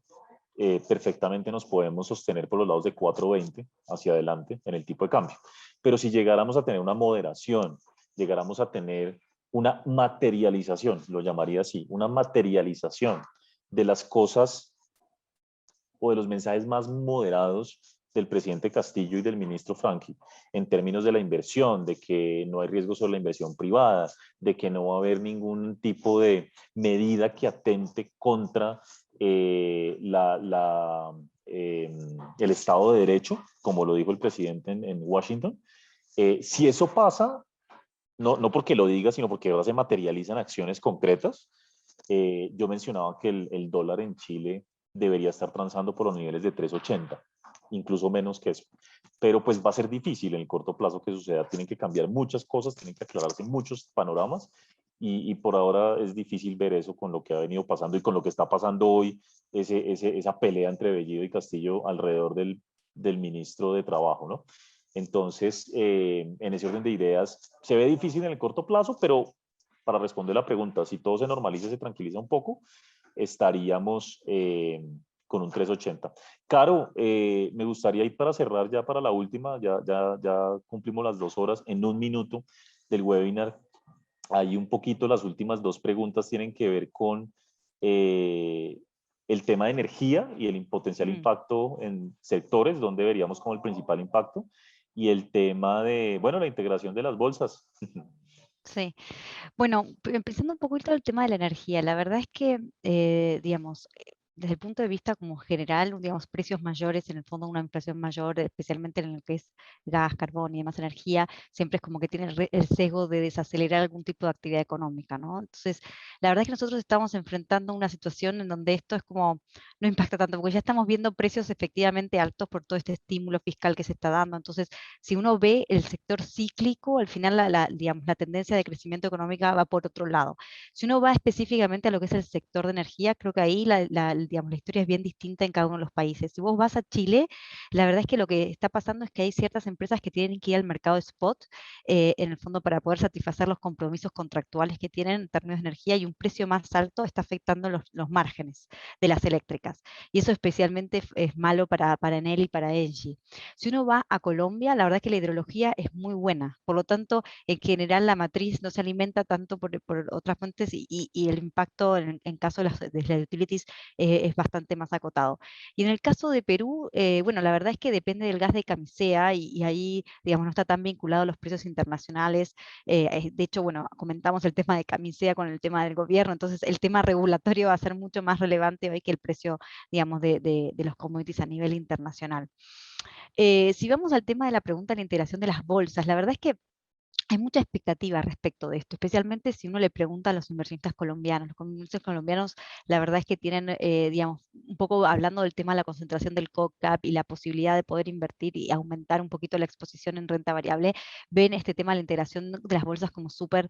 perfectamente nos podemos sostener por los lados de 4.20 hacia adelante en el tipo de cambio. Pero si llegáramos a tener una moderación, llegáramos a tener una materialización, lo llamaría así, una materialización de las cosas o de los mensajes más moderados del presidente Castillo y del ministro Franchi en términos de la inversión, de que no hay riesgo sobre la inversión privada, de que no va a haber ningún tipo de medida que atente contra el Estado de Derecho, como lo dijo el presidente en Washington. Si eso pasa, no porque lo diga, sino porque ahora se materializan acciones concretas. Yo mencionaba que el dólar en Chile debería estar transando por los niveles de 3.80, incluso menos que eso. Pero pues va a ser difícil en el corto plazo que suceda. Tienen que cambiar muchas cosas, tienen que aclararse muchos panoramas y por ahora es difícil ver eso con lo que ha venido pasando y con lo que está pasando hoy, esa pelea entre Bellido y Castillo alrededor del ministro de Trabajo, ¿no? Entonces, en ese orden de ideas, se ve difícil en el corto plazo, pero para responder la pregunta, si todo se normaliza y se tranquiliza un poco, estaríamos con un 3.80. Caro, me gustaría ir para cerrar ya para la última, ya cumplimos las 2 horas, en un minuto del webinar. Ahí un poquito las últimas 2 preguntas tienen que ver con el tema de energía y el potencial impacto en sectores donde veríamos como el principal impacto y el tema de, bueno, la integración de las bolsas. Sí, bueno, empezando un poquito el tema de la energía, la verdad es que, digamos, desde el punto de vista como general, digamos, precios mayores, en el fondo una inflación mayor, especialmente en lo que es gas, carbón y demás energía, siempre es como que tiene el sesgo de desacelerar algún tipo de actividad económica, ¿no? Entonces, la verdad es que nosotros estamos enfrentando una situación en donde esto es como, no impacta tanto, porque ya estamos viendo precios efectivamente altos por todo este estímulo fiscal que se está dando. Entonces, si uno ve el sector cíclico, al final digamos, la tendencia de crecimiento económica va por otro lado. Si uno va específicamente a lo que es el sector de energía, creo que ahí digamos, la historia es bien distinta en cada uno de los países. Si vos vas a Chile, la verdad es que lo que está pasando es que hay ciertas empresas que tienen que ir al mercado spot, en el fondo para poder satisfacer los compromisos contractuales que tienen en términos de energía, y un precio más alto está afectando los márgenes de las eléctricas. Y eso especialmente es malo para Enel y para Engie. Si uno va a Colombia, la verdad es que la hidrología es muy buena, por lo tanto, en general la matriz no se alimenta tanto por otras fuentes y el impacto en caso de las utilities es bastante más acotado. Y en el caso de Perú, bueno, la verdad es que depende del gas de camisea y ahí, digamos, no está tan vinculado a los precios internacionales. De hecho, bueno, comentamos el tema de camisea con el tema del gobierno, entonces el tema regulatorio va a ser mucho más relevante hoy que el precio, digamos, de los commodities a nivel internacional. Si vamos al tema de la pregunta de la integración de las bolsas, la verdad es que hay mucha expectativa respecto de esto, especialmente si uno le pregunta a los inversionistas colombianos. Los inversionistas colombianos, la verdad es que tienen, digamos, un poco hablando del tema de la concentración del COCAP y la posibilidad de poder invertir y aumentar un poquito la exposición en renta variable, ven este tema de la integración de las bolsas como súper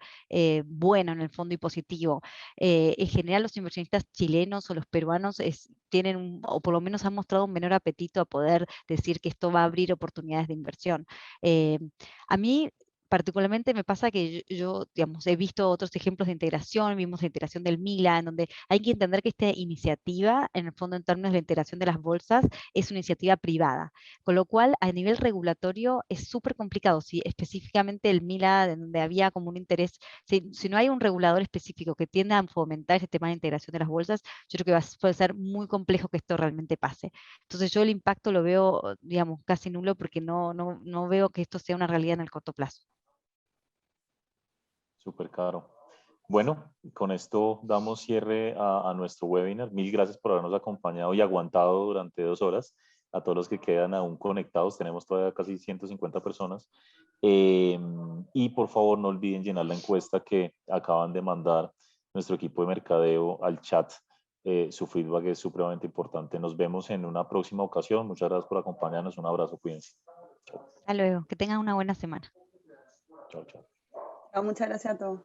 bueno en el fondo y positivo. En general, los inversionistas chilenos o los peruanos tienen, o por lo menos han mostrado un menor apetito a poder decir que esto va a abrir oportunidades de inversión. A mí, particularmente me pasa que yo, digamos, he visto otros ejemplos de integración, vimos la integración del MILA, en donde hay que entender que esta iniciativa, en el fondo en términos de la integración de las bolsas, es una iniciativa privada, con lo cual a nivel regulatorio es súper complicado. Si específicamente el MILA, donde había como un interés, si no hay un regulador específico que tienda a fomentar este tema de integración de las bolsas, yo creo que puede ser muy complejo que esto realmente pase. Entonces yo el impacto lo veo, digamos, casi nulo porque no veo que esto sea una realidad en el corto plazo. Súper caro. Bueno, con esto damos cierre a nuestro webinar. Mil gracias por habernos acompañado y aguantado durante 2 horas. A todos los que quedan aún conectados, tenemos todavía casi 150 personas. Y por favor no olviden llenar la encuesta que acaban de mandar nuestro equipo de mercadeo al chat. Su feedback es supremamente importante. Nos vemos en una próxima ocasión. Muchas gracias por acompañarnos. Un abrazo, cuídense. Hasta luego, que tengan una buena semana. Chao, chao. Muchas gracias a todos.